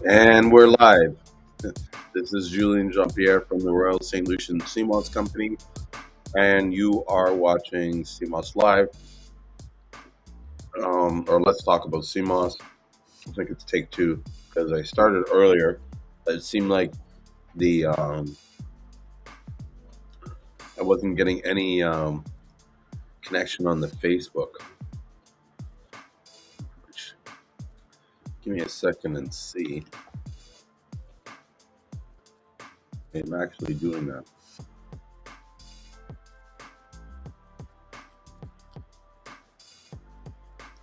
And we're live. This is Julian Jean-Pierre from the Royal St. Lucian Seamoss Company, and you are watching Seamoss Live. Or let's talk about Seamoss. I think it's take two because I started earlier. It seemed like the I wasn't getting any connection on the Facebook. Give me a second and see. I'm actually doing that.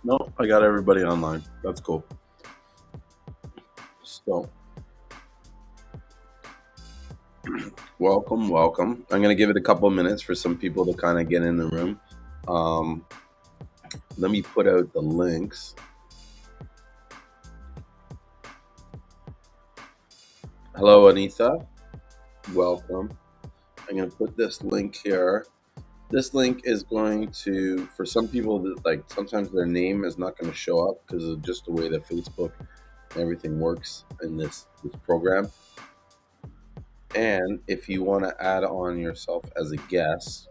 No, I got everybody online. That's cool. So, welcome. I'm going to give it a couple of minutes for some people to kind of get in the room. Let me put out the links. Hello, Anita. Welcome. I'm going to put this link here. This link is going to, for some people, that like sometimes their name is not going to show up because of just the way that Facebook and everything works in this program. And if you want to add on yourself as a guest,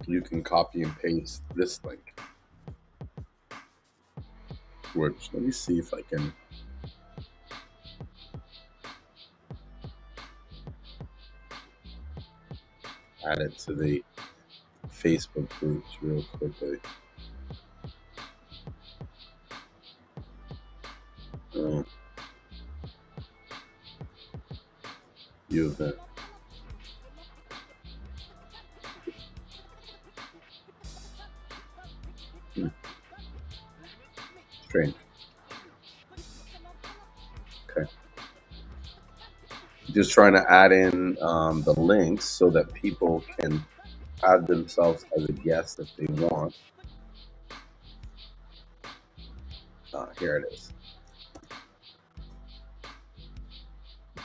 you can copy and paste this link. Which, let me see if I can. Add it to the Facebook groups real quickly. You have Strange. Okay. Just trying to add in the links so that people can add themselves as a guest if they want. Here it is.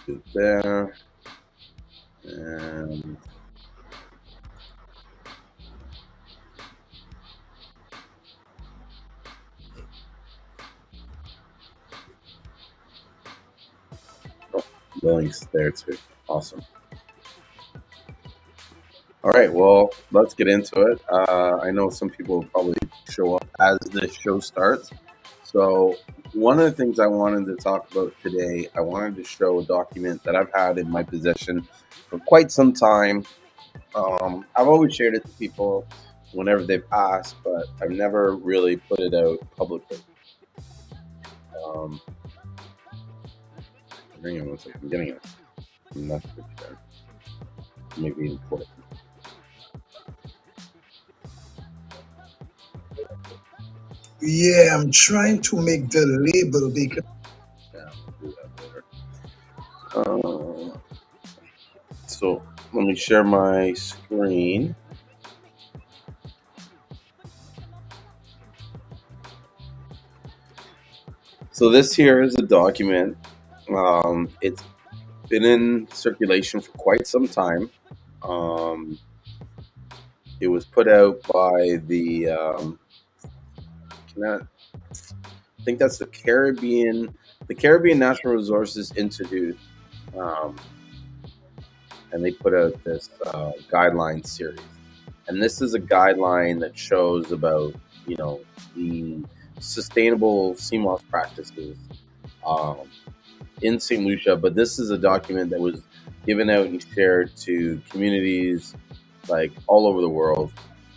Do it there. And the links there too. Awesome. All right, well, let's get into it. I know some people will probably show up as this show starts. So, one of the things I wanted to talk about today, I wanted to show a document that I've had in my possession for quite some time. I've always shared it to people whenever they've asked, but I've never really put it out publicly. Hang on one second, I'm getting a message there. Maybe important. Yeah, I'm trying to make the label because Yeah, we'll do that later. So let me share my screen. So this here is a document. It's been in circulation for quite some time. It was put out by the I think that's the Caribbean Natural Resources Institute, and they put out this guideline series. And this is a guideline that shows about the sustainable Seamoss practices in St. Lucia. But this is a document that was given out and shared to communities like all over the world.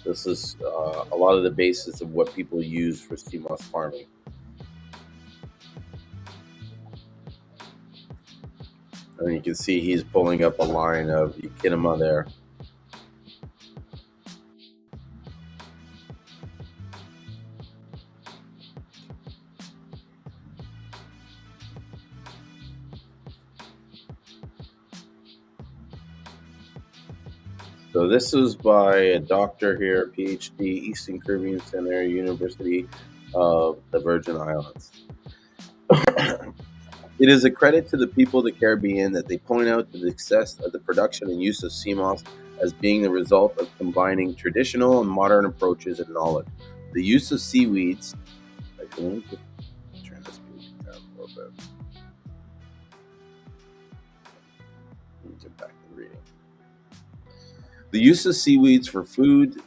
This is a lot of the basis of what people use for Seamoss farming. And you can see he's pulling up a line of Echinima there. So this is by a doctor here, PhD, Eastern Caribbean Center, University of the Virgin Islands. It is a credit to the people of the Caribbean that they point out the success of the production and use of Seamoss as being the result of combining traditional and modern approaches and knowledge. The use of seaweeds. Actually, let me just turn this page down a little bit. Let me get back to reading. The use of seaweeds for food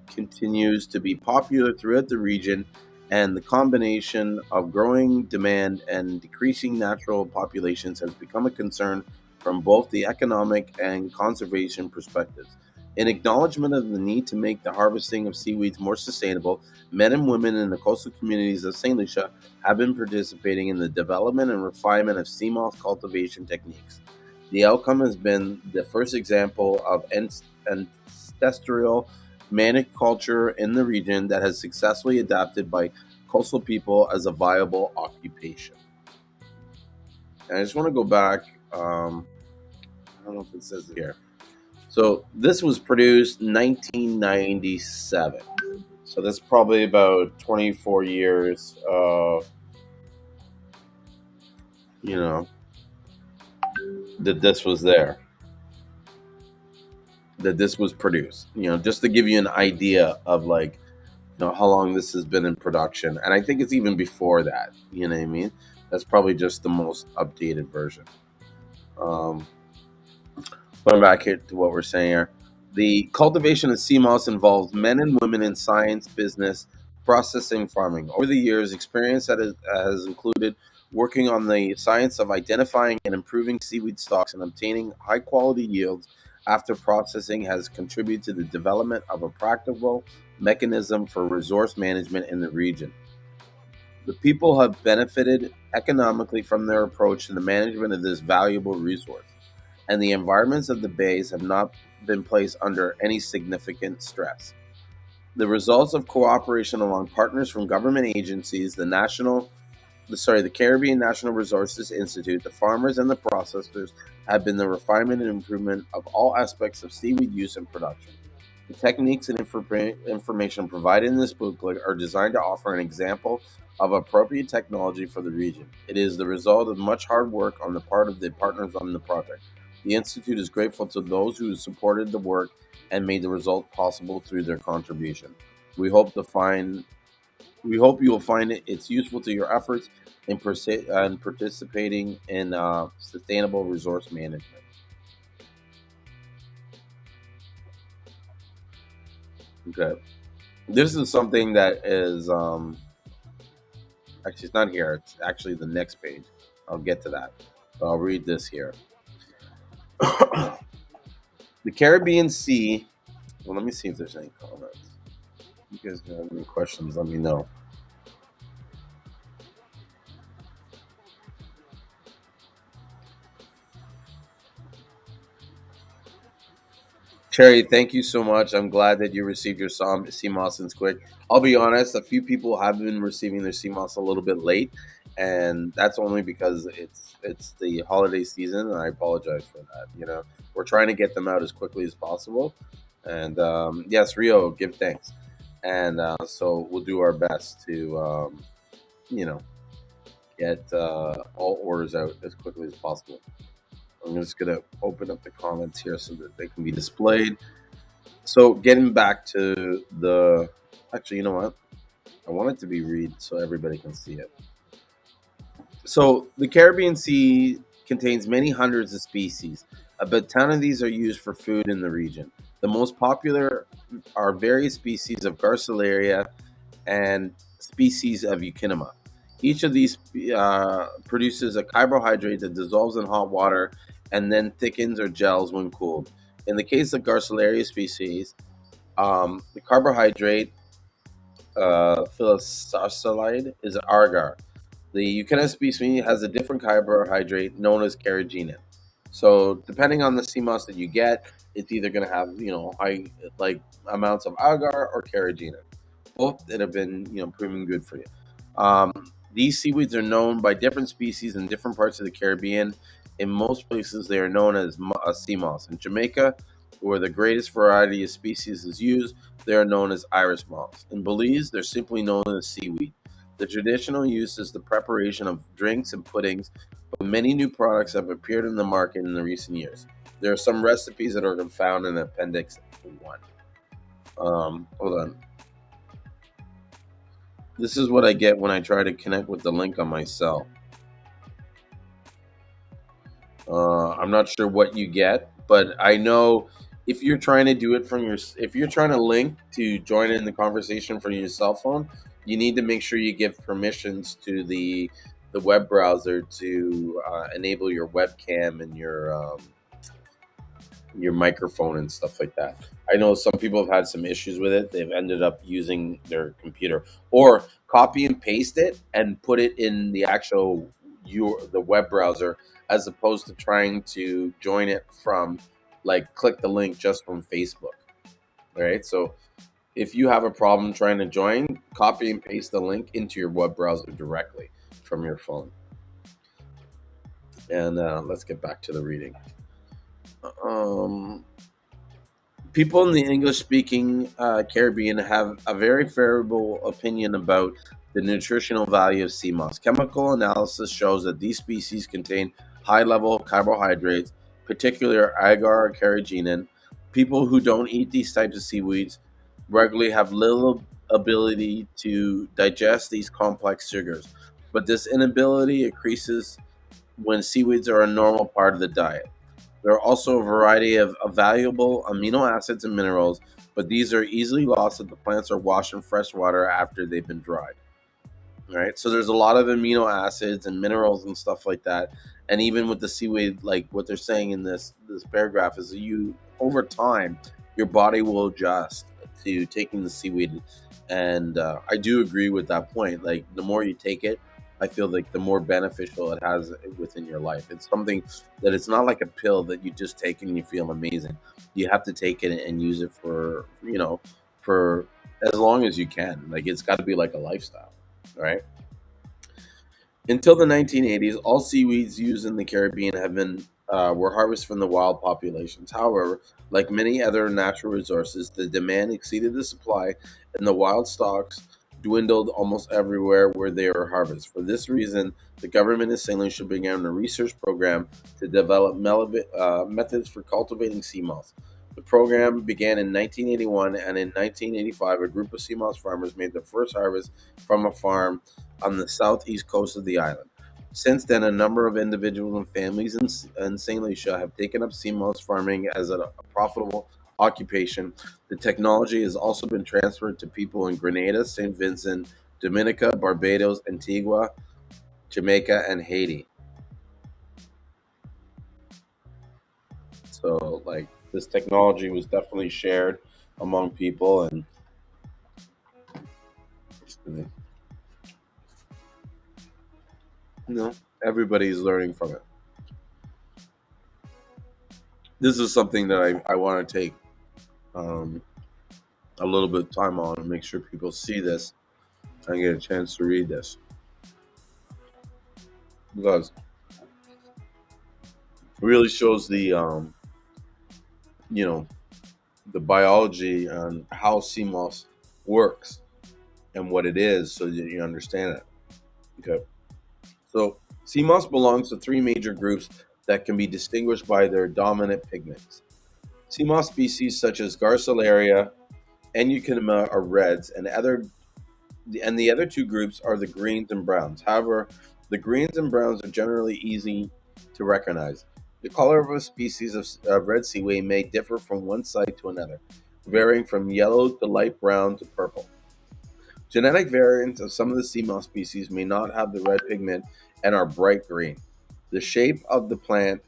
continues to be popular throughout the region, and the combination of growing demand and decreasing natural populations has become a concern from both the economic and conservation perspectives. In acknowledgement of the need to make the harvesting of seaweeds more sustainable, men and women in the coastal communities of St. Lucia have been participating in the development and refinement of sea moss cultivation techniques. The outcome has been the first example of ancestral maniculture in the region that has successfully adapted by coastal people as a viable occupation. And I just want to go back. I don't know if it says it here. So this was produced 1997. So that's probably about 24 years. You know that this was there. That this was produced. Just to give you an idea of like how long this has been in production, and I think it's even before that. You know what I mean? That's probably just the most updated version. Um, Going back here to what we're saying here, the cultivation of sea moss involves men and women in science, business, processing, farming. Over the years, experience that has included working on the science of identifying and improving seaweed stocks and obtaining high quality yields after processing has contributed to the development of a practical mechanism for resource management in the region. The people have benefited economically from their approach to the management of this valuable resource, and the environments of the bays have not been placed under any significant stress. The results of cooperation among partners from government agencies, the Caribbean National Resources Institute, the farmers, and the processors have been the refinement and improvement of all aspects of seaweed use and production. The techniques and information provided in this booklet are designed to offer an example of appropriate technology for the region. It is the result of much hard work on the part of the partners on the project. The Institute is grateful to those who supported the work and made the result possible through their contribution. We hope to find we hope you will find it's useful to your efforts in participating in sustainable resource management. Okay, this is something that is actually it's not here. It's actually the next page. I'll get to that. But I'll read this here. The Caribbean Sea. Well, let me see if there's any comments. You guys have any questions? Let me know. Cherry, thank you so much. I'm glad that you received your CMOS and quick. I'll be honest, a few people have been receiving their CMOS a little bit late, and that's only because it's the holiday season, and I apologize for that. We're trying to get them out as quickly as possible, and yes, Rio, give thanks, and so we'll do our best to you know get all orders out as quickly as possible. I'm just gonna open up the comments here so that they can be displayed. So getting back to the, actually, you know what? I want it to be read so everybody can see it. So the Caribbean Sea contains many hundreds of species. About 10 of these are used for food in the region. The most popular are various species of Garcilaria and species of Eukinema. Each of these produces a carbohydrate that dissolves in hot water and then thickens or gels when cooled. In the case of Garcilaria species, the carbohydrate phyllosaccharide is agar. The Eukinema species has a different carbohydrate known as carrageenan. So depending on the sea moss that you get, it's either going to have high like amounts of agar or carrageenan, both that have been proven good for you. These seaweeds are known by different species in different parts of the Caribbean. In most places, they are known as sea moss. In Jamaica, where the greatest variety of species is used, they are known as iris moths. In Belize, they're simply known as seaweed. The traditional use is the preparation of drinks and puddings, but many new products have appeared in the market in the recent years. There are some recipes that are found in Appendix 1. Hold on. This is what I get when I try to connect with the link on my cell. I'm not sure what you get, but I know if you're trying to do it from if you're trying to link to join in the conversation from your cell phone, you need to make sure you give permissions to the web browser to enable your webcam and your microphone and stuff like that. I know some people have had some issues with it. They've ended up using their computer or copy and paste it and put it in the actual the web browser as opposed to trying to join it from like click the link just from Facebook. All right? So if you have a problem trying to join, copy and paste the link into your web browser directly from your phone. And let's get back to the reading. Um, People in the English speaking Caribbean have a very favorable opinion about the nutritional value of sea moss. Chemical analysis shows that these species contain high level carbohydrates, particularly agar carrageenan. People who don't eat these types of seaweeds regularly have little ability to digest these complex sugars, but this inability increases when seaweeds are a normal part of the diet. There are also a variety of valuable amino acids and minerals, but these are easily lost if the plants are washed in fresh water after they've been dried. Right? So there's a lot of amino acids and minerals and stuff like that. And even with the seaweed, like what they're saying in this paragraph is that you over time your body will adjust to taking the seaweed, and I do agree with that point. Like the more you take it, I feel like the more beneficial it has within your life. It's something that it's not like a pill that you just take and you feel amazing. You have to take it and use it for for as long as you can. Like it's got to be like a lifestyle, right? Until the 1980s, all seaweeds used in the Caribbean have been were harvested from the wild populations. However, like many other natural resources, the demand exceeded the supply, and the wild stocks dwindled almost everywhere where they were harvested. For this reason, the government of St. Lucia began a research program to develop methods for cultivating sea moss. The program began in 1981, and in 1985, a group of sea moss farmers made their first harvest from a farm on the southeast coast of the island. Since then, a number of individuals and families in St. Lucia have taken up seamoss farming as a profitable occupation. The technology has also been transferred to people in Grenada, St. Vincent, Dominica, Barbados, Antigua, Jamaica, and Haiti. So, like, this technology was definitely shared among people, and you know, everybody's learning from it. This is something that I want to take um, a little bit of time on and make sure people see this and get a chance to read this because it really shows you know the biology and how CMOS works and what it is so that you understand it. Okay, so CMOS belongs to three major groups that can be distinguished by their dominant pigments. CMOS species such as Garcilaria and Euchinima are reds, and the other two groups are the greens and browns. However, the greens and browns are generally easy to recognize. The color of a species of red seaweed may differ from one site to another, varying from yellow to light brown to purple. Genetic variants of some of the sea moss species may not have the red pigment and are bright green. The shape of the plant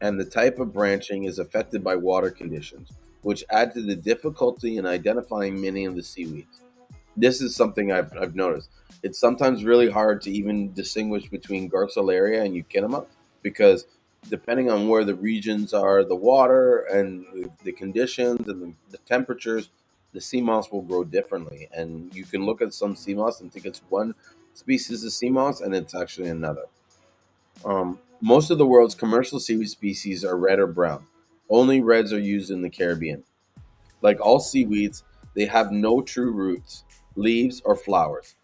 and the type of branching is affected by water conditions, which add to the difficulty in identifying many of the seaweeds. This is something I've noticed. It's sometimes really hard to even distinguish between Garcilaria and Euchinima because depending on where the regions are, the water and the conditions and the temperatures, the sea moss will grow differently. And you can look at some sea moss and think it's one species of sea moss and it's actually another. Most of the world's commercial seaweed species are red or brown. Only reds are used in the Caribbean. Like all seaweeds, they have no true roots, leaves, or flowers.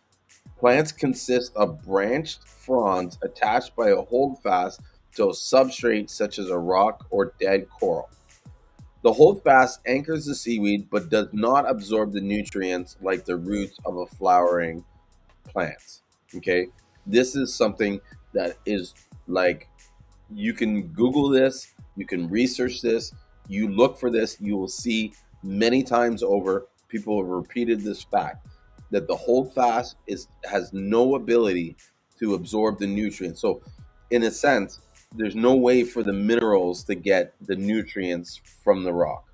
Plants consist of branched fronds attached by a holdfast to a substrate such as a rock or dead coral. The holdfast anchors the seaweed but does not absorb the nutrients like the roots of a flowering plant. Okay, this is something that is like, you can Google this, you can research this, you look for this, you will see many times over people have repeated this fact that the holdfast is has no ability to absorb the nutrients. So, in a sense, there's no way for the minerals to get the nutrients from the rock,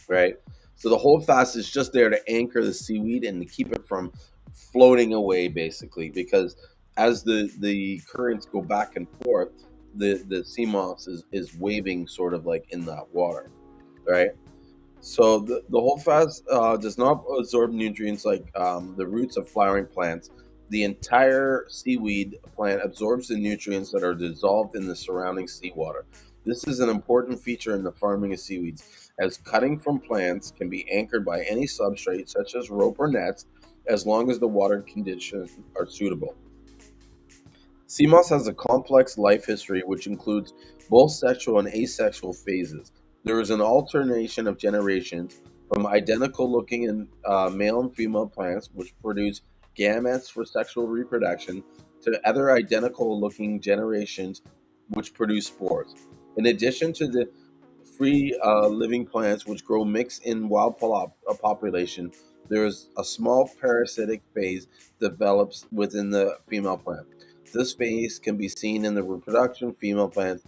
right? So the holdfast is just there to anchor the seaweed and to keep it from floating away, basically, because as the currents go back and forth, the sea moss is waving sort of like in that water, right? So the holdfast does not absorb nutrients like the roots of flowering plants. The entire seaweed plant absorbs the nutrients that are dissolved in the surrounding seawater. This is an important feature in the farming of seaweeds, as cutting from plants can be anchored by any substrate, such as rope or nets, as long as the water conditions are suitable. Seamoss has a complex life history which includes both sexual and asexual phases. There is an alternation of generations from identical looking male and female plants, which produce gametes for sexual reproduction, to other identical looking generations, which produce spores. In addition to the free living plants which grow mixed in population, there is a small parasitic phase develops within the female plant. This phase can be seen in the reproduction female plant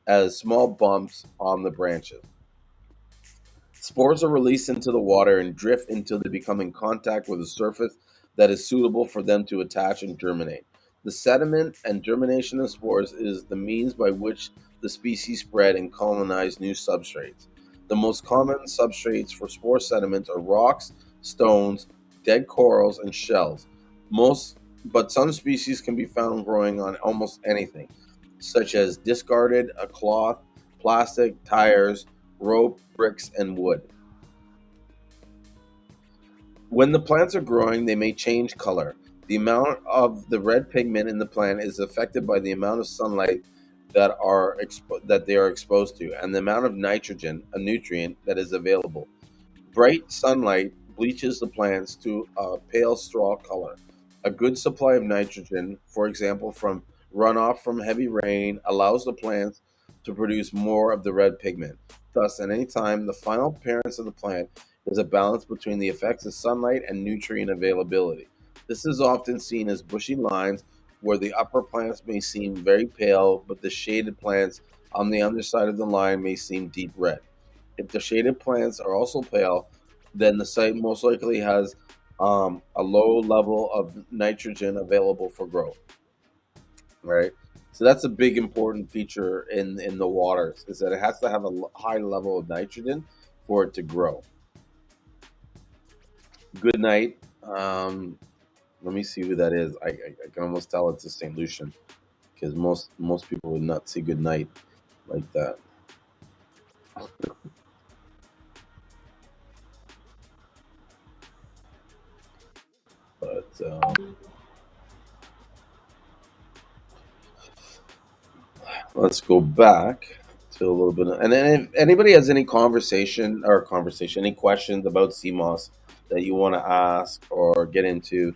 as small bumps on the branches. Spores are released into the water and drift until they become in contact with a surface that is suitable for them to attach and germinate. The sediment and germination of spores is the means by which the species spread and colonize new substrates. The most common substrates for spore sediments are rocks, stones, dead corals, and shells. But some species can be found growing on almost anything, such as discarded a cloth, plastic, tires, rope, bricks, and wood. When the plants are growing, they may change color. The amount of the red pigment in the plant is affected by the amount of sunlight that they are exposed to, and the amount of nitrogen, a nutrient, that is available. Bright sunlight bleaches the plants to a pale straw color. A good supply of nitrogen, for example, from runoff from heavy rain, allows the plants to produce more of the red pigment. Thus, at any time, the final appearance of the plant is a balance between the effects of sunlight and nutrient availability. This is often seen as bushy lines where the upper plants may seem very pale, but the shaded plants on the underside of the line may seem deep red. If the shaded plants are also pale, then the site most likely has a low level of nitrogen available for growth. Right. So that's a big important feature in the waters, is that it has to have a high level of nitrogen for it to grow. Good night. Let me see who that is. I can almost tell it's a St. Lucian, because most people would not say good night like that. But let's go back to a little bit. And then, if anybody has any any questions about CMOS that you want to ask or get into,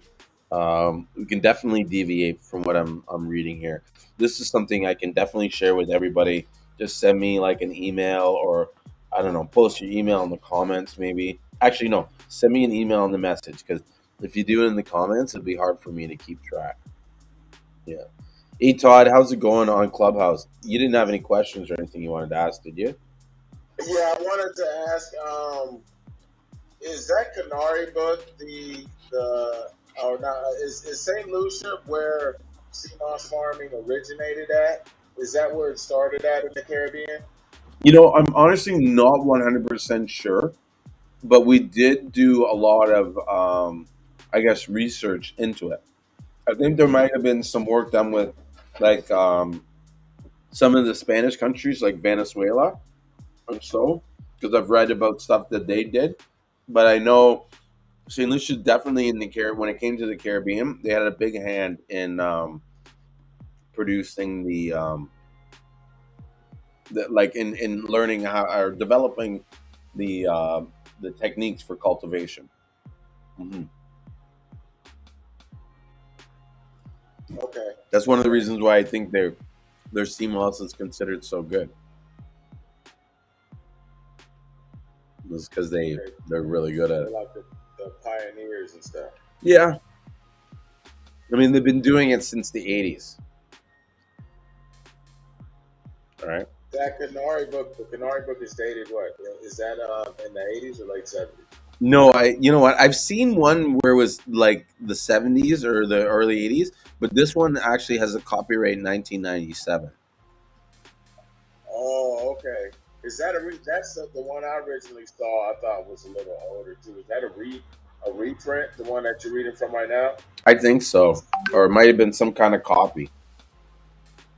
we can definitely deviate from what I'm reading here. This is something I can definitely share with everybody. Just send me like an email, or I don't know, post your email in the comments maybe. Actually, no, send me an email in the message, because if you do it in the comments, it'll be hard for me to keep track. Yeah. Hey Todd, how's it going on Clubhouse? You didn't have any questions or anything you wanted to ask, did you? Yeah, I wanted to ask, is that Canary book the or not? Is Saint Lucia where Seamoss farming originated at? Is that where it started at in the Caribbean? I'm honestly not 100% sure, but we did do a lot of, I guess, research into it. I think there might have been some work done with, like, some of the Spanish countries, like Venezuela. And so, because I've read about stuff that they did, but I know St. Lucia definitely in the Caribbean. When it came to the Caribbean, they had a big hand in producing like in learning how or developing the techniques for cultivation. Hmm. Okay. That's one of the reasons why I think their Seamoss is considered so good. Is because Okay. they're really good at They're it. like the pioneers and stuff. Yeah, I mean they've been doing it since the '80s. All right. That Canary book, the Canary book is dated what? Is that in the 80s or late 70s? No, you know what? I've seen one where it was like the '70s or the early '80s, but this one actually has a copyright in 1997. Oh, okay. Is that that's the one I originally saw? I thought was a little older too. Is that a reprint? The one that you're reading from right now? I think so, or it might have been some kind of copy.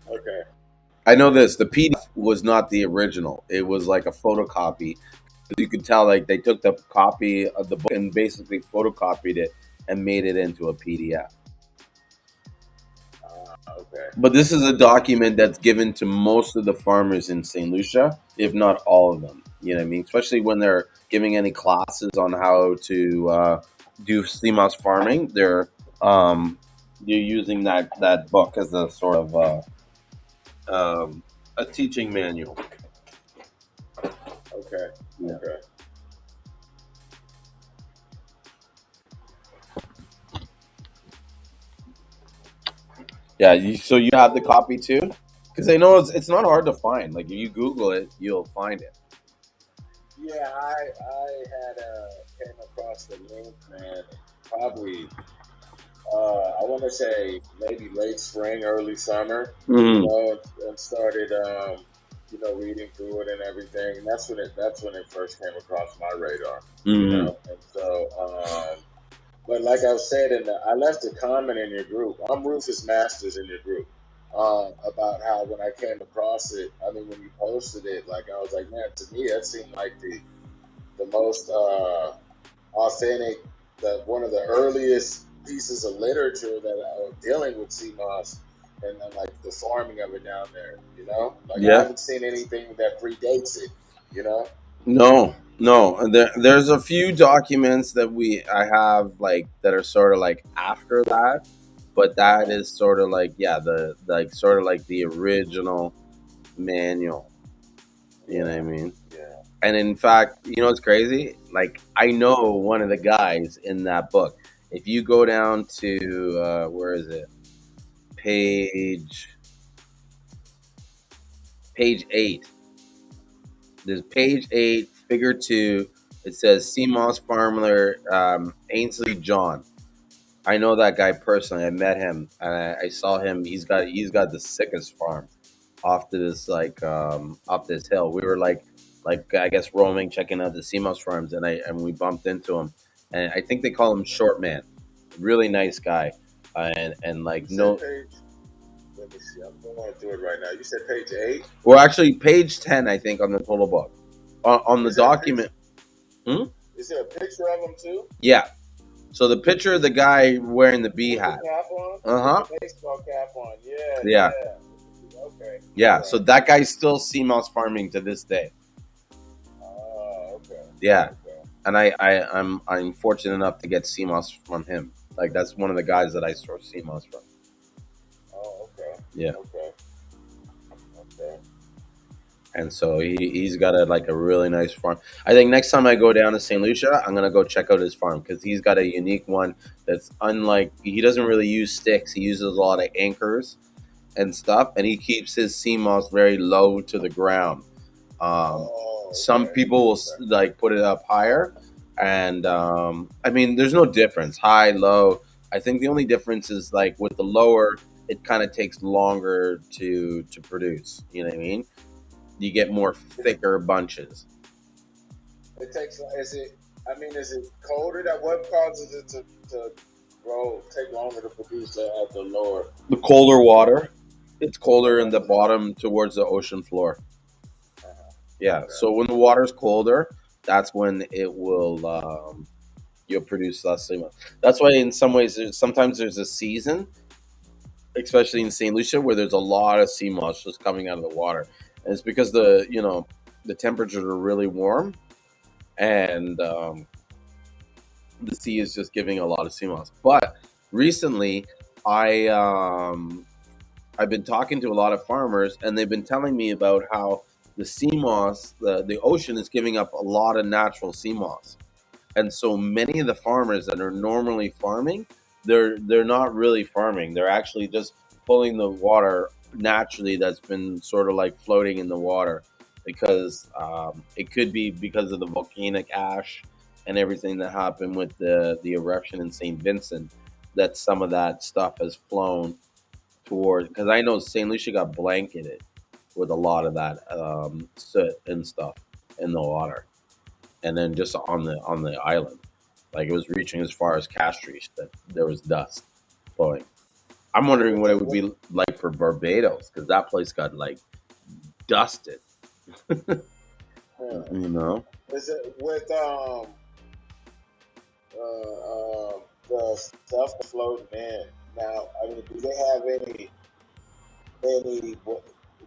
Okay. I know this. The PDF was not the original. It was like a photocopy. You could tell like they took the copy of the book and basically photocopied it and made it into a PDF. Okay. But this is a document that's given to most of the farmers in St. Lucia, if not all of them. You know what I mean? Especially when they're giving any classes on how to do CMOS farming, they're using that book as a sort of a teaching manual. Okay. Yeah. Okay. Yeah. So you have the copy too? Because I know it's not hard to find. Like if you Google it, you'll find it. Yeah, I had came across the link, man. Probably I want to say maybe late spring, early summer, you Mm-hmm. know, and started, reading through it and everything. And that's when it first came across my radar, you Mm-hmm. know. And so, but like I said, I left a comment in your group. I'm Rufus Masters in your group. About how when I came across it, I mean, when you posted it, like I was like, man, to me that seemed like the most authentic, one of the earliest pieces of literature that dealing with sea moss and like the farming of it down there. You know, like I Yeah. haven't seen anything that predates it. You know. No, no. There's a few documents that I have like that are sort of like after that, but Uh that huh. is sort of like yeah, the like sort of like the original manual. You know what I Yeah. mean? Yeah. And in fact, you know what's crazy? Like I know one of the guys in that book. If you go down to where is it? Page page 8. There's page 8, figure 2. It says Seamoss Farmer Ainsley John. I know that guy personally. I met him and I saw him. He's got the sickest farm off to this like up this hill. We were like I guess roaming, checking out the Seamoss farms, and we bumped into him. And I think they call him Short Man. Really nice guy, and You like said no, page. Let me see. I'm going through it right now. You said page 8. well actually page 10 I think on the total book on the Is there a picture? document. Hmm? Is there a picture of them too? Yeah. So the picture of the guy wearing the bee With the hat. cap on? Uh With huh. the baseball cap on. Yeah, Yeah. yeah. Okay. All Yeah. So right. that guy's still Seamoss farming to this day. Oh, okay. Yeah. Okay. And I'm fortunate enough to get Seamoss from him. Like that's one of the guys that I source Seamoss from. Oh, okay. Yeah. Okay. Okay. And so he's got a really nice farm. I think next time I go down to St. Lucia, I'm gonna go check out his farm because he's got a unique one that's unlike. He doesn't really use sticks. He uses a lot of anchors and stuff, and he keeps his sea moss very low to the ground. Oh, Some okay. people will Okay. like put it up higher, and I mean, there's no difference, high, low. I think the only difference is like with the lower, it kind of takes longer to produce. You know what I mean? You get more thicker bunches. It takes. Is it? I mean, is it colder? That what causes it to grow? Take longer to produce at the lower. The colder water, it's colder in the Okay. bottom towards the ocean floor. Uh-huh. Yeah. Okay. So when the water's colder, that's when it will you'll produce less sea moss. That's why in some ways sometimes there's a season, especially in St. Lucia, where there's a lot of sea moss just coming out of the water, and it's because the temperatures are really warm, and the sea is just giving a lot of sea moss. But recently, I I've been talking to a lot of farmers, and they've been telling me about how the sea moss, the ocean, is giving up a lot of natural sea moss, and so many of the farmers that are normally farming, they're not really farming. They're actually just pulling the water naturally that's been sort of like floating in the water, because it could be because of the volcanic ash and everything that happened with the eruption in St. Vincent, that some of that stuff has flown toward. Because I know St. Lucia got blanketed with a lot of that soot and stuff in the water, and then just on the island, like it was reaching as far as Castries, that there was dust flowing. I'm wondering With what the it would be like for Barbados, because that place got like dusted. yeah. You know? Is it with the stuff floating in? Now, I mean, do they have any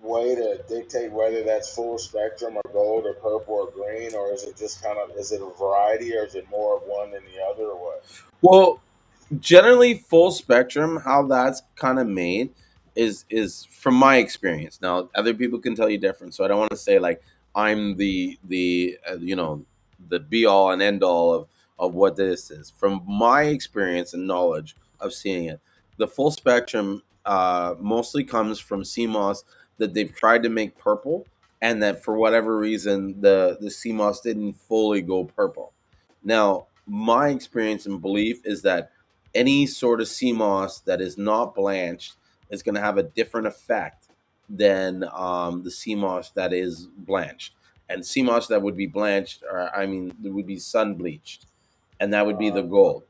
way to dictate whether that's full spectrum or gold or purple or green, or is it just kind of, is it a variety, or is it more of one than the other, or what? Well, generally full spectrum, how that's kind of made is from my experience. Now other people can tell you different, so I don't want to say like I'm the be all and end all of what this is. From my experience and knowledge of seeing it, the full spectrum mostly comes from CMOS that they've tried to make purple, and that for whatever reason the CMOS didn't fully go purple. Now my experience and belief is that any sort of sea moss that is not blanched is going to have a different effect than the sea moss that is blanched. And sea moss that would be blanched, or I mean, it would be sun bleached, and that would be the Uh gold.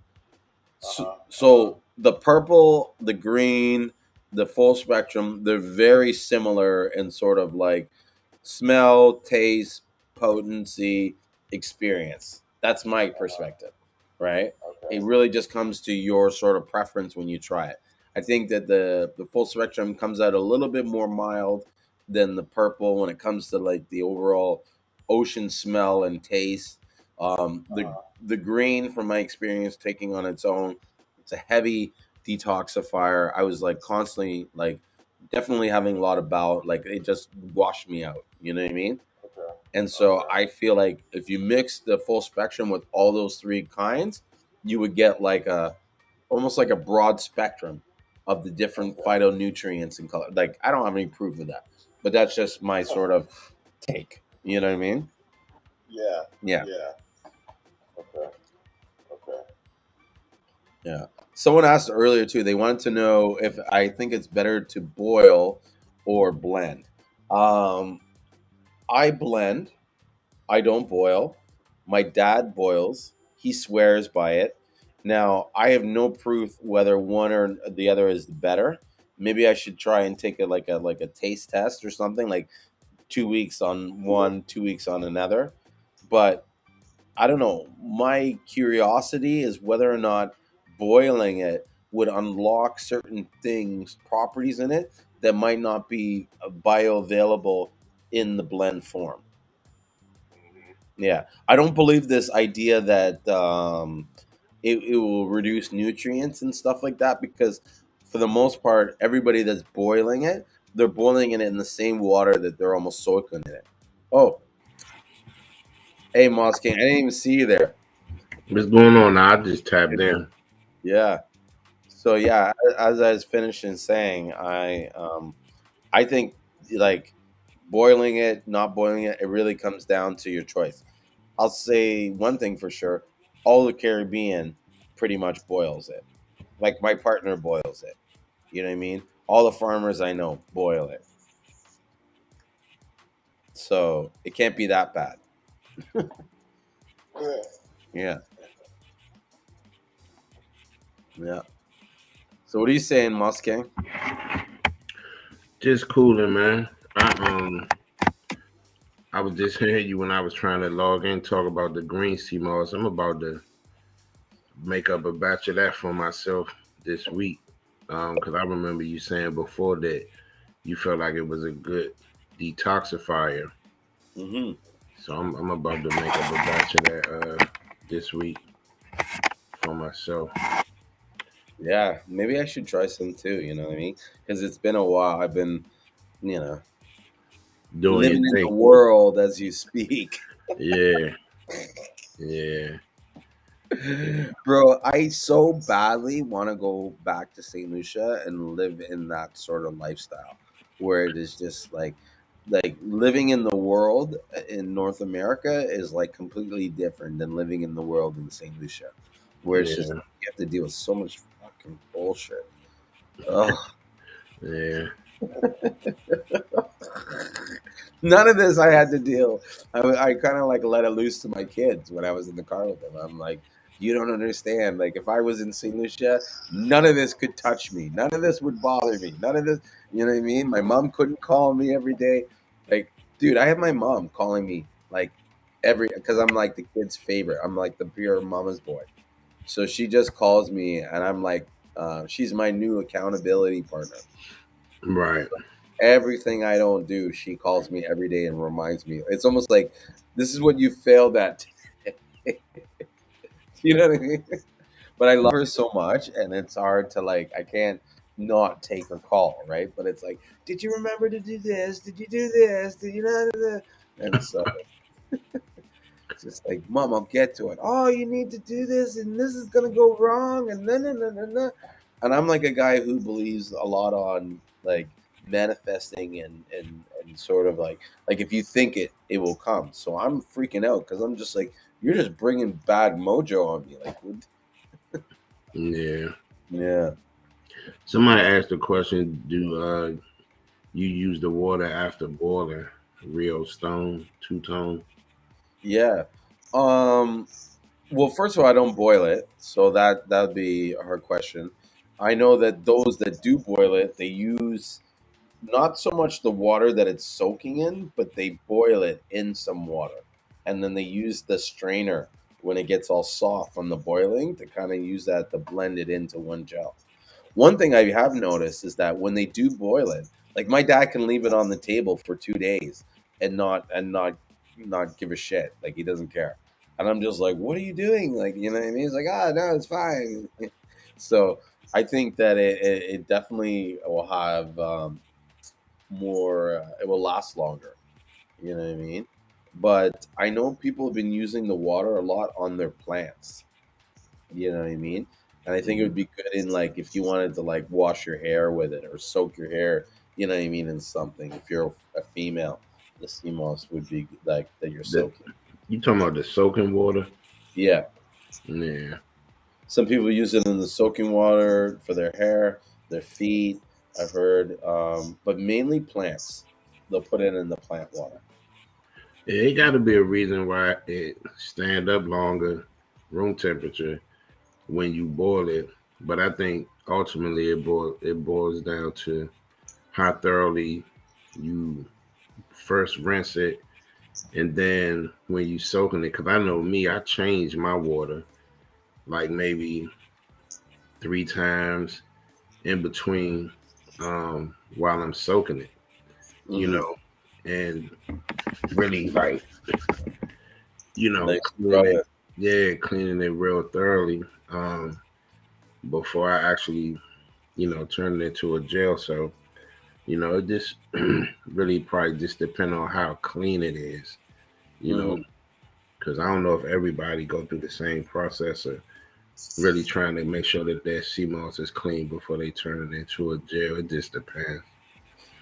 So, huh. so the purple, the green, the full spectrum, they're very similar in sort of like smell, taste, potency, experience. That's my Uh huh. perspective, right? Okay. It really just comes to your sort of preference when you try it. I think that the full spectrum comes out a little bit more mild than the purple when it comes to like the overall ocean smell and taste. Uh The huh. the green, from my experience taking on its own, it's a heavy detoxifier. I was like constantly like definitely having a lot of bowel, like it just washed me out. You know what I mean? Okay. And so Okay. I feel like if you mix the full spectrum with all those three kinds, you would get like a almost like a broad spectrum of the different Okay. phytonutrients and color. Like I don't have any proof of that, but that's just my sort of take. You know what I mean? Yeah. Yeah, Yeah. Okay. Okay. yeah. Someone asked earlier too. They wanted to know if I think it's better to boil or blend. Um, I blend. I don't boil. My dad boils. He swears by it. Now, I have no proof whether one or the other is better. Maybe I should try and take a taste test or something, like 2 weeks on one, 2 weeks on another. But I don't know. My curiosity is whether or not boiling it would unlock certain things, properties in it that might not be bioavailable in the blend form. Mhm. Yeah, I don't believe this idea that it will reduce nutrients and stuff like that, because for the most part, everybody that's boiling it, they're boiling it in the same water that they're almost soaking in it. Oh, hey, Moss King, I didn't even see you there. What's going on now? I just tapped in. Yeah. So yeah, as I was finishing saying, I think like boiling it, not boiling it, it really comes down to your choice. I'll say one thing for sure: all the Caribbean pretty much boils it. Like my partner boils it. You know what I mean? All the farmers I know boil it, so it can't be that bad. Yeah. Yeah, yeah. So what are you saying, Mosking? Just cooling, man. I I was just hearing you when I was trying to log in, talk about the green Seamoss. I'm about to make up a batch of that for myself this week. Because I remember you saying before that you felt like it was a good detoxifier. Hmm. So I'm about to make up a batch of that this week for myself. Yeah, maybe I should try some too. You know what I mean? Because it's been a while. I've been, you know, Doing your living in the thing. world as you speak. Yeah, yeah, Bro, I so badly want to go back to St. Lucia and live in that sort of lifestyle where it is just like living in the world in North America is like completely different than living in the world in St. Lucia, where it's just yeah, you have to deal with so much fucking bullshit. Ugh. yeah. None of this I had to deal. I kind of like let it loose to my kids when I was in the car with them. I'm like, you don't understand. Like, if I was in St. Lucia, none of this could touch me. None of this would bother me. None of this, you know what I mean? My mom couldn't call me every day. Like, dude, I have my mom calling me like because I'm like the kid's favorite. I'm like the pure mama's boy. So she just calls me, and I'm like, she's my new accountability partner. Right. Everything I don't do, she calls me every day and reminds me. It's almost like this is what you failed at. You know what I mean? But I love her so much, and it's hard to like. I can't not take her call, right? But it's like, did you remember to do this? Did you do this? Did you know? And so it's just like, Mom, I'll get to it. Oh, you need to do this, and this is gonna go wrong, and then. And I'm like a guy who believes a lot on like manifesting and sort of like if you think it, it will come. So I'm freaking out because I'm just like, you're just bringing bad mojo on me. Like, Yeah. yeah, Somebody asked the question: do you use the water after boiling? Rio Stone, two tone. yeah. Um. Well, first of all, I don't boil it, so that'd be her question. I know that those that do boil it, they use not so much the water that it's soaking in, but they boil it in some water. And then they use the strainer when it gets all soft from the boiling to kind of use that to blend it into one gel. One thing I have noticed is that when they do boil it, like my dad can leave it on the table for 2 days and not give a shit. Like he doesn't care. And I'm just like, what are you doing? Like, you know what I mean? He's like, no, it's fine. So I think that it definitely will have more it will last longer, you know what I mean. But I know people have been using the water a lot on their plants, you know what I mean. And I think it would be good in like if you wanted to like wash your hair with it or soak your hair, you know what I mean, in something. If you're a female, the sea moss would be like that you're The, soaking. you talking about the soaking water? Yeah, Yeah. some people use it in the soaking water for their hair, their feet, I've heard, but mainly plants. They'll put it in the plant water. It got to be a reason why it stand up longer, room temperature, when you boil it. But I think ultimately it boils down to how thoroughly you first rinse it, and then when you soaking it. Because I know me, I change my water like maybe 3 times in between while I'm soaking it. You Hmm. know, and really like Like cleaning rub it. it. Yeah, cleaning it real thoroughly before I actually turn it into a gel. So it just really probably just depend on how clean it is. You know, Hmm. because I don't know if everybody go through the same process of really trying to make sure that their sea moss is clean before they turn it into a gel. It just depends.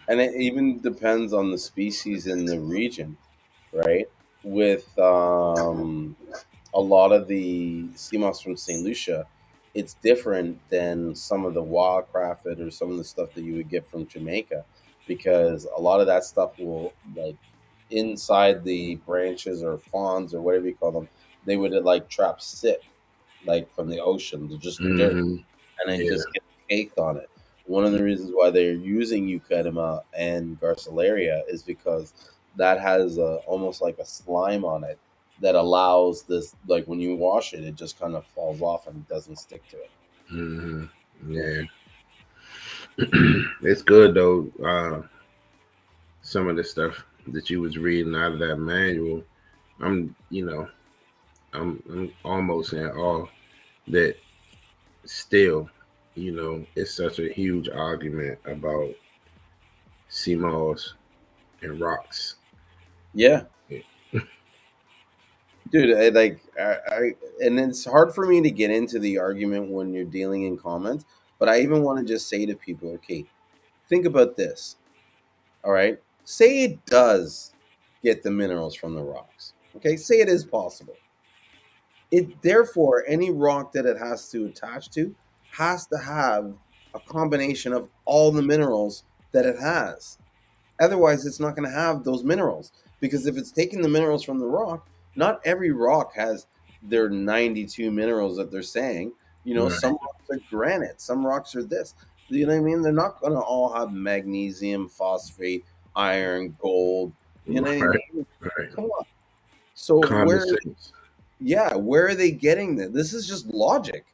And it even depends on the species in the region, right? With a lot of the sea moss from St. Lucia, it's different than some of the wildcrafted or some of the stuff that you would get from Jamaica, because a lot of that stuff will like inside the branches or fawns or whatever you call them, they would like trap silt like from the ocean, they're just dirt, Hmm. and it Yeah. just gets caked on it. One of the reasons why they're using Eucadima and Garcilaria is because that has almost like a slime on it that allows this, like when you wash it, it just kind of falls off and doesn't stick to it. Hmm. Yeah. Yeah. It's good though. Some of the stuff that you was reading out of that manual, I'm, I'm almost in awe that still, it's such a huge argument about Seamoss and rocks. Yeah, dude. And it's hard for me to get into the argument when you're dealing in comments, but I even want to just say to people, okay, think about this. All right, say it does get the minerals from the rocks. Okay, say it is possible. It therefore any rock that it has to attach to has to have a combination of all the minerals that it has. Otherwise, it's not going to have those minerals, because if it's taking the minerals from the rock, not every rock has their 92 minerals that they're saying. Some Right, rocks are granite, some rocks are this. You know what I mean? They're not going to all have magnesium, phosphate, iron, gold. You know what I right, mean? right. Come on. So Common sense. yeah, where are they getting this? This is just logic.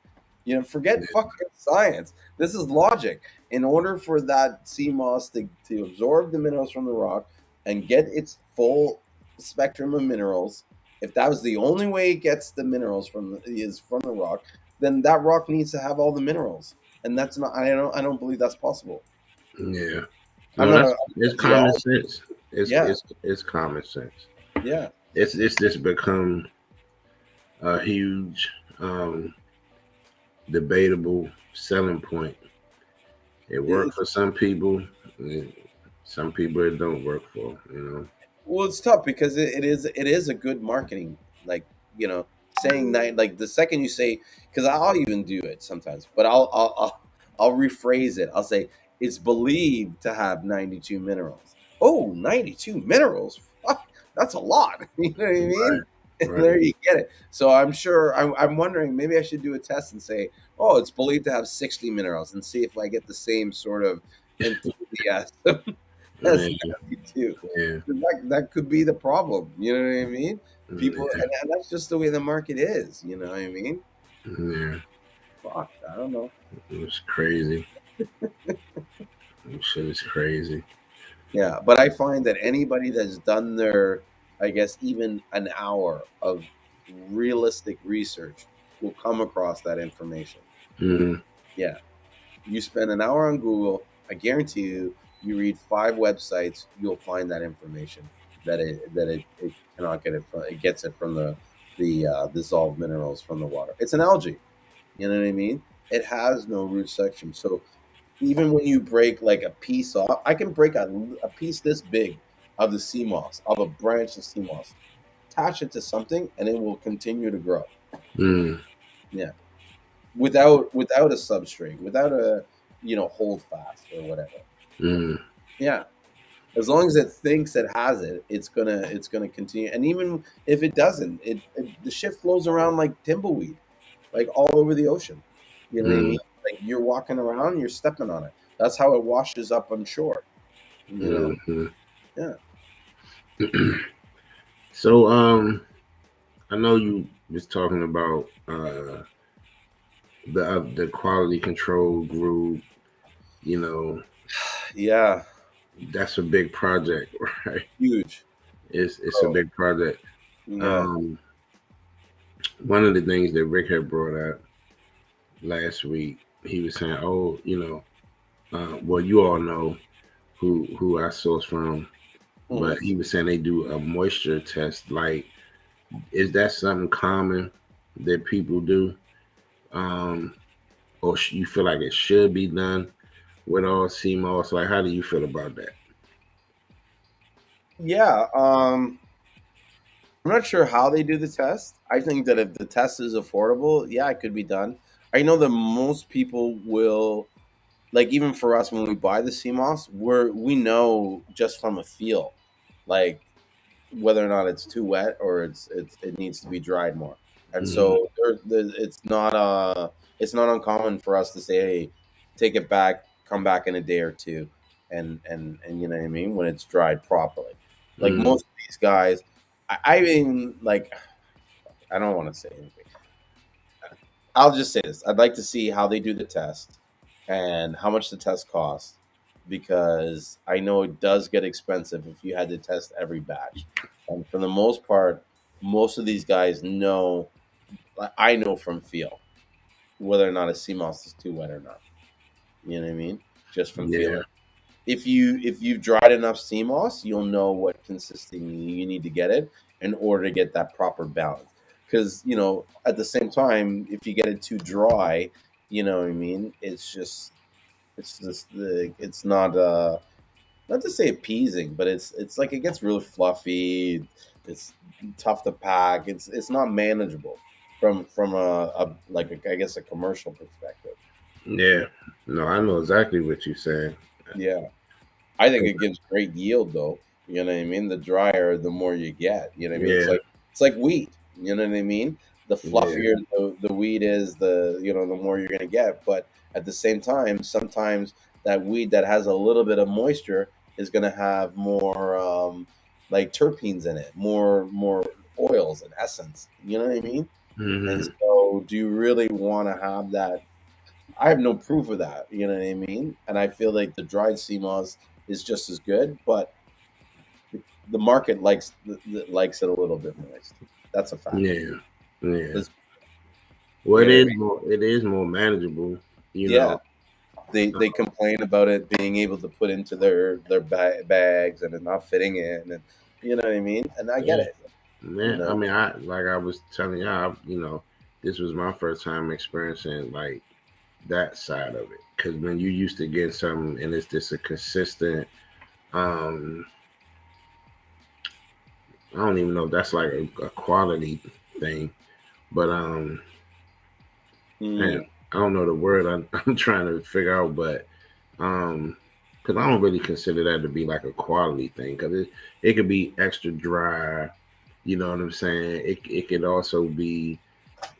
Forget Yeah. fucking science. This is logic. In order for that sea moss to absorb the minerals from the rock and get its full spectrum of minerals, if that was the only way it gets the minerals from the rock, then that rock needs to have all the minerals. And that's not I don't believe that's possible. Yeah. I'm No, not that's a it's common geologist. sense. It's Yeah, it's it's common sense. yeah. It's just become a huge debatable selling point. It worked It, for some people, and some people it don't work for. Well, it's tough because it is a good marketing, like saying that, like the second you say, because I'll even do it sometimes, but I'll rephrase it. I'll say it's believed to have 92 minerals. Oh, 92 minerals, fuck, that's a lot. You know what I Right, mean? And right. there you get it. So I'm wondering, maybe I should do a test and say, oh, it's believed to have 60 minerals, and see if I get the same sort of enthusiasm as Yeah, 92. yeah, That could be the problem. You know what I mean? People, yeah, and that's just the way the market is. You know what I mean? yeah. Fuck, I don't know. It's crazy. Shit is crazy. Yeah, but I find that anybody that's done their, I guess, even an hour of realistic research will come across that information. Hmm. Yeah, you spend an hour on Google, I guarantee you, you read 5 websites, you'll find that information that it cannot get it from. It gets it from the dissolved minerals from the water. It's an algae. You know what I mean? It has no root section. So even when you break like a piece off, I can break a piece this big of the sea moss, of a branch of sea moss, attach it to something, and it will continue to grow. Mm, Yeah, without a substrate, without a hold fast or whatever. mm, Yeah, as long as it thinks it has it, it's gonna continue. And even if it doesn't, the shit flows around like timbleweed, like all over the ocean. You know what I mm, mean? Like you're walking around, you're stepping on it. That's how it washes up on shore. You know? mm. Yeah. So, I know you was talking about the quality control group. You know, Yeah. that's a big project, right? Huge. It's a Bro. big project. Yeah. Um, One of the things that Rick had brought up last week, he was saying, "Oh, well, you all know who I source from, Mhm. but he was saying they do a moisture test. Like, is that something common that people do, um, or you feel like it should be done with all CMOS? Like, how do you feel about that? Yeah. I'm not sure how they do the test. I think that if the test is affordable, yeah, it could be done. I know that most people will, like, even for us when we buy the CMOS, we know just from a feel, like whether or not it's too wet or it needs to be dried more. And Mm-hmm. so it's not uncommon for us to say, hey, take it back, come back in a day or two, and you know what I mean, when it's dried properly. Like Mm, most of these guys, I mean, like I don't want to say anything. I'll just say this: I'd like to see how they do the test and how much the test costs, because I know it does get expensive if you had to test every batch. And for the most part, most of these guys know. I know from feel whether or not a CMOS is too wet or not. You know what I mean? Just from yeah, feeling. If you've dried enough CMOS, you'll know what consistency you need to get it in order to get that proper balance. Because at the same time, if you get it too dry, you know what I mean. It's not not to say appeasing, but it's like it gets really fluffy. It's tough to pack. It's not manageable from I guess a commercial perspective. yeah. No, I know exactly what you're saying. Yeah. I think it gives great yield though. You know what I mean? The drier, the more you get. You know what I mean? Yeah, It's like wheat. You know what I mean? The yeah, fluffier the wheat is, the more you're gonna get. But at the same time, sometimes that wheat that has a little bit of moisture is gonna have more like terpenes in it, more oils and essence. You know what I mean? And hmm, so, do you really want to have that? I have no proof of that. You know what I mean? And I feel like the dried sea moss is just as good, but the market likes it a little bit moist. That's a fact. yeah, yeah. It's- Well, you know what I mean? it is more manageable. You Yeah, know, they complain about it being able to put into their bags and it not fitting in, and you know what I mean. And I get yeah, it. You man. I know. mean, I like I was telling you, this was my first time experiencing like that side of it. Because when you used to get something and it's just a consistent, um, I don't even know if that's like a quality thing, but man, Mm, I don't know the word I'm trying to figure out, but um, because I don't really consider that to be like a quality thing, because it could be extra dry, you know what I'm saying? It could also be,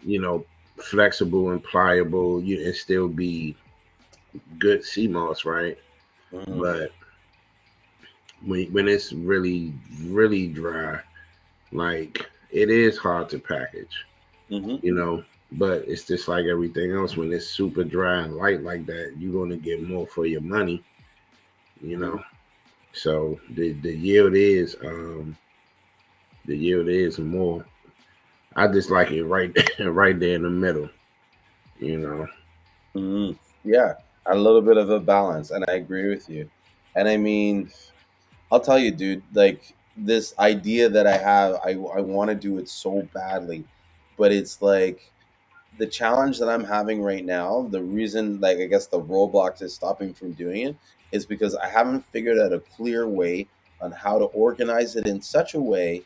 you know, flexible and pliable, and still be good sea moss, right? mm, But when it's really dry, like it is hard to package, mm-hmm, you know. But it's just like everything else. When it's super dry and light like that, you're gonna get more for your money, you mm-hmm, know. So the yield is more. I just like it right there, right there in the middle, you know. mm-hmm. Yeah, a little bit of a balance, and I agree with you. And I mean, I'll tell you, dude, like this idea that I have, I want to do it so badly, but it's like the challenge that I'm having right now, the reason, like, I guess the roadblocks is stopping from doing it is because I haven't figured out a clear way on how to organize it in such a way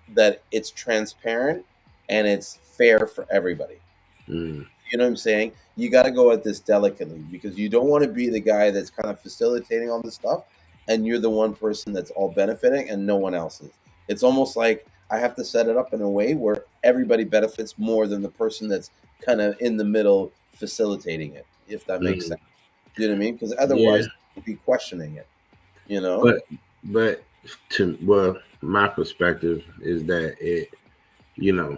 that it's transparent and it's fair for everybody. Mm, You know what I'm saying? You got to go at this delicately because you don't want to be the guy that's kind of facilitating all this stuff and you're the one person that's all benefiting and no one else is. It's almost like I have to set it up in a way where everybody benefits more than the person that's kind of in the middle facilitating it, if that makes mm, sense. You know what I mean? Because yeah, otherwise, you'd be questioning it, you know? but but my perspective is that you know,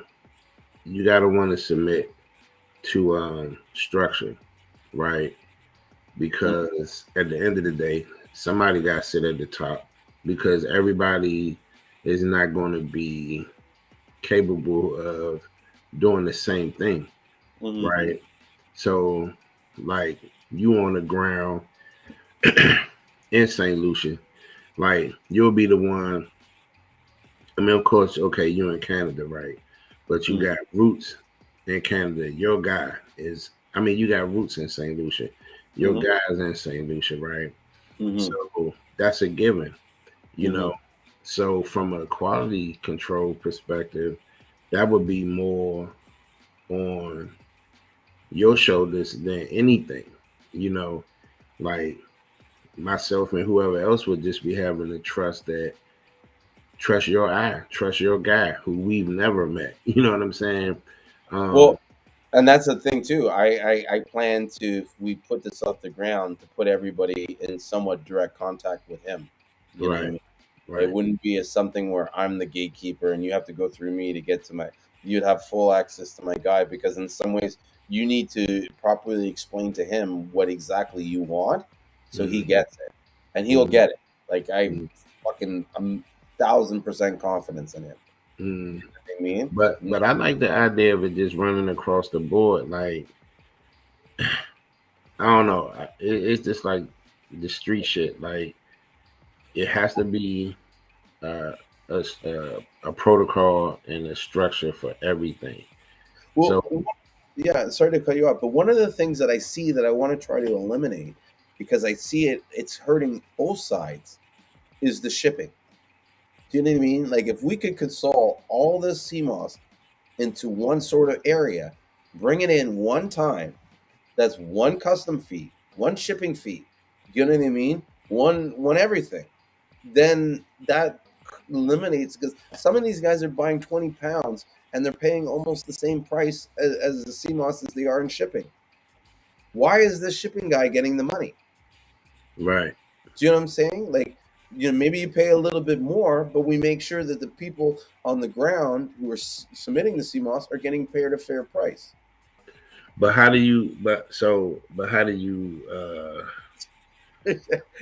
you gotta want to submit to structure, right? Because at the end of the day, somebody got to sit at the top because everybody is not going to be capable of doing the same thing, Mm-hmm. right? So, like you on the ground in St. Lucia, like you'll be the one. I mean, of course, okay, you're in Canada, right? But you Mm-hmm. got roots in Canada. Your guy is, I mean, you got roots in St. Lucia. Your Mm-hmm. guy's in St. Lucia, right? Mm-hmm. So that's a given, you Mm-hmm. know. So from a quality control perspective, that would be more on your shoulders than anything, you know, like myself and whoever else would just be having to trust your eye, trust your guy who we've never met. You know what I'm saying? Um, Well, and that's the thing too. I plan to, if we put this off the ground, to put everybody in somewhat direct contact with him. You know what I right, mean? It wouldn't be something where I'm the gatekeeper and you have to go through me to get to my. You'd have full access to my guy because in some ways you need to properly explain to him what exactly you want, so he gets it, and he'll get it. Like I'm 1,000% confidence in him. You know what I mean? But I like the idea of it just running across the board. Like I don't know, it's just like the street shit. Like it has to be uh, a protocol and a structure for everything. Well, So yeah, sorry to cut you off, but one of the things that I see that I want to try to eliminate because I see it's hurting both sides is the shipping. Do you know what I mean? Like if we could console all this CMOS into one sort of area, bring it in one time, that's one custom fee, one shipping fee. You know what I mean? One everything. Then that eliminates because some of these guys are buying 20 pounds and they're paying almost the same price as the CMOS as they are in shipping. Why is this shipping guy getting the money? right. Do you know what I'm saying? Like, maybe you pay a little bit more, but we make sure that the people on the ground who are submitting the CMOS are getting paid a fair price. But how do you? But how do you?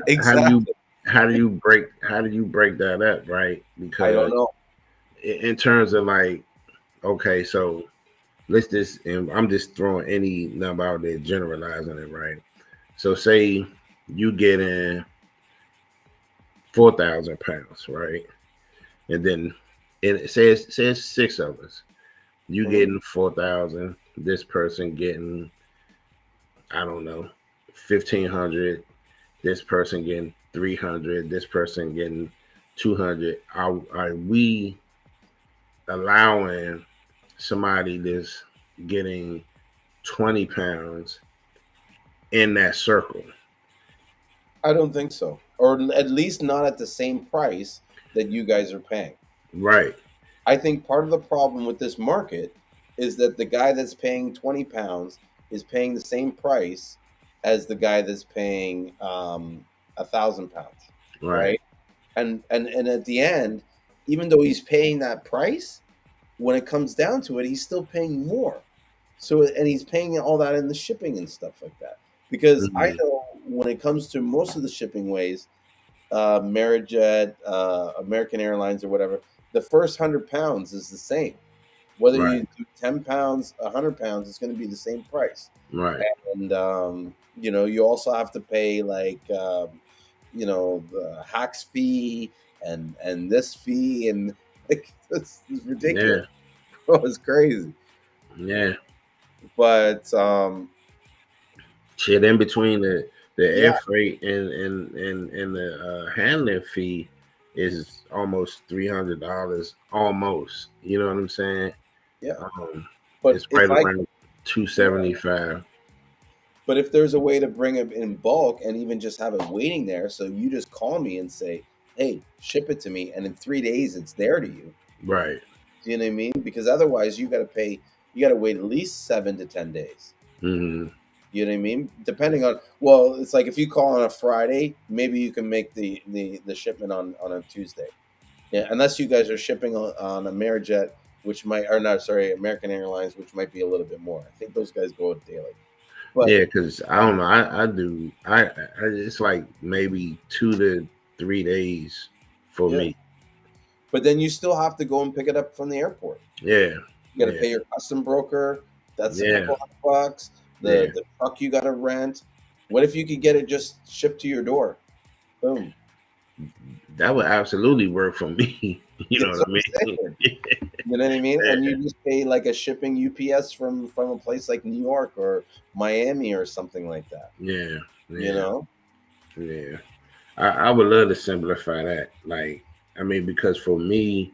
Exactly. How do you break that up? Right? I don't Because know. in terms of like, okay, so let's just, and I'm just throwing any number out there, generalizing it, right? So say you get in 4,000 pounds, right? And then it says six of us. You getting 4,000. This person getting, I don't know, 1,500. This person getting 300. This person getting 200. Are we allowing somebody that's getting 20 pounds in that circle? I don't think so, or at least not at the same price that you guys are paying. Right. I think part of the problem with this market is that the guy that's paying 20 pounds is paying the same price as the guy that's paying 1,000 pounds, Right. right? And at the end, even though he's paying that price, when it comes down to it, he's still paying more. So and he's paying all that in the shipping and stuff like that. Because I Mhm. know when it comes to most of the shipping ways, Amerijet, American Airlines, or whatever, the first 100 pounds is the same. Whether Right. you do 10 pounds, 100 pounds, it's going to be the same price. Right. And you also have to pay like the hacks fee and this fee and like it's ridiculous. Yeah. Oh, it's crazy. Yeah. But Shit in between the air yeah, freight and the handling fee is almost $300. Almost. You know what I'm saying? yeah. But It's right if I around yeah, 275. but if there's a way to bring it in bulk and even just have it waiting there, so you just call me and say, "Hey, ship it to me," and in 3 days it's there to you. Right. Do you know what I mean? Because otherwise, you got to wait at least 7 to 10 days. Hmm. You know what I mean? Depending on, well, it's like if you call on a Friday, maybe you can make the shipment on a Tuesday. Yeah, unless you guys are shipping on Amerijet, which might, or not, sorry, American Airlines, which might be a little bit more. I think those guys go out daily. But Yeah, because I don't know. I do. It's like maybe 2 to 3 days for yeah, me. but then you still have to go and pick it up from the airport. Yeah. You got to Yeah. pay your custom broker. That's a Yeah. couple $100. Yeah. The truck you got to rent. What if you could get it just shipped to your door? Boom. That would absolutely work for me. You know That's what what I I'm mean? saying. You know what I mean? And you just pay like a shipping UPS from a place like New York or Miami or something like that. Yeah. You Yeah. know? Yeah. I would love to simplify that. Like, I mean, because for me,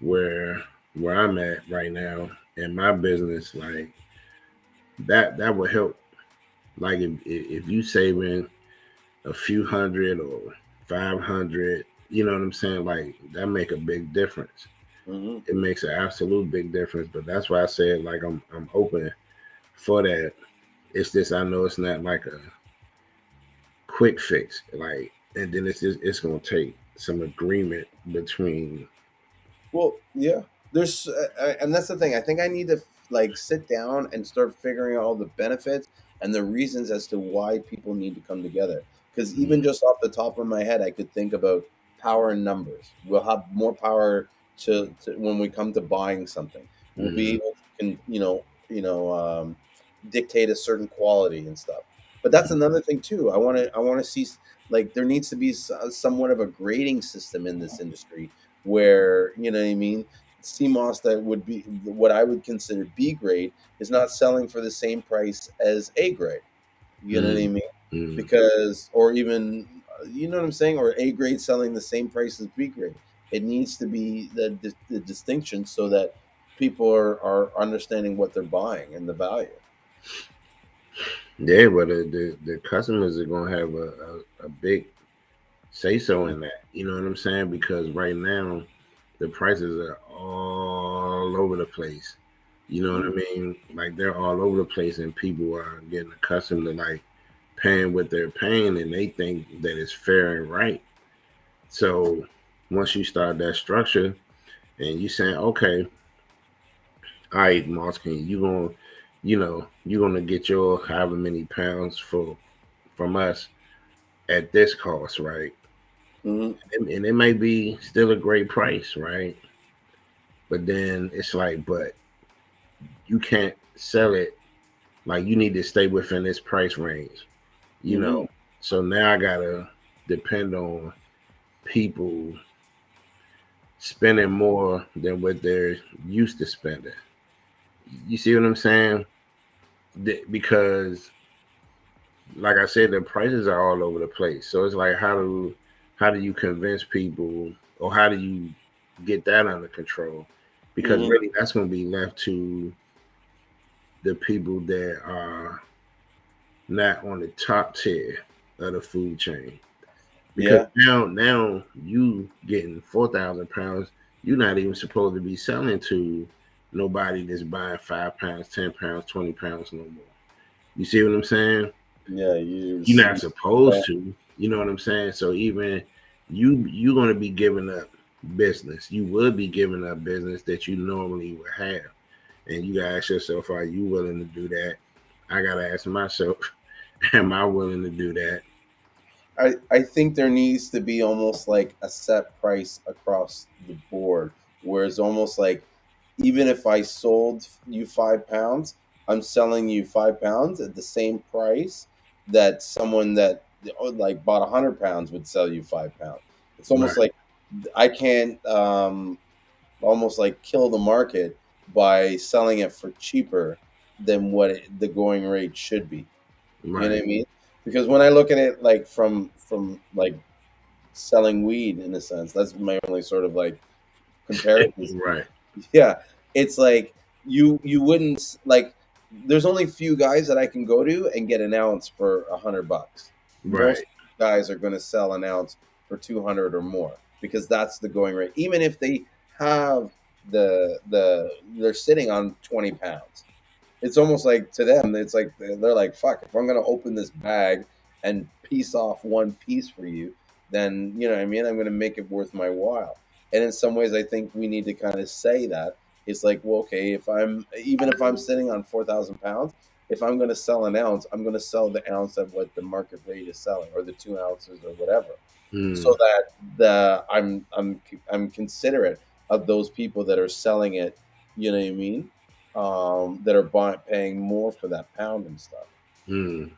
where I'm at right now in my business, like that would help. Like if you saving a few hundred or 500, you know what I'm saying? Like that make a big difference. Hmm. It makes an absolute big difference. But that's why I said like I'm open for that. It's just I know it's not like a quick fix. Like and then it's gonna take some agreement between. Well, yeah. There's and that's the thing. I think I need to like sit down and start figuring out all the benefits and the reasons as to why people need to come together. Because even just off the top of my head, I could think about power and numbers. We'll have more power to when we come to buying something. We'll be Mhm. able to, dictate a certain quality and stuff. But that's another thing too. I want to see like there needs to be somewhat of a grading system in this industry where what I mean. CMOS that would be what I would consider B grade is not selling for the same price as A grade. You know what I Mm, mean? mm. Because, or even, you know what I'm saying? Or A grade selling the same price as B grade. It needs to be the distinction so that people are understanding what they're buying and the value. Yeah, but the customers are gonna have a big say so in that. You know what I'm saying? Because right now the prices are all over the place. You know what I Mhm. mean? Like they're all over the place, and people are getting accustomed to like paying what they're paying, and they think that it's fair and right. So once you start that structure, and you saying, okay, all right, Moskin, you're gonna get your however many pounds from us at this cost, right? Mhm. And it may be still a great price, right? But then it's like, but you can't sell it. Like you need to stay within this price range, you know. Mhm. So now I gotta depend on people spending more than what they're used to spending. You see what I'm saying? Because, like I said, the prices are all over the place. So it's like, how do you convince people, or how do you get that under control? Because Mhm. really, that's going to be left to the people that are not on the top tier of the food chain. Because Yeah. now you getting 4,000 pounds, you're not even supposed to be selling to nobody that's buying 5 pounds, 10 pounds, 20 pounds no more. You see what I'm saying? Yeah. You're not supposed to. You know what I'm saying? So even you're gonna be giving up business. You would be giving up business that you normally would have. And you gotta ask yourself, are you willing to do that? I gotta ask myself, am I willing to do that? I think there needs to be almost like a set price across the board, where it's almost like even if I sold you 5 pounds, I'm selling you 5 pounds at the same price that someone that like bought 100 pounds would sell you 5 pounds. It's almost Right, like I can't almost like kill the market by selling it for cheaper than what the going rate should be. You know what right, I mean? Because when I look at it like from like selling weed in a sense, that's my only sort of like comparison. right, Yeah, it's like you wouldn't like. There's only few guys that I can go to and get an ounce for $100. right, Most guys are going to sell an ounce for 200 or more because that's the going rate. Even if they have they're sitting on 20 pounds, it's almost like to them, it's like they're like, fuck, if I'm gonna open this bag and piece off one piece for you, then you know what I mean, I'm gonna make it worth my while. And in some ways I think we need to kind of say that. It's like, well, okay, if I'm sitting on 4,000 pounds, if I'm gonna sell an ounce, I'm gonna sell the ounce at what the market rate is selling, or the 2 ounces or whatever. So mm, that I'm considerate of those people that are selling it, you know what I mean? That are paying more for that pound and stuff. mm,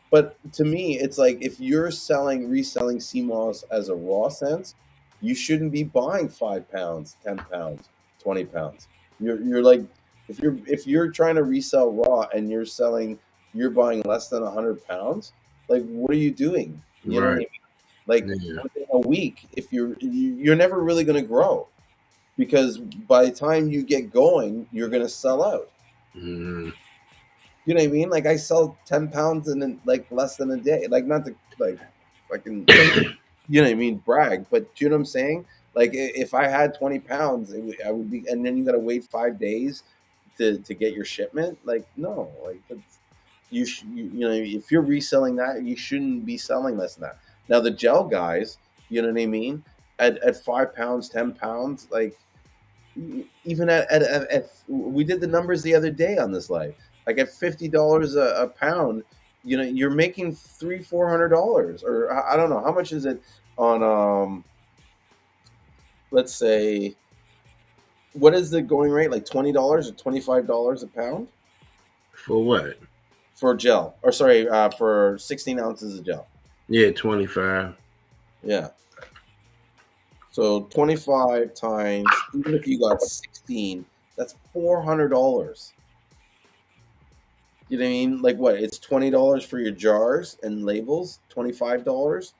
But to me, it's like if you're reselling CMOS as a raw sense, you shouldn't be buying 5 pounds, 10 pounds, 20 pounds. You're like if you're trying to resell raw and you're buying less than 100 pounds, like what are you doing? You know what I right, mean? Like yeah, within a week, if you're never really going to grow because by the time you get going, you're going to sell out. mm, You know what I mean? Like I sell 10 pounds in like less than a day. Like not to like fucking you know what I mean brag, but you know what I'm saying? Like if I had 20 pounds, I would be, and then you got to wait 5 days to get your shipment. Like no, like that's, you know if you're reselling that, you shouldn't be selling less than that. Now the gel guys, you know what I mean? at 5 pounds, 10 pounds, like even at we did the numbers the other day on this live. Like at $50 a pound, you're making $300-400, or I don't know how much is it on let's say, what is the going rate, like $20 or $25 a pound For what? for gel, or sorry, for 16 ounces of gel. Yeah, 25. Yeah. So 25 times, even if you got 16, that's $400. You know what I mean? Like what? It's $20 for your jars and labels, $25.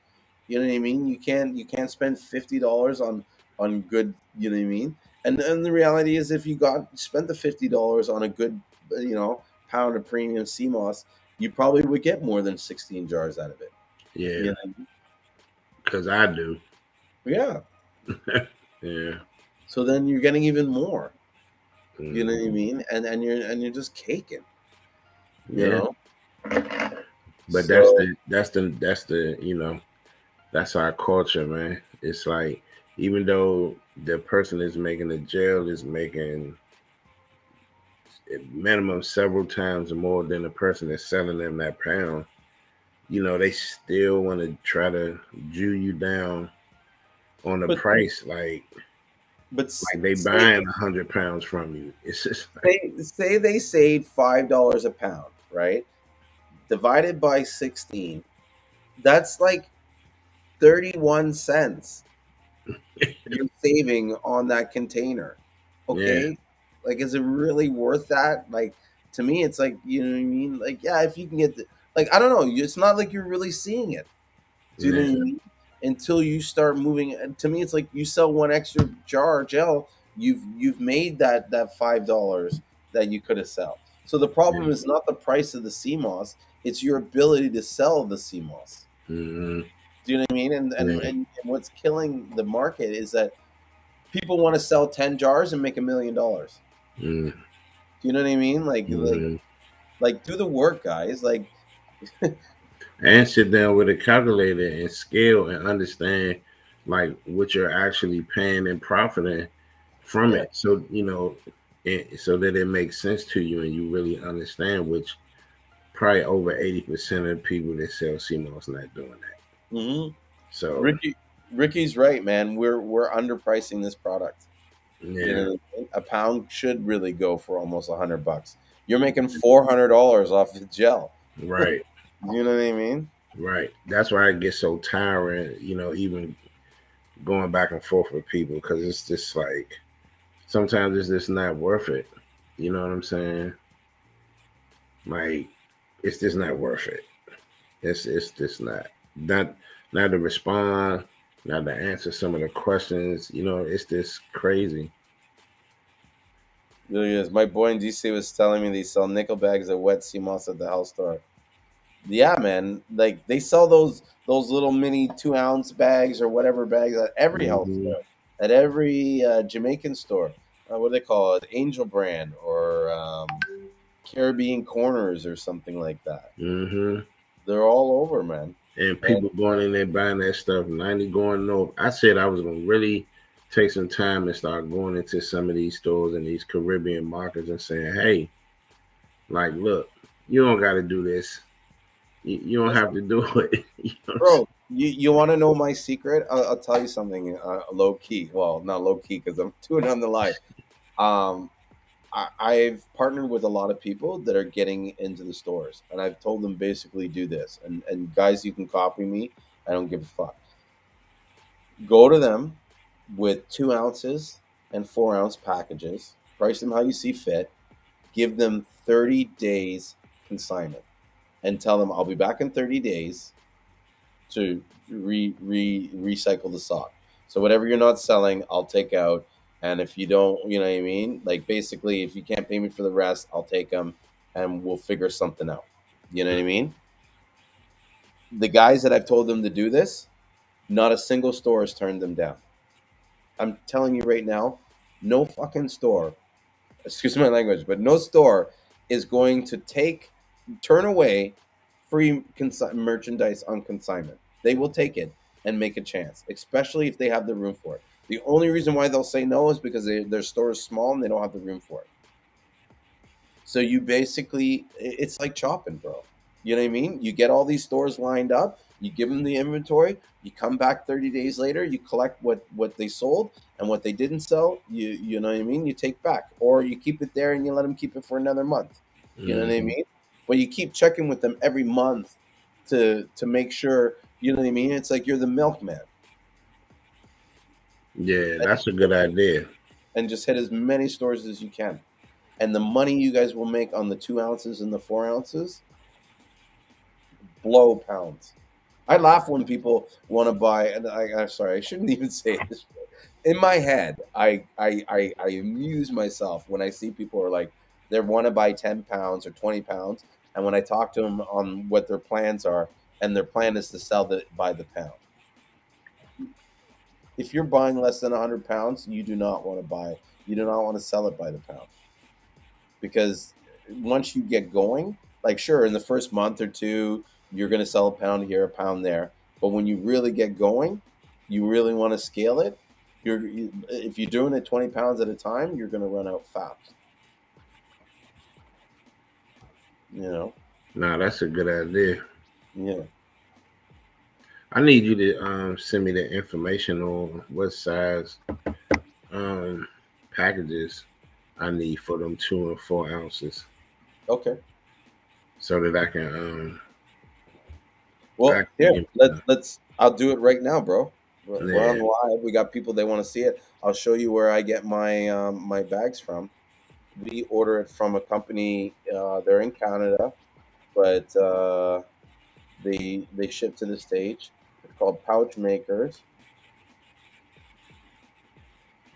You know what I mean? You can't spend $50 on good. You know what I mean? And the reality is, if you spent the $50 on a good, pound of premium Seamoss, you probably would get more than 16 jars out of it. Yeah, You know? because I do. Yeah. Yeah. So then you're getting even more. Mm. You know what I mean? And you're just caking. You Yeah. know. But So, that's the that's our culture, man. It's like, even though the person is making the gel is making minimum several times more than the person that's selling them that pound, they still want to try to Jew you down on the but price, like but they say buying 100 pounds from you. It's just like, say they saved $5 a pound, right? Divided by 16, that's like 31 cents you're saving on that container. yeah, Okay? Like, is it really worth that? Like, to me, it's like, you know what I mean? Like, yeah, if you can get like, I don't know, it's not like you're really seeing it. Do you know yeah, what I mean? Until you start moving, and to me, it's like you sell one extra jar of gel, you've made that $5 that you could have sell. So the problem yeah. is not the price of the CMOS; it's your ability to sell the CMOS. Mm-hmm. Do you know what I mean? And and, Yeah. and and what's killing the market is that people want to sell 10 jars and make $1 million. Mm-hmm. Do you know what I mean? Like like Mm-hmm. like do the work, guys. Like And sit down with a calculator and scale and understand like what you're actually paying and profiting from yeah, it. So, so that it makes sense to you and you really understand, which probably over 80% of the people that sell CMOS not doing that. hmm So, Ricky's right, man. We're underpricing this product. You yeah, know, a pound should really go for almost $100. You're making $400 off the gel. right, You know what I mean? right. That's why it gets so tiring, even going back and forth with people, because it's just like sometimes it's just not worth it. You know what I'm saying? Like, it's just not worth it. It's just not to respond, not to answer some of the questions. It's just crazy. Really is. My boy in DC was telling me they sell nickel bags of wet sea moss at the health store. Yeah, man. Like they sell those little mini 2 ounce bags or whatever bags at every health Hmm. store, at every Jamaican store. What do they call it? Angel Brand or Caribbean Corners or something like that. Hmm. They're all over, man. And And people going in there buying that stuff, 90 going no. I said I was gonna really take some time and start going into some of these stores and these Caribbean markets and saying, hey, like, look, you don't got to do this. You don't have to do it. You know what I'm saying? bro, you want to know my secret? I'll tell you something low key. Well, not low key because I'm doing it on the live. Um, I've partnered with a lot of people that are getting into the stores, and I've told them basically do this. And guys, you can copy me. I don't give a fuck. Go to them with 2 ounces and 4 ounce packages. Price them how you see fit. Give them 30 days consignment, and tell them I'll be back in 30 days to recycle the sock. So whatever you're not selling, I'll take out. And if you don't, you know what I mean? Like basically, if you can't pay me for the rest, I'll take them, and we'll figure something out. You know what I mean? The guys that I've told them to do this, not a single store has turned them down. I'm telling you right now, no fucking store, excuse my language, but no store is going to turn away free merchandise on consignment. They will take it. and make a chance, especially if they have the room for it. The only reason why they'll say no is because their store is small and they don't have the room for it. So you basically, it's like chopping, bro. You know what I mean? You get all these stores lined up, you give them the inventory, you come back 30 days later, you collect what they sold, and what they didn't sell, you know what I mean? You take back, or you keep it there and you let them keep it for another month. You know what I Hmm. mean? But you keep checking with them every month to make sure, you know what I mean? It's like you're the milkman. Yeah, that's a good idea. And just hit as many stores as you can. And the money you guys will make on the 2 ounces and the 4 ounces blow pounds. I laugh when people want to buy, and I'm sorry, I shouldn't even say it this way. In my head, I amuse myself when I see people are like they want to buy 10 pounds or 20 pounds, and when I talk to them on what their plans are, and their plan is to sell it by the pound. If you're buying less than 100 pounds, you do not want to buy. You do not want to sell it by the pound because once you get going, like sure, in the first month or two, you're going to sell a pound here, a pound there. But when you really get going, you really want to scale it. If you're doing it 20 pounds at a time, you're going to run out fast. You know, Nah, that's a good idea. yeah. I need you to send me the information on what size um packages I need for them 2 and 4 ounces, Okay. so that I Well, here, can let's. I'll do it right now, bro. We're on yeah. live. We got people they want to see it. I'll show you where I get my bags from. We order it from a company. They're in Canada, but they ship to the States. It's called Pouch Makers.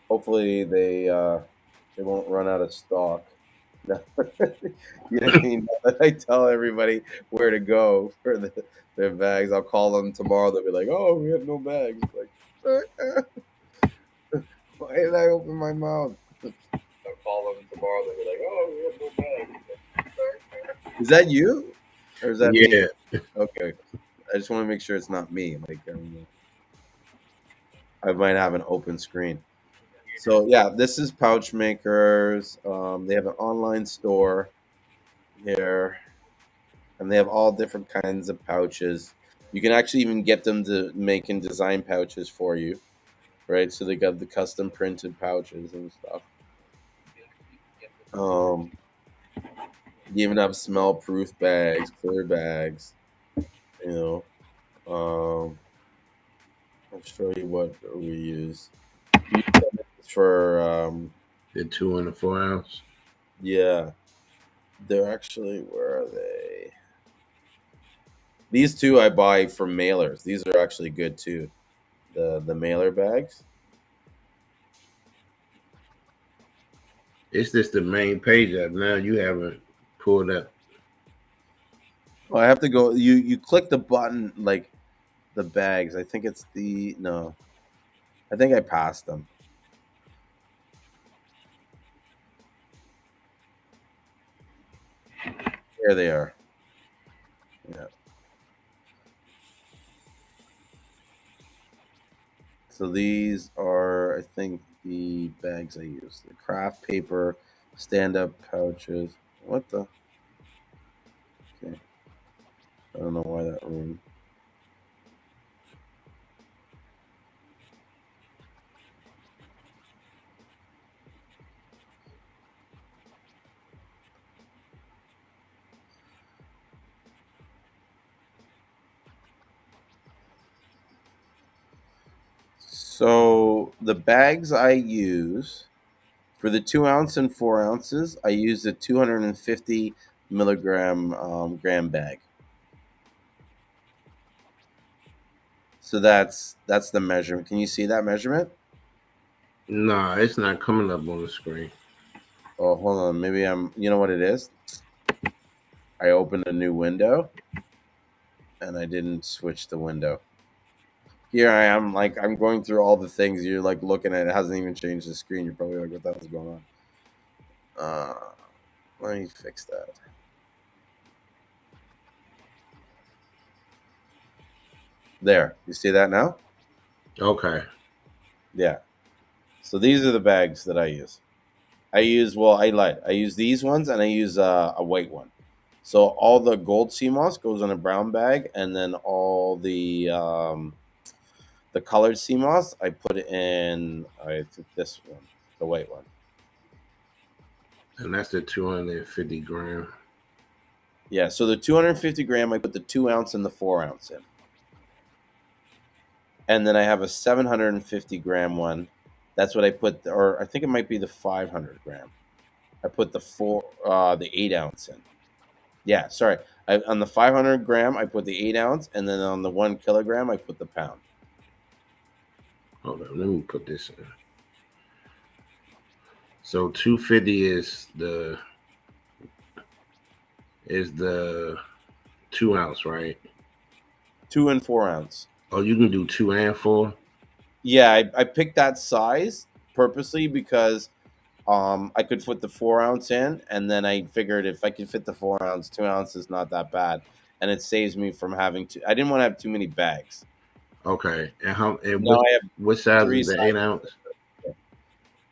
Hopefully they won't run out of stock. No. You know what I mean? I tell everybody where to go for their bags. I'll call them tomorrow. They'll be like, "Oh, we have no bags." Like, why did I open my mouth? I'll call them tomorrow. They'll be like, "Oh, we have no bags." Is that you, or is that me? Yeah, Okay, I just want to make sure it's not me. Like, I might have an open screen. So yeah, this is Pouch Makers. They have an online store here, and they have all different kinds of pouches. You can actually even get them to make and design pouches for you, right? So they got the custom printed pouches and stuff. Um, you even have smell proof bags, clear bags. You know, I'll show you what we use. We use them for the 2 and 4 ounce. yeah. They're actually where are they? These two I buy from mailers. These are actually good too. The mailer bags. It's just the main page up now. You haven't pulled up. Oh, I have to go. You click the button like the bags. I think it's the no. I think I passed them. There they are. Yeah. So these are I think the bags I use. The craft paper stand up pouches. What the? Okay. I don't know why that room. So the bags I use for the 2 ounce and 4 ounces, I use the 250 milligram gram bag. So that's the measurement. Can you see that measurement? Nah, it's not coming up on the screen. Oh, hold on. Maybe I'm. You know what it is? I opened a new window and I didn't switch the window. Here I am, like I'm going through all the things you're like looking at. It hasn't even changed the screen. You're probably like, "What the hell's going on?" Let me fix that. There, you see that now? Okay. Yeah. So these are the bags that I use. I lied. I use these ones and I use a white one. So all the gold sea moss goes in a brown bag, and then all the colored sea moss I put in. I think this one, the white one. And that's the 250 gram. Yeah. So the 250 gram, I put the 2 ounce and the 4 ounce in, and then I have a 750 gram one. That's what I put, or I think it might be the 500 gram. I put the 8 ounce in. Yeah, sorry. On the 500 gram, I put the 8 ounce, and then on the 1 kilogram, I put the pound. Hold on, let me put this in. So 250 is the 2 ounce, right? 2 and 4 ounce. Oh, you can do 2 and 4. Yeah, I picked that size purposely because I could put the 4 ounce in, and then I figured if I could fit the 4 ounce, 2 ounce is not that bad, and it saves me from having to. I didn't want to have too many bags. Okay, and how and Now I have what size three is the 8 sizes. ounce?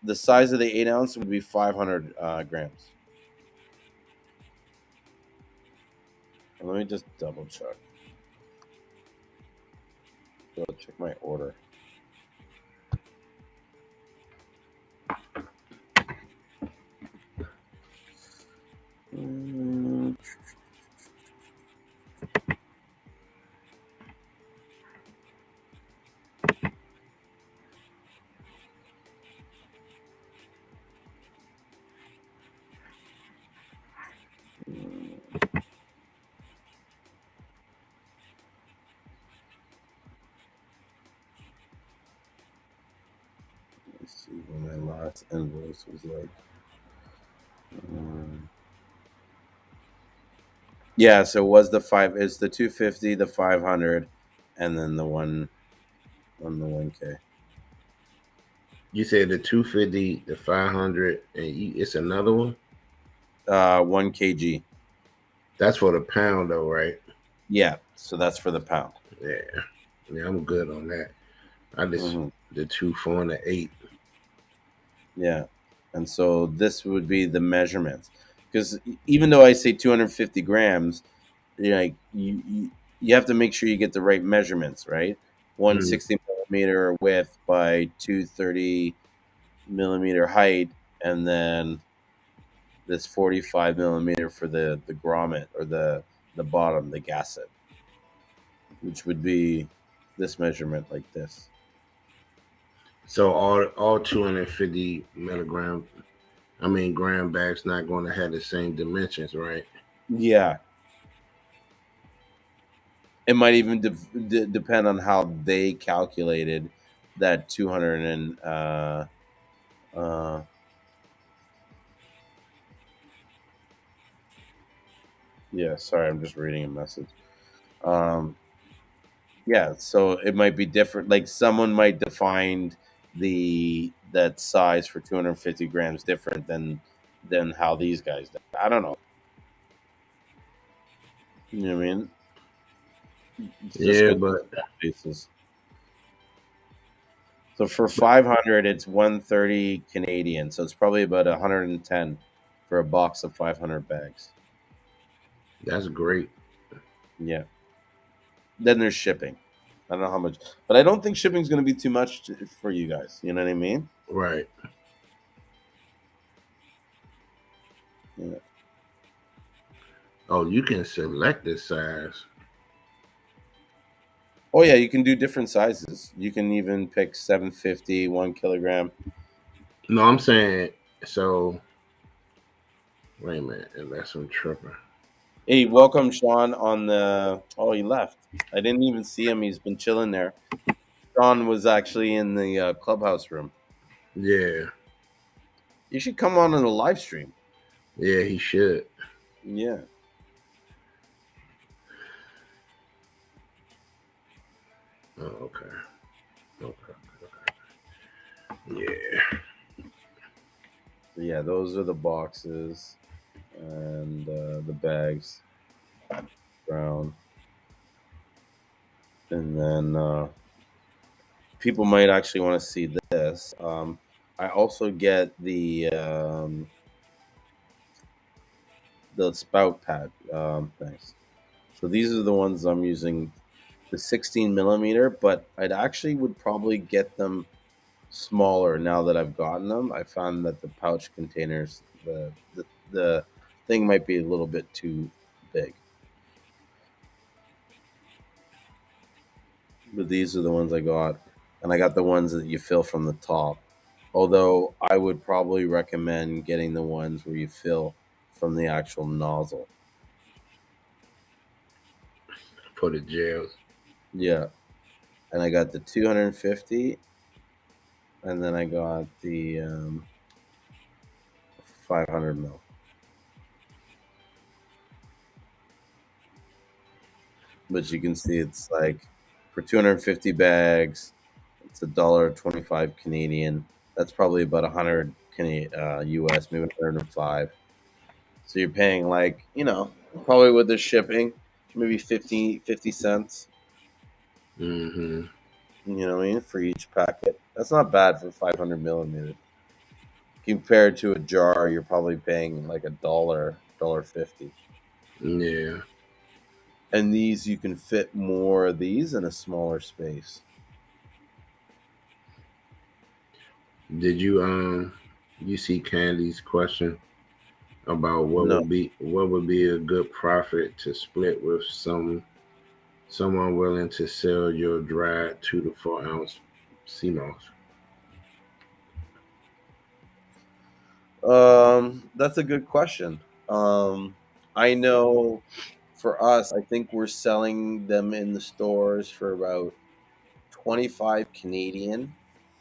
The size of the 8 ounce would be 500 grams. Let me just double check. Go check my order. Mm, Let's see what my last invoice was like. Um, yeah, so it was the five. It's the 250, the 500, and then the one on the 1K. You said the 250, the 500, and it's another one. 1 kg. That's for the pound, though, right? Yeah, so that's for the pound. Yeah, yeah, I'm good on that. I just Hmm. the 2, 4, and the 8. Yeah, and so this would be the measurements, because even though I say 250 grams, like you have to make sure you get the right measurements, right? Mm. 160 millimeter width by 230 millimeter height, and then this 45 millimeter for the grommet, or the bottom, the gasset, which would be this measurement like this. So all 250 milligram, I mean gram bags, not going to have the same dimensions, right? Yeah, it might even depend on how they calculated that 200 and uh yeah, sorry, I'm just reading a message. um yeah, so it might be different, like someone might define the that size for 250 grams different than how these guys do. I don't know. You know what I mean? It's just Yeah, good but basis. So for 500, it's 130 Canadian. So it's probably about 110 for a box of 500 bags. that's great. Yeah. Then there's shipping. I don't know how much, but I don't think shipping's going to be too much for you guys. You know what I mean? Right. Yeah. Oh, you can select the size. Oh yeah, you can do different sizes. You can even pick 750, 1 kilogram. No, I'm saying so. Wait a minute, unless I'm tripping. Hey, welcome Sean on the. Oh, he left. I didn't even see him. He's been chilling there. Sean was actually in the clubhouse room. Yeah, You should come on the live stream. yeah, he should. Yeah. Oh, okay. Okay. Yeah. Yeah, those are the boxes and the bags. Brown. And then people might actually want to see this. I also get the spout pad things. So these are the ones I'm using, the 16 millimeter, but I'd actually would probably get them smaller now that I've gotten them. I found that the pouch containers, the thing might be a little bit too big. But these are the ones I got, and I got the ones that you fill from the top. Although I would probably recommend getting the ones where you fill from the actual nozzle. for the gels. Yeah, and I got the 250, and then I got the 500 mil. But you can see it's like for 250 bags, it's $1.25 Canadian. That's probably about 100 US, maybe 105. So you're paying like, probably with the shipping, maybe 50 cents, Mm-hmm. you know what I mean, for each packet. That's not bad for 500 millimeters. Compared to a jar, you're probably paying like dollar 50. Yeah. And these, you can fit more of these in a smaller space. Did you see Candy's question about No. what would be a good profit to split with someone willing to sell your dried 2 to 4 ounce Seamoss? That's a good question. I know for us, I think we're selling them in the stores for about 25 Canadian,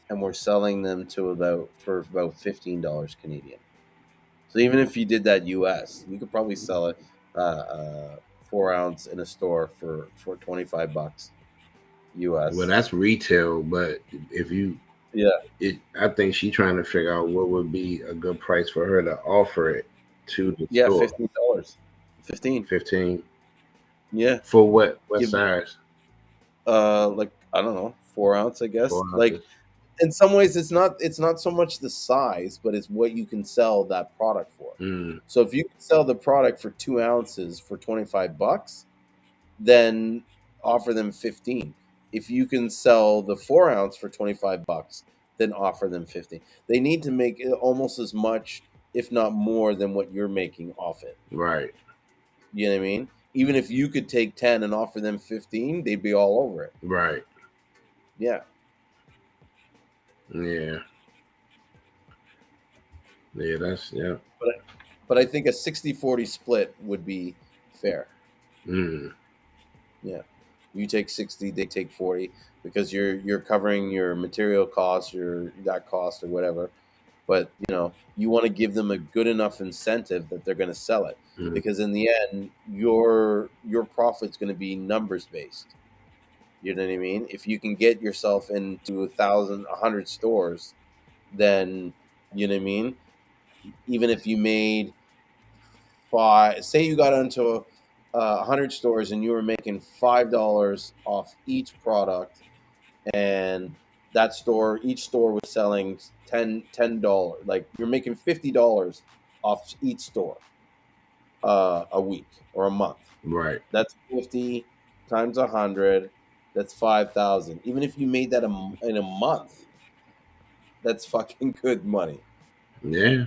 and we're selling them to about $15 Canadian. So even if you did that US, you could probably sell it 4 ounce in a store for $25 Well, US. that's retail, but if you Yeah, I think she's trying to figure out what would be a good price for her to offer it to the yeah, store. $15. 15. 15 Yeah, for what give size? like I don't know, 4 ounce, I guess. Four Like ounces. in some ways it's not so much the size, but it's what you can sell that product for. Mm, So if you can sell the product for 2 ounces for $25, then offer them 15. If you can sell the 4 ounce for $25, then offer them 15. They need to make it almost as much, if not more, than what you're making off it. right, You know what I mean? Even if you could take 10 and offer them 15, they'd be all over it. right. Yeah. Yeah. Yeah, yeah. But I think a 60-40 split would be fair. Mm, Yeah. You take 60, they take 40 because you're covering your material costs, your that cost or whatever. But, you want to give them a good enough incentive that they're going to sell it mm, because in the end your profit's going to be numbers based. You know what I mean? If you can get yourself into 1,100 stores, then you know what I mean? Even if you made say you got into 100 stores and you were making $5 off each product, and each store was selling $10, like you're making $50 off each store a week or a month. right. That's 50 times 100. That's 5,000. Even if you made that in a month, that's fucking good money. Yeah.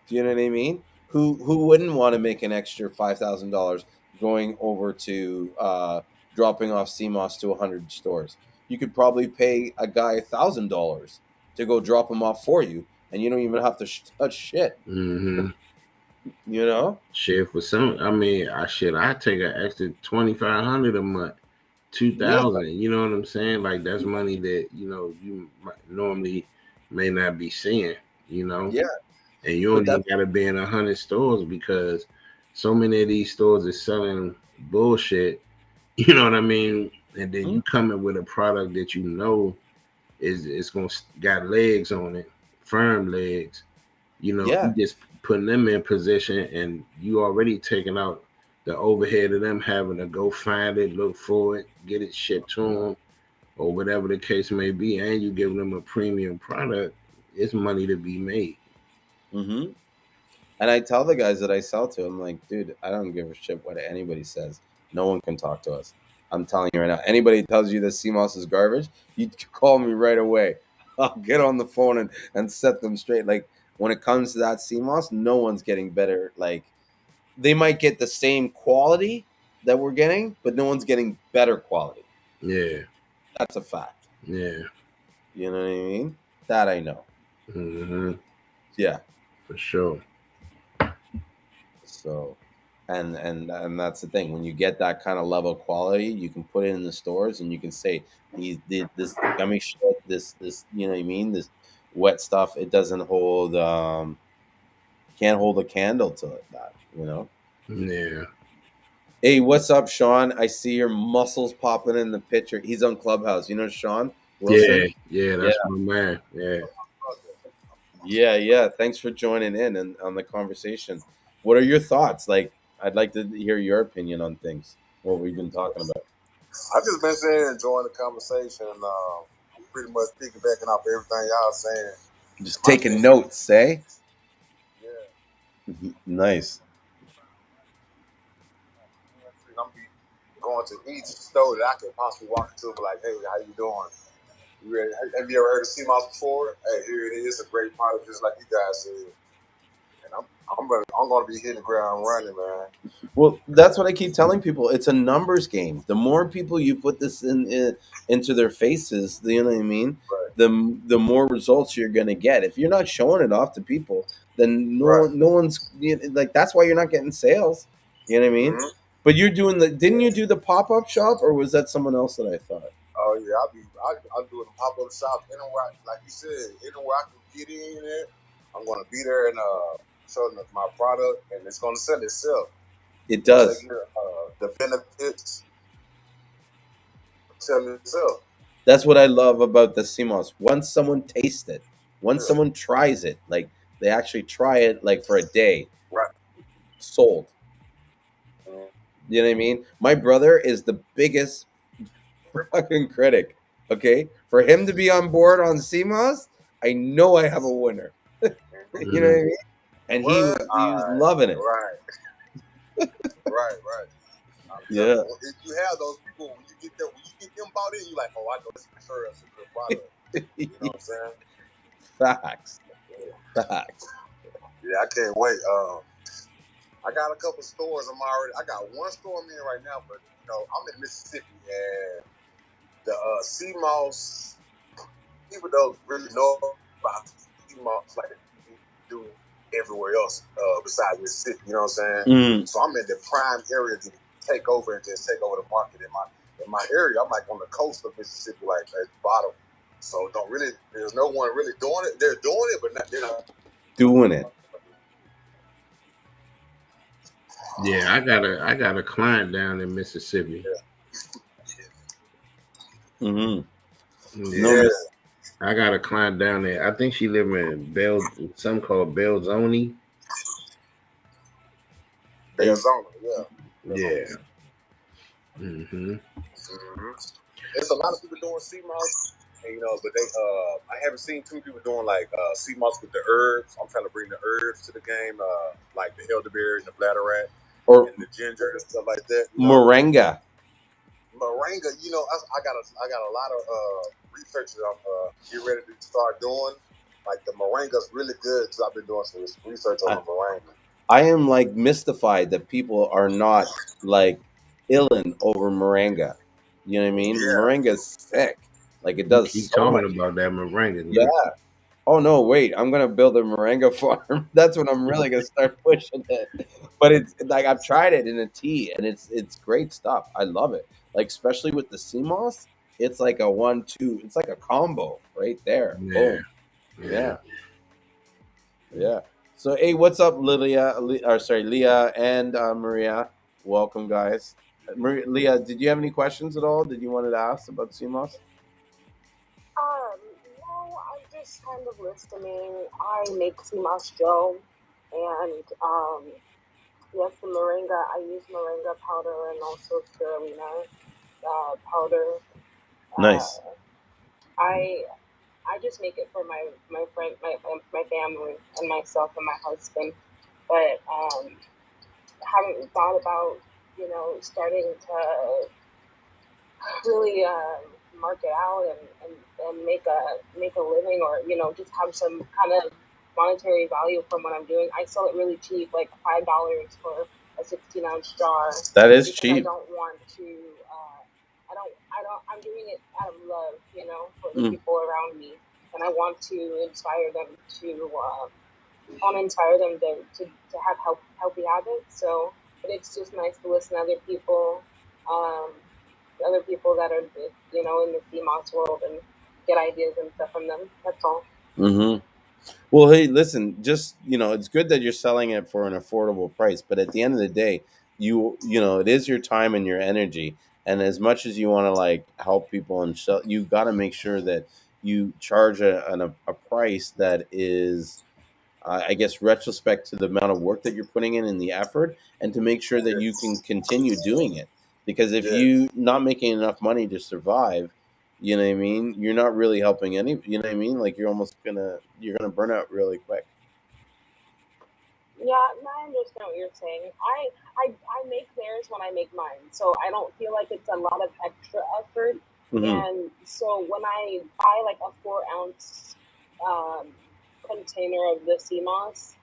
Do you know what I mean? Who wouldn't want to make an extra $5,000 going over to dropping off CMOS to 100 stores? You could probably pay a guy $1,000 to go drop them off for you, and you don't even have to touch shit. Mm-hmm. You know? Shit for some. I mean, I take an extra 2,500 a month, Yeah, 2,000. You know what I'm saying? Like that's money that you normally may not be seeing. You know, yeah. and you But don't even that, got to be in 100 stores because so many of these stores are selling bullshit. You know what I mean? And then hmm, you come in with a product that you know is it's gonna got legs on it, firm legs. You yeah, just putting them in position, and you already taking out the overhead of them having to go find it, look for it, get it shipped to them, or whatever the case may be, and you give them a premium product, it's money to be made. Mm-hmm. And I tell the guys that I sell to, I'm like, dude, I don't give a shit what anybody says. No one can talk to us. I'm telling you right now. Anybody tells you that Seamoss is garbage, you call me right away. I'll get on the phone and set them straight. Like when it comes to that Seamoss, no one's getting better. Like they might get the same quality that we're getting, but no one's getting better quality. Yeah. That's a fact. Yeah. You know what I mean? That I know. Mm-hmm. Yeah. For sure. So, and that's the thing. When you get that kind of level of quality, you can put it in the stores, and you can say these this gummy shit, this you know what I mean, this wet stuff. It doesn't hold can't hold a candle to it. That you know. Yeah. Hey, what's up, Sean? I see your muscles popping in the picture. He's on Clubhouse. You know Sean Wilson? Yeah. Yeah. Yeah, That's my man. Yeah. yeah. Thanks for joining in and on the conversation. What are your thoughts? Like, I'd like to hear your opinion on things. What we've been talking about. I just been saying, enjoying the conversation. Pretty much piggybacking off everything y'all saying. Just My taking thing, notes, eh? yeah. Nice. I'm be going to each store that I could possibly walk into, be like, hey, how you doing? You ready? Have you ever heard of Seamoss before? Hey, here it is. It's a great product, just like you guys said. And I'm going to be hitting the ground running, man. Well, that's what I keep telling people. It's a numbers game. The more people you put this into their faces, you know what I mean. Right. The more results you're gonna get. If you're not showing it off to people, then Right. no one's like. That's why you're not getting sales. You know what I mean. Mm-hmm. But you're doing the. Didn't you do the pop up shop, or was that someone else that I thought? Oh yeah, I'm doing a pop up shop anywhere, like you said, anywhere I can get in it. I'm gonna be there and show them my product, and it's gonna sell itself. It does. Taking the benefits, selling itself. That's what I love about the Seamoss. Once someone tastes it, once Yeah. someone tries it, like they actually try it, like for a day, Right. sold. Mm-hmm. You know what I mean? My brother is the biggest fucking critic. Okay, for him to be on board on CMOS, I know I have a winner. You know what I mean? And he was loving it. Right. Yeah. If you have those people, when you get them bought in, you like, oh, I know this for sure. That's a good product. You know what I'm saying? Facts. Yeah. Facts. Yeah, I can't wait. I got a couple stores. I got one store I'm in right now, but you know, I'm in Mississippi, and the Seamoss people don't really know about Seamoss like they do everywhere else besides Mississippi. You know what I'm saying? So I'm in the prime area to take over and just take over the market in my area. I'm like on the coast of Mississippi, like at the bottom. So there's no one really doing it. They're doing it, but they're not doing it. Yeah, I got a client down in Mississippi. Yeah. Mm-hmm. Yeah. No, I got a client down there. I think she live in something called Belzoni. Belzoni, yeah. Yeah. Mm-hmm. There's a lot of people doing Seamoss, and you know, but I haven't seen too many people doing like Seamoss with the herbs. I'm trying to bring the herbs to the game, like the elderberry and the bladderwrack, or and the ginger and stuff like that. moringa. Moringa, you know, I got a lot of research that I'm getting ready to start doing. Like the moringa's really good because I've been doing some research on the moringa. I am like mystified that people are not like illin over moringa. You know what I mean? Yeah. Moringa's sick. Like it does Keep so talking much. about that moringa. Yeah. Oh no, wait! I'm gonna build a moringa farm. That's when I'm really gonna start pushing it. But it's like I've tried it in a tea, and it's great stuff. I love it. Like especially with the Seamoss, it's like a 1-2. It's like a combo right there. Yeah. Boom. Yeah. So hey, what's up, Leah and Maria? Welcome, guys. Leah, did you have any questions at all? Did you want to ask about Seamoss? No, I'm just kind of listening. I make Seamoss Joe, and Yes, the moringa. I use moringa powder and also spirulina powder. Nice. Uh, I I just make it for my friend, my family, and myself and my husband. But haven't thought about starting to really market out and make a living, or just have some kind of monetary value from what I'm doing. I sell it really cheap, like $5 for a 16-ounce jar, That is because I cheap. don't want to. I'm doing it out of love, for the Mm. people around me, and I want to inspire them to. I want to inspire them to have healthy habits. So, but it's just nice to listen to um, other people that are in the Seamoss world, and get ideas and stuff from them. That's all. Hmm. Well, hey, listen, just it's good that you're selling it for an affordable price, but at the end of the day, it is your time and your energy, and as much as you want to like help people and sell, you got to make sure that you charge a price that is, I guess, retrospect to the amount of work that you're putting in and the effort, and to make sure that you can continue doing it. Because if Yeah, you not making enough money to survive, you know what I mean, you're not really helping any. You know what I mean, like you're gonna burn out really quick. Yeah, no, I understand what you're saying. I make theirs when I make mine, so I don't feel like it's a lot of extra effort. Hmm. And so when I buy like a 4-ounce um, container of the Seamoss,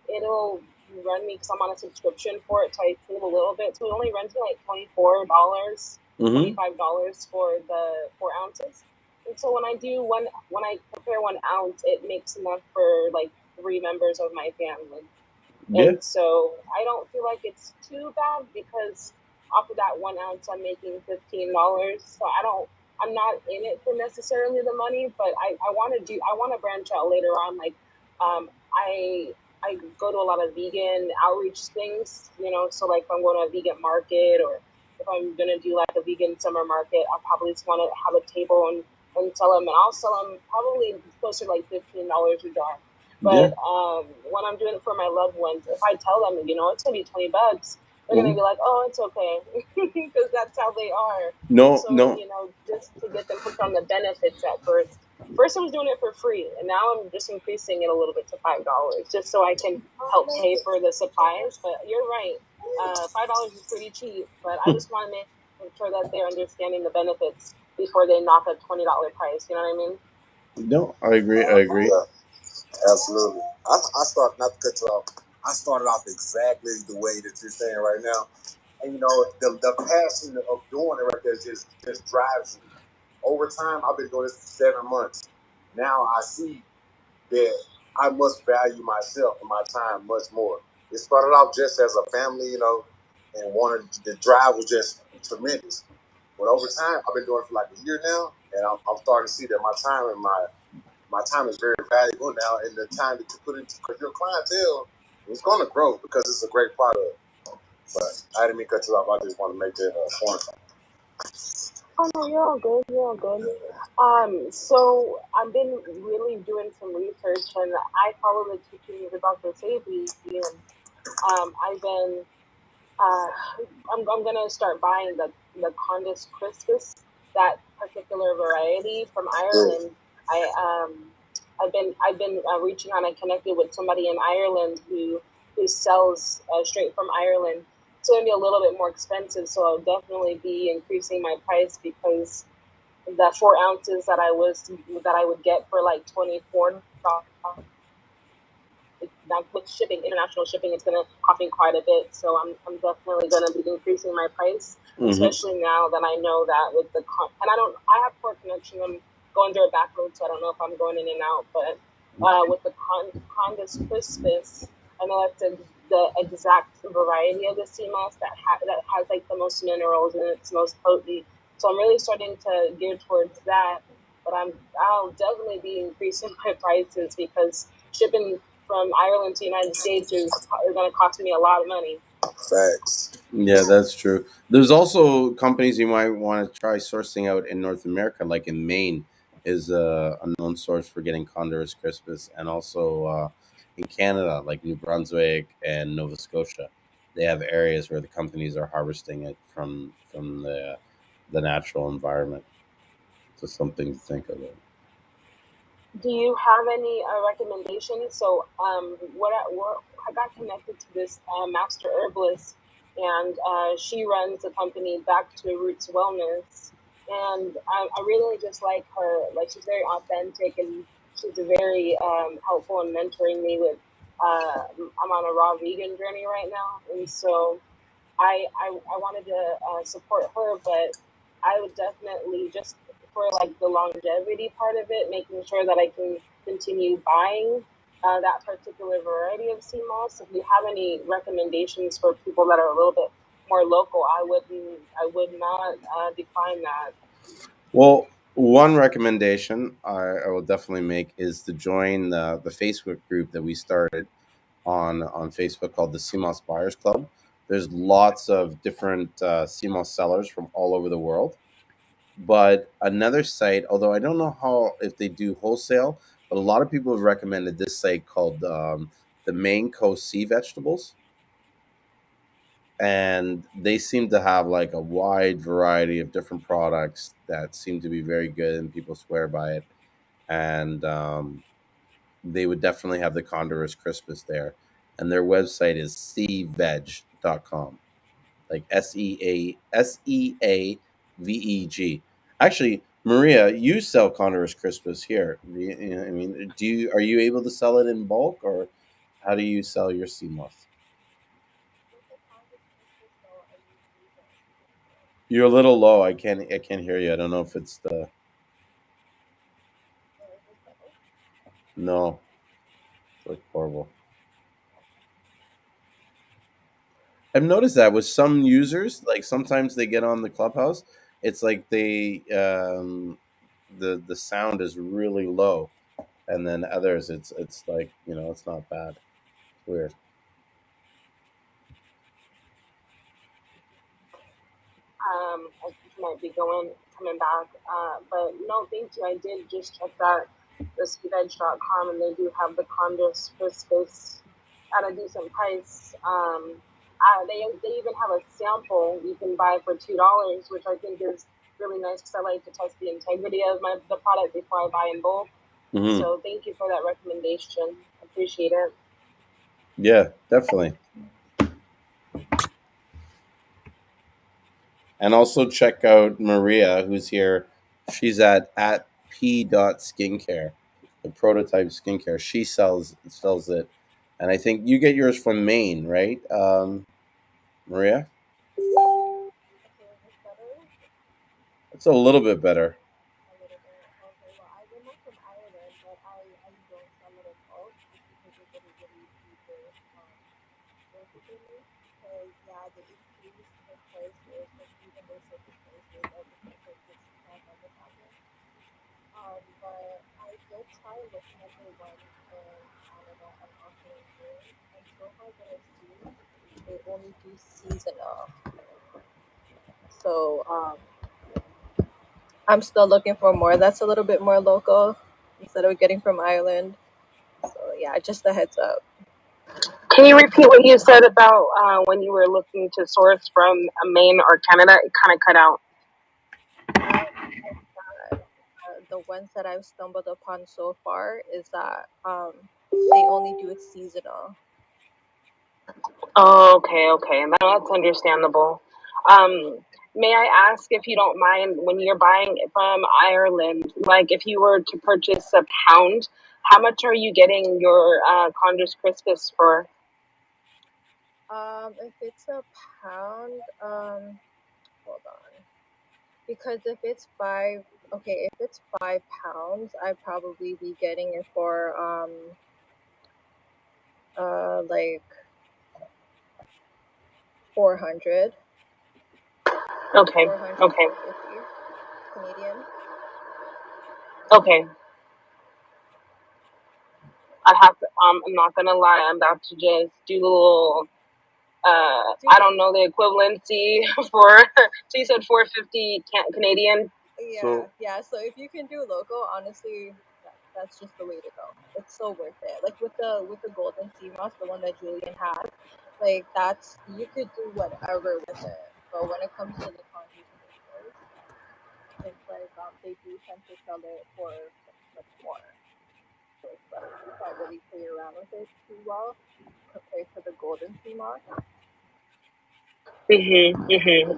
it'll run me, because I'm on a subscription for it, so I save a little bit. So it only runs me like $24, Hmm. $25 for the 4 ounces. And so when I prepare 1 ounce, it makes enough for like 3 members of my family. Yeah. And so I don't feel like it's too bad, because off of that 1 ounce, I'm making $15. So I'm not in it for necessarily the money, but I want to branch out later on. Like, I go to a lot of vegan outreach things, so like if I'm going to a vegan market, or if I'm going to do like a vegan summer market, I'll probably just want to have a table and sell them. And I'll sell them probably closer to like $15 a jar. Yeah. But when I'm doing it for my loved ones, if I tell them, it's gonna be $20, they're gonna Hmm. be like, "Oh, it's okay," because that's how they are. No, So no. just to get them hooked on the benefits at first. First, I was doing it for free, and now I'm just increasing it a little bit to $5, just so I can help pay for the supplies. But you're right, $5 is pretty cheap. But I just want to make sure that they're understanding the benefits before they knock a $20 price. You know what I mean? No, I agree. I agree. yeah, absolutely. I start not to cut you off. I started off exactly the way that you're saying right now, and the passion of doing it right there just drives you. Over time, I've been doing this for 7 months. Now I see that I must value myself and my time much more. It started off just as a family, and the drive was just tremendous. But over time, I've been doing it for like a year now, and I'm starting to see that my time is very valuable now, and the time that you put into, because your clientele is going to grow because it's a great product. But I didn't mean to cut you off. I just want to make that point. Oh no, you're all good. You're all good. So I've been really doing some research, and I follow the teachings of Dr. Sebi, and I've been uh, I'm gonna start buying the Condis crispus, that particular variety from Yeah. Ireland. I've been reaching out and connected with somebody in Ireland who sells straight from Ireland. It's going to be a little bit more expensive, so I'll definitely be increasing my price, because the 4 ounces that I would get for like $24, now with shipping, international shipping, it's going to cost me quite a bit. So I'm definitely going to be increasing my price, Hmm. especially now that I know that with and I have poor connection. I'm going through a back road, so I don't know if I'm going in and out. But with the Condis crispus, I know that's the exact variety of the sea moss that has like the most minerals and it's most potent. So I'm really starting to gear towards that. But I'll definitely be increasing my prices, because shipping from Ireland to the United States is going to cost me a lot of money. Facts. Yeah, that's true. There's also companies you might want to try sourcing out in North America, like in Maine, is a known source for getting Condorus crispus, and also in Canada, like New Brunswick and Nova Scotia. they have areas where the companies are harvesting it from the natural environment. So something to think about. Do you have any recommendations? So, what I got connected to this master herbalist, and she runs a company Back to Roots Wellness, and I really just like her. Like, she's very authentic, and she's very helpful in mentoring me with. I'm on a raw vegan journey right now, and so I wanted to support her, but I would definitely just for like the longevity part of it, making sure that I can continue buying that particular variety of sea moss. If you have any recommendations for people that are a little bit more local, I would not decline that. Well, one recommendation I will definitely make is to join the Facebook group that we started on Facebook called the Seamoss Buyers Club. There's lots of different Seamoss sellers from all over the world. But another site, although I don't know how if they do wholesale, but a lot of people have recommended this site called the Maine Coast Sea Vegetables, and they seem to have like a wide variety of different products that seem to be very good, and people swear by it. And they would definitely have the Condorus crispus there, and their website is seaveg.com, like SEAVEG. Actually, Maria, you sell Condorus crispus here. I mean, are you able to sell it in bulk, or how do you sell your sea moss? You're a little low. I can't hear you. I don't know if it's the no. It's like horrible. I've noticed that with some users, like sometimes they get on the clubhouse, it's like the sound is really low, and then others it's like it's not bad. It's weird. I think you might be coming back. But no, thank you. I did just check that the seaveg.com, and they do have the Condors for space at a decent price. They even have a sample you can buy for $2, which I think is really nice because I like to test the integrity of the product before I buy in bulk. Hmm. So thank you for that recommendation. Appreciate it. Yeah, definitely. And also check out Maria, who's here. She's at p.skincare, the prototype skincare. She sells it, and I think you get yours from Maine, right, Maria? It's a little bit better. Only do seasonal. So I'm still looking for more that's a little bit more local instead of getting from Ireland. So yeah, just a heads up. Can you repeat what you said about when you were looking to source from Maine or Canada? It kind of cut out. The ones that I've stumbled upon so far is that they only do it seasonal. Oh, okay. That's understandable. May I ask if you don't mind when you're buying it from Ireland, like if you were to purchase a pound, how much are you getting your Condors Crispus for? If it's a pound, hold on. Because if it's 5 pounds, I'd probably be getting it for like 400. Okay, 400, okay, 450 Canadian. okay. I have to. I'm not gonna lie. I'm about to just do a little. I don't know the equivalency for. So you said 450 Canadian. Yeah. So if you can do local, honestly, that's just the way to go. It's so worth it. Like with the golden sea moss, the one that Julian has, Like that's you could do whatever with it. But when it comes to the conjuice crystals, it's like they do tend to sell it for much more. So it's like you can't really play around with it too well compared to the golden sea moss.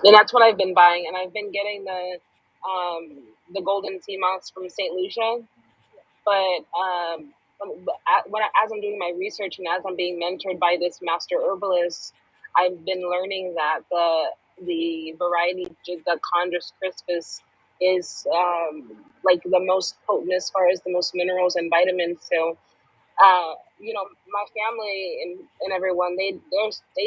And that's what I've been buying, and I've been getting the golden sea moss from St. Lucia. But as I'm doing my research and as I'm being mentored by this master herbalist, I've been learning that the variety, the Chondrus crispus, is like the most potent as far as the most minerals and vitamins. So my family and everyone, they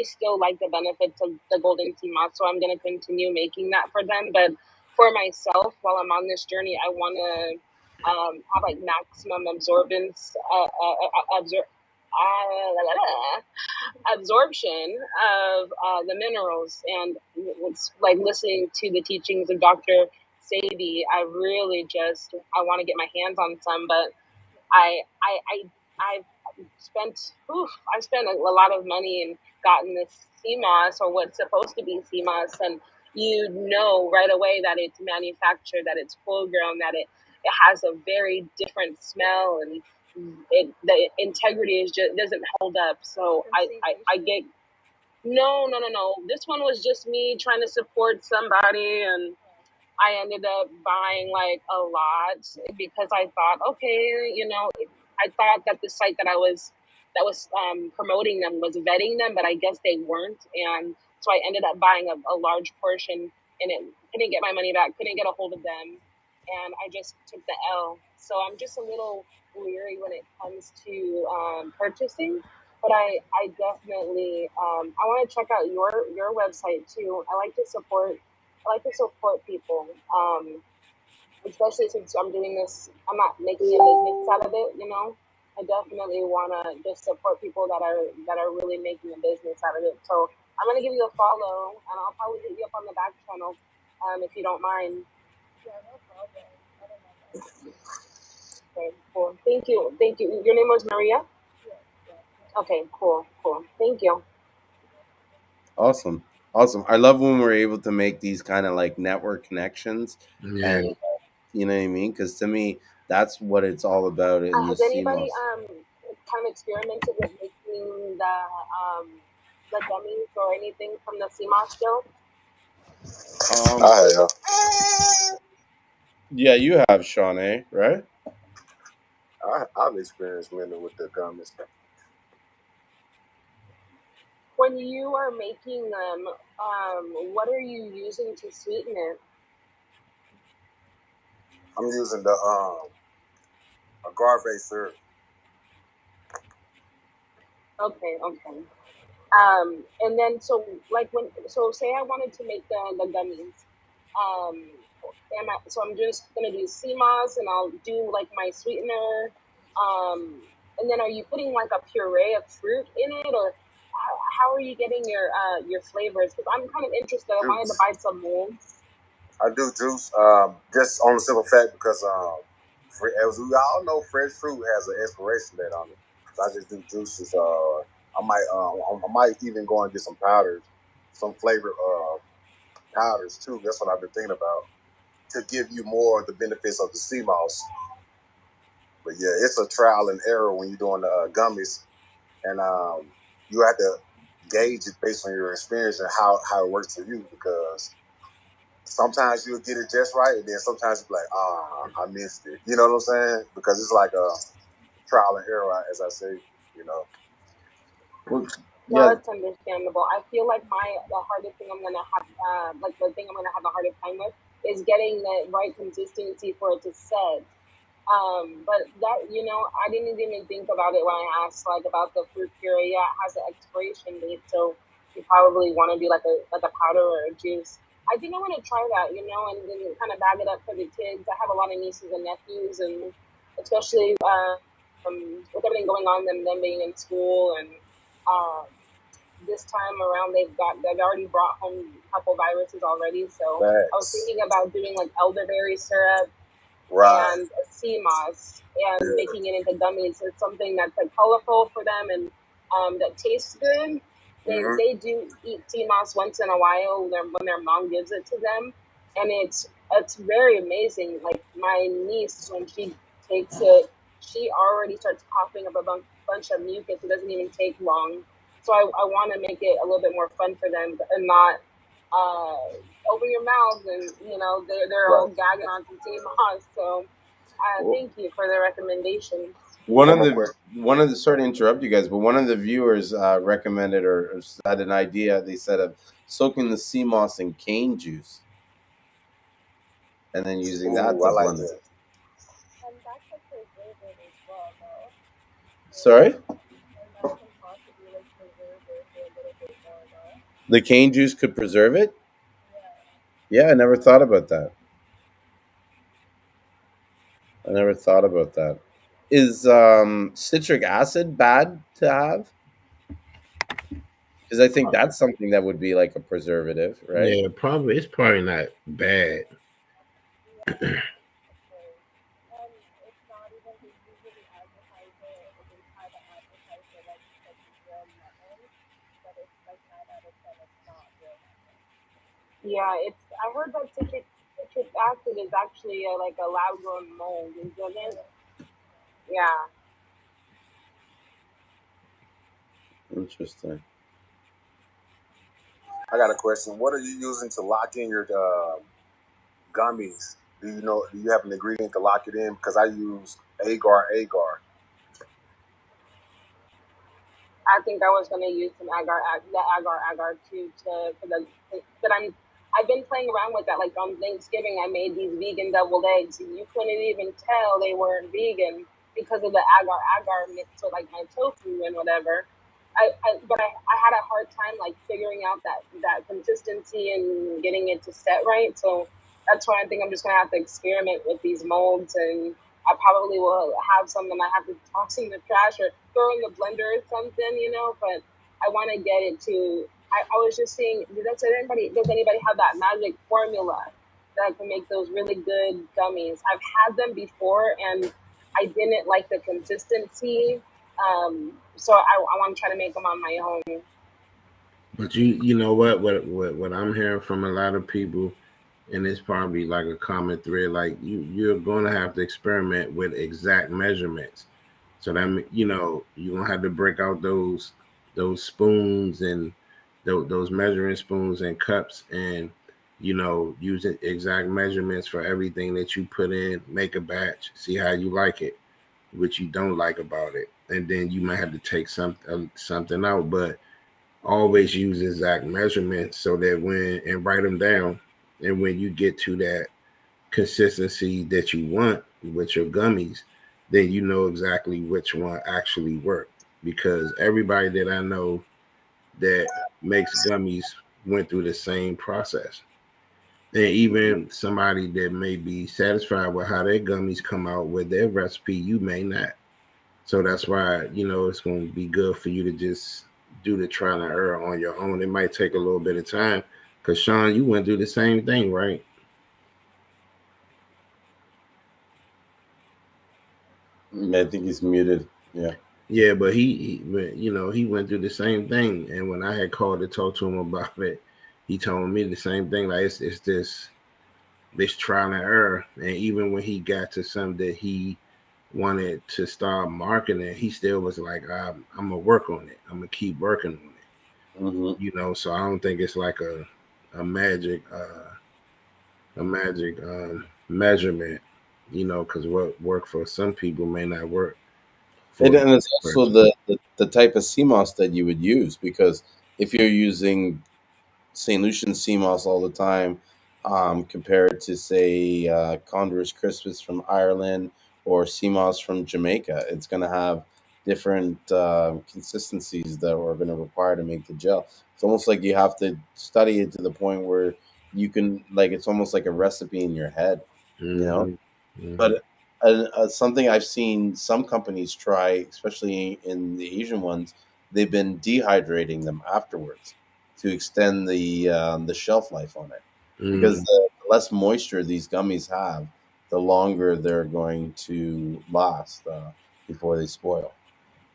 still like the benefits of the golden sea moss, so I'm going to continue making that for them. But for myself, while I'm on this journey, I want to have like maximum absorption of the minerals. And it's like listening to the teachings of Dr. Sadie, I really I want to get my hands on some. But I've spent a lot of money and gotten this Seamoss, or what's supposed to be Seamoss, and you know right away that it's manufactured, that it's full grown, that it has a very different smell, and the integrity is just doesn't hold up. So I get no. This one was just me trying to support somebody, and I ended up buying like a lot because I thought, okay, I thought that the site that was promoting them was vetting them, but I guess they weren't, and so I ended up buying a large portion, and it couldn't get my money back, couldn't get a hold of them, and I just took the L. So I'm just a little leery when it comes to purchasing. But I definitely I want to check out your website too. I like to support people, especially since I'm doing this. I'm not making a business out of it. I definitely want to just support people that are really making a business out of it. So I'm gonna give you a follow, and I'll probably hit you up on the back channel, if you don't mind. Yeah, no problem. I don't know. Okay, cool. Thank you. Thank you. Your name was Maria? Yeah. Okay, cool. Thank you. Awesome. Awesome. I love when we're able to make these kind of like network connections, Yeah. and you know what I mean? Because to me, that's what it's all about in the Has anybody CMOS. kind of experimented with making the gummies or anything from the Seamoss still? I have. Yeah, you have Shawnee, right? I've experienced many with the gummies. When you are making them, what are you using to sweeten it? I'm using the agave syrup. Okay. And then so say I wanted to make the gummies, um, so I'm just gonna do Seamoss, and I'll do like my sweetener, and then are you putting like a puree of fruit in it, or how are you getting your flavors? Because I'm kind of interested. I wanted to Juice. buy some molds. I do juice just on the simple fact because as we all know, fresh fruit has an expiration date on it. So I just do juices. I might even go and get some powders, some flavored powders too. That's what I've been thinking about to give you more of the benefits of the sea moss. But yeah, it's a trial and error when you're doing the gummies, and you have to gauge it based on your experience and how it works for you because sometimes you'll get it just right, and then sometimes you'll be like, I missed it. You know what I'm saying? Because it's like a trial and error, as I say, you know. Well, No, yeah. that's understandable. I feel like the hardest thing I'm gonna have, like the thing I'm gonna have a harder time with, is getting the right consistency for it to set. But that, I didn't even think about it when I asked like about the fruit puree. Yeah, it has an expiration date, so you probably want to do like a powder or a juice. I think I want to try that, and then kind of bag it up for the kids. I have a lot of nieces and nephews, and especially with everything going on, them being in school, and um, this time around they've already brought home a couple viruses already. So I was Facts. thinking about doing like elderberry syrup Right. and sea moss and Yeah. making it into gummies. It's something that's like colorful for them and that tastes good. Mhm. They do eat Seamoss once in a while when their mom gives it to them, and it's very amazing. Like my niece, when she takes it, she already starts coughing up a bunch of mucus. It doesn't even take long. So I want to make it a little bit more fun for them and not open your mouth and they're Right. all gagging on some Seamoss. So Well, thank you for the recommendations. one One of more the question. sorry to interrupt you guys, but one of the viewers recommended or had an idea. They said of soaking the sea moss in cane juice and then using that Ooh, to I like blend it. that. And that can preserve it as well, though. Sorry, And that can possibly like preserve it for a little bit more, though. the cane juice could preserve it. Yeah. Yeah, I never thought about that. I never thought about that. Is citric acid bad to have? Because I think that's something that would be like a preservative, right? Yeah, probably it's probably not bad. Yeah, of course. And it's not even, they usually advertise it, or they try to advertise it like it's like real lemon, but it's like 9 out of 10, it's not real lemon. Yeah, it's. I heard that citric acid is actually like a lab grown mold, isn't it? Yeah. Yeah, Interesting. I got a question. What are you using to lock in your gummies? Do you know? Do you have an ingredient to lock it in? Because I use agar agar. I think I was gonna use some agar too to for the but I've been playing around with that. Like on Thanksgiving, I made these vegan deviled eggs. You couldn't even tell they weren't vegan because of the agar mixed with like my tofu and whatever. I had a hard time like figuring out that consistency and getting it to set right. So that's why I think I'm just gonna have to experiment with these molds, and I probably will have some that I have to toss in the trash or throw in the blender or something, But I want to get it to. I was just saying, does anybody have that magic formula that can make those really good gummies? I've had them before, and I didn't like the consistency. So I want to try to make them on my own. But you know what I'm hearing from a lot of people, and it's probably like a common thread. Like you're going to have to experiment with exact measurements. So that you're gonna have to break out those spoons and those measuring spoons and cups, and using exact measurements for everything that you put in. Make a batch, see how you like it, what you don't like about it, and then you might have to take something out. But always use exact measurements so that and write them down, and when you get to that consistency that you want with your gummies, then you know exactly which one actually work. Because everybody that I know that makes gummies went through the same process. And even somebody that may be satisfied with how their gummies come out with their recipe, you may not. So that's why, it's going to be good for you to just do the trial and error on your own. It might take a little bit of time because, Sean, you went through the same thing, right? I think he's muted. Yeah. Yeah, but he went through the same thing. And when I had called to talk to him about it, he told me the same thing. Like it's this trial and error. And even when he got to something that he wanted to start marketing, he still was like, I'm gonna work on it. I'm gonna keep working on it. Hmm. So I don't think it's like a magic measurement. Because what worked for some people may not work for And it's another also person. the type of CMOS that you would use, because if you're using St. Lucian CMOS all the time, compared to say Condor's Crispus from Ireland or CMOS from Jamaica, it's going to have different consistencies that are going to require to make the gel. It's almost like you have to study it to the point where you can, like, it's almost like a recipe in your head, you know. Hmm. Hmm. But something I've seen some companies try, especially in the Asian ones, they've been dehydrating them afterwards to extend the shelf life on it. Because Mm, the less moisture these gummies have, the longer they're going to last before they spoil.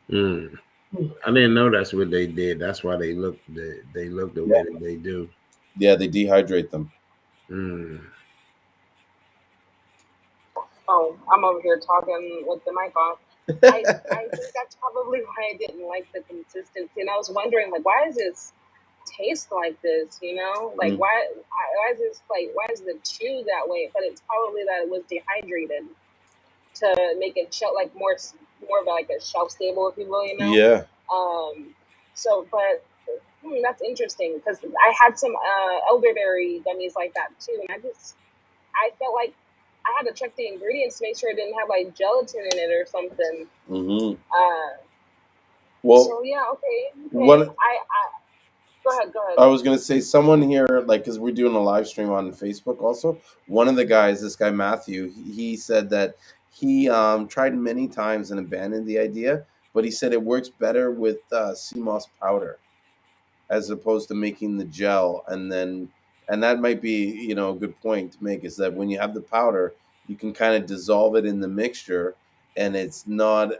mm. I didn't know that's what they did. That's why they look the Yeah, way that they do. yeah, they dehydrate them. Mm. Oh, I'm over here talking with the mic off. I think that's probably why I didn't like the consistency, and I was wondering like, why does this taste like this? You know, like Mm. why is this like why is the chew that way? But it's probably that it was dehydrated to make it like more of like a shelf stable, if you will. You know. Yeah. So, but that's interesting because I had some elderberry gummies like that too, and I felt like I had to check the ingredients to make sure it didn't have like gelatin in it or something. Mm-hmm. So Well, yeah, okay. what I go ahead, go I ahead. was gonna say, someone here, like, because we're doing a live stream on Facebook also. One of the guys, this guy Matthew, he said that he tried many times and abandoned the idea, but he said it works better with Seamoss powder as opposed to making the gel. And that might be, a good point to make, is that when you have the powder, you can kind of dissolve it in the mixture, and it's not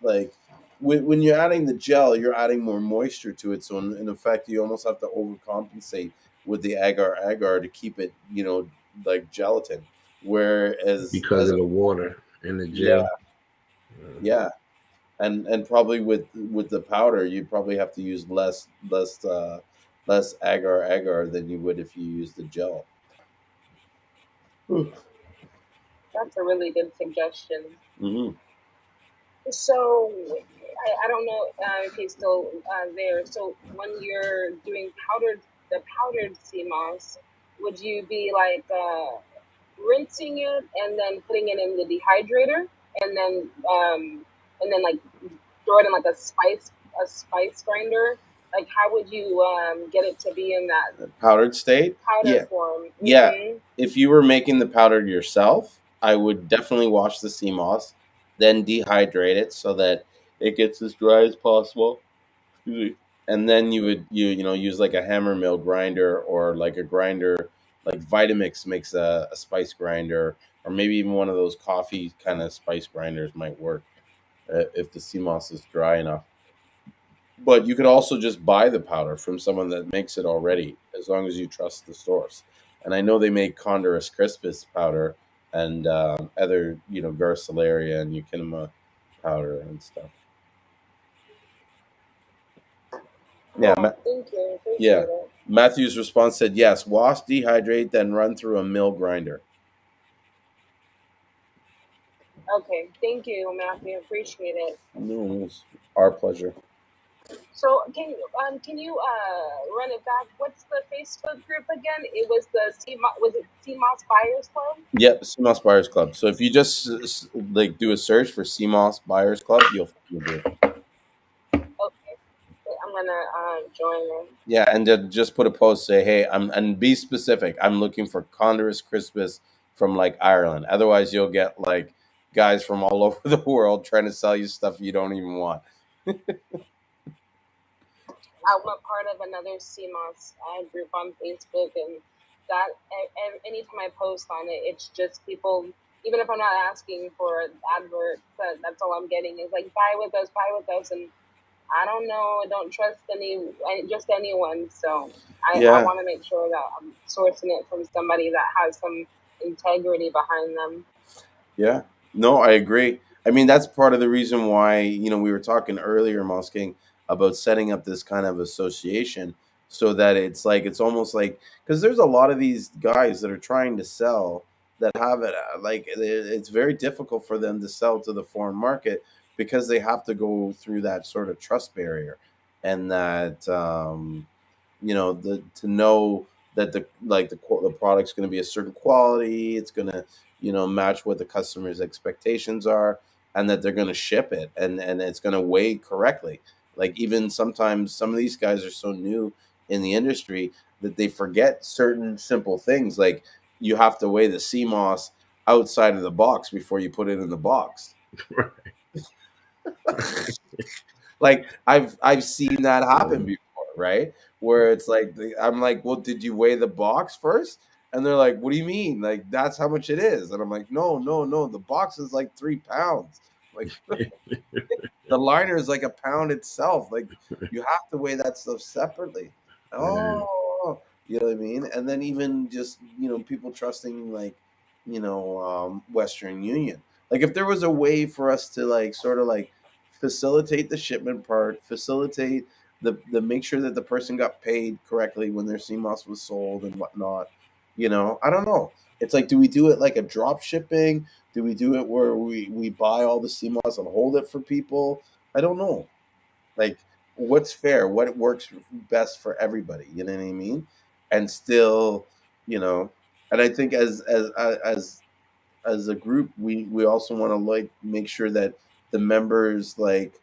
like when you're adding the gel, you're adding more moisture to it. So in effect, you almost have to overcompensate with the agar to keep it, like gelatin. Whereas Because as of the water and the yeah, gel. yeah, and probably with the powder, you probably have to use less agar than you would if you use the gel. That's a really good suggestion. Mm-hmm. So I don't know if he's still there. So when you're doing the powdered sea moss, would you be like rinsing it and then putting it in the dehydrator and then like throw it in like a spice grinder? Like how would you get it to be in that Powdered state, powder yeah, form? yeah. Mm-hmm. If you were making the powder yourself, I would definitely wash the sea moss, then dehydrate it so that it gets as dry as possible. Excuse me. And then you use like a hammer mill grinder, or like a grinder like Vitamix makes a spice grinder, or maybe even one of those coffee kind of spice grinders might work if the sea moss is dry enough. But you could also just buy the powder from someone that makes it already, as long as you trust the source. And I know they make Condorus crispus powder and other, Garcilaria and Eukinema powder and stuff. Yeah, Oh, thank you. yeah. Appreciate it. Matthew's response said yes. Wash, dehydrate, then run through a mill grinder. Okay, thank you, Matthew. Appreciate it. No, it's our pleasure. So can you run it back? What's the Facebook group again? It was the was it Seamoss Buyers Club? Yep, CMOS Buyers Club. So if you just like do a search for CMOS Buyers Club, you'll find the group. Okay, I'm gonna join it. Yeah, and then just put a post, say, "Hey, and be specific. I'm looking for Condorus crispus from like Ireland." Otherwise, you'll get like guys from all over the world trying to sell you stuff you don't even want. I'm a part of another CMOS group on Facebook, and that anytime I post on it, it's just people. Even if I'm not asking for an advert, that's all I'm getting is like buy with us, and I don't know, I don't trust just anyone. So I Yeah, want to make sure that I'm sourcing it from somebody that has some integrity behind them. yeah. No, I agree. I mean, that's part of the reason why, we were talking earlier, Mosking, about setting up this kind of association, so that it's almost like, because there's a lot of these guys that are trying to sell that have it, like, it's very difficult for them to sell to the foreign market because they have to go through that sort of trust barrier, and that, to know that the product's going to be a certain quality, it's going to match what the customer's expectations are, and that they're going to ship it, and it's going to weigh correctly. Like, even sometimes some of these guys are so new in the industry that they forget certain simple things, like you have to weigh the CMOS outside of the box before you put it in the box. Like, I've seen that happen before, right? Where it's like, I'm like, well, did you weigh the box first? And they're like, what do you mean? Like, that's how much it is? And I'm like, no, no, no, the box is like 3 pounds. Like, The liner is like a pound itself. Like you have to weigh that stuff separately. Oh, you know what I mean? And then even just people trusting like Western Union. Like if there was a way for us to like sort of like facilitate the shipment part, facilitate the make sure that the person got paid correctly when their CMOS was sold and whatnot. I don't know. It's like, do we do it like a drop shipping? Do we do it where we buy all the CMOS and hold it for people? I don't know. Like, what's fair? What works best for everybody? You know what I mean? And still, and I think as a group, we also want to like make sure that the members like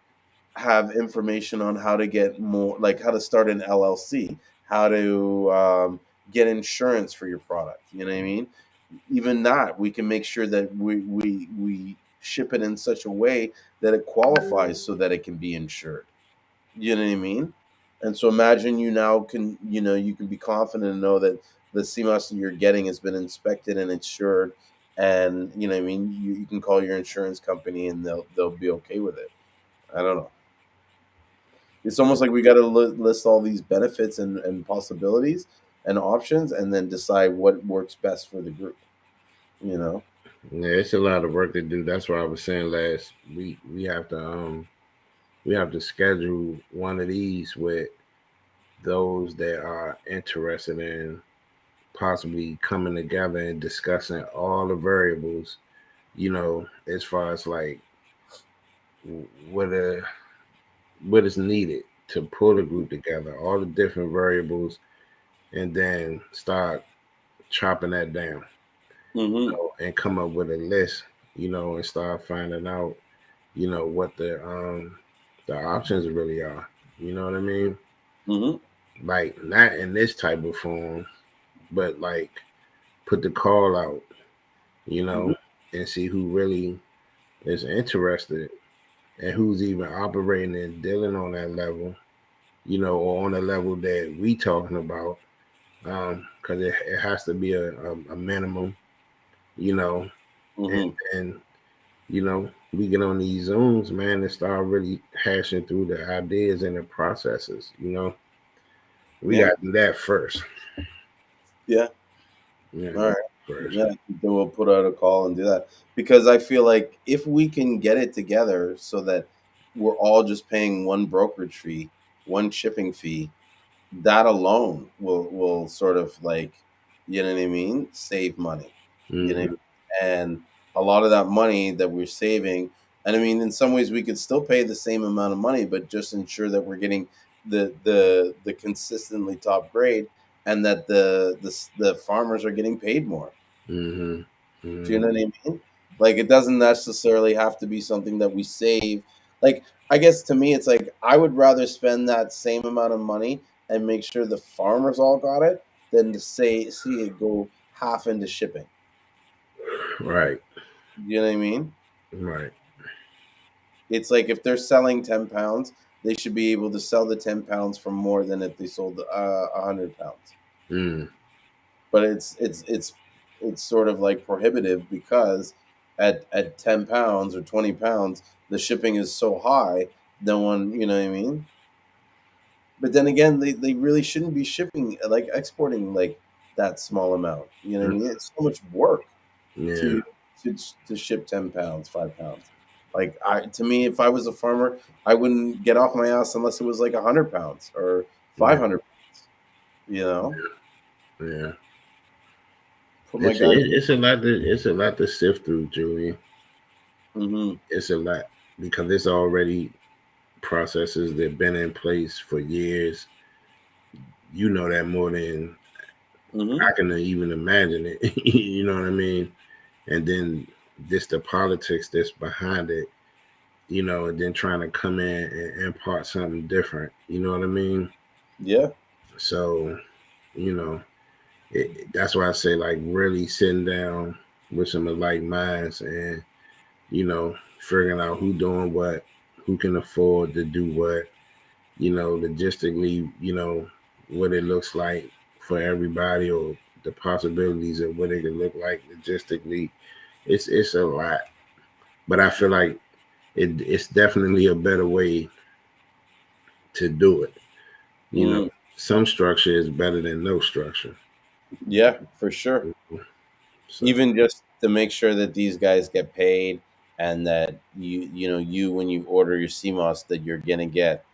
have information on how to get more, like how to start an LLC, how to get insurance for your product. You know what I mean? Even that, we can make sure that we ship it in such a way that it qualifies so that it can be insured. You know what I mean? And so imagine you now can you can be confident and know that the CMOS that you're getting has been inspected and insured, and you know what I mean. You can call your insurance company and they'll be okay with it. I don't know. It's almost like we got to list all these benefits and possibilities and options, and then decide what works best for the group. You know. Yeah, it's a lot of work to do. That's why I was saying last week we have to schedule one of these with those that are interested in possibly coming together and discussing all the variables, as far as like what a what is needed to pull the group together, all the different variables, and then start chopping that down, Mm-hmm. and come up with a list, and start finding out, what the options really are. You know what I mean? Mm-hmm. Like not in this type of form, but like put the call out, Mm-hmm. and see who really is interested and who's even operating and dealing on that level, or on the level that we talking about. Because it has to be a minimum, you know, and Mm-hmm. and we get on these Zooms, man, and start really hashing through the ideas and the processes. We Yeah. got to do that first. Yeah. Yeah, All right. first. Yeah. Then we'll put out a call and do that, because I feel like if we can get it together so that we're all just paying one brokerage fee, one shipping fee, that alone will sort of like, you know what I mean, save money. You know what I Mm-hmm. mean? And a lot of that money that we're saving, and I mean, in some ways we could still pay the same amount of money, but just ensure that we're getting the consistently top grade, and that the farmers are getting paid more. Mm-hmm. Do you Mm-hmm. know what I mean? Like, it doesn't necessarily have to be something that we save. Like, I guess to me, it's like I would rather spend that same amount of money and make sure the farmers all got it than to say see it go half into shipping. Right. You know what I mean? Right. It's like if they're selling 10 pounds, they should be able to sell the 10 pounds for more than if they sold 100 pounds. Mm. But it's sort of like prohibitive, because at 10 pounds or 20 pounds, the shipping is so high. No one, you know what I mean. But then again, they really shouldn't be shipping, like exporting, like that small amount. You know what I mean? It's so much work Yeah. to to ship 10 pounds, 5 pounds. Like, to me, if I was a farmer, I wouldn't get off my ass unless it was like 100 pounds or Yeah. 500 pounds. You know, Yeah. put my It's gun. it's a lot to sift through, Julie. Mm-hmm. It's a lot because it's already processes that been in place for years. You know that more than Mm-hmm. I can even imagine it. You know what I mean? And then just the politics that's behind it, and then trying to come in and impart something different. You know what I mean? Yeah. So, you know, that's why I say like really sitting down with some of like minds and figuring out who doing what, who can afford to do what, logistically, what it looks like for everybody or the possibilities of what it could look like logistically. It's a lot. But I feel like it's definitely a better way to do it. You know, Mm, some structure is better than no structure. yeah, for sure. So, Even just to make sure that these guys get paid, and that you when you order your CMOS, that you're gonna get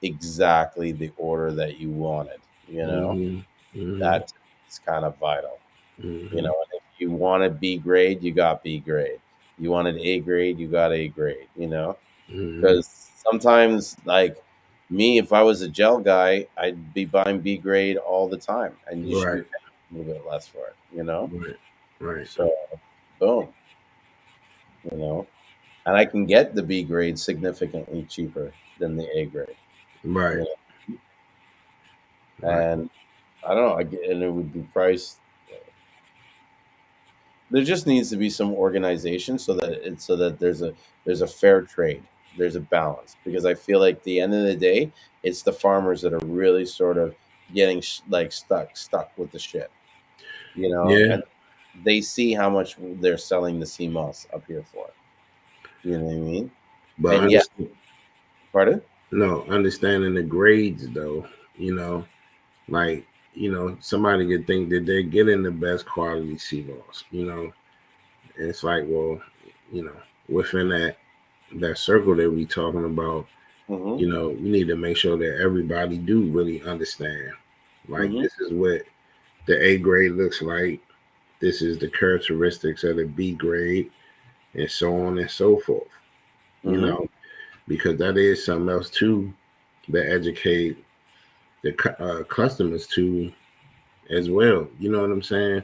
exactly the order that you wanted. hmm hmm That is kind of vital. hmm And if you wanted B grade, you got B grade. You wanted A grade, you got A grade. hmm Because sometimes, like me, if I was a gel guy, I'd be buying B grade all the time, and you should be right, paying a little bit less for it. right, right, So, boom, you know, and I can get the B grade significantly cheaper than the A grade. right, You right, and I don't know, and it would be priced. There just needs to be some organization, so that there's a fair trade, there's a balance, because I feel like, the end of the day, it's the farmers that are really sort of getting like stuck with the shit, yeah. and they see how much they're selling the sea moss up here for. You know what I mean? But And yeah, understand, pardon. no, understanding the grades though, you know, like somebody could think that they're getting the best quality sea moss. And it's like, well, you know, within that circle that we talking about, Mm-hmm. we need to make sure that everybody do really understand. Like, Mm-hmm. this is what the A grade looks like. This is the characteristics of the B grade, and so on and so forth. You Mm-hmm. know, because that is something else too that educate the customers to as well. You know what I'm saying?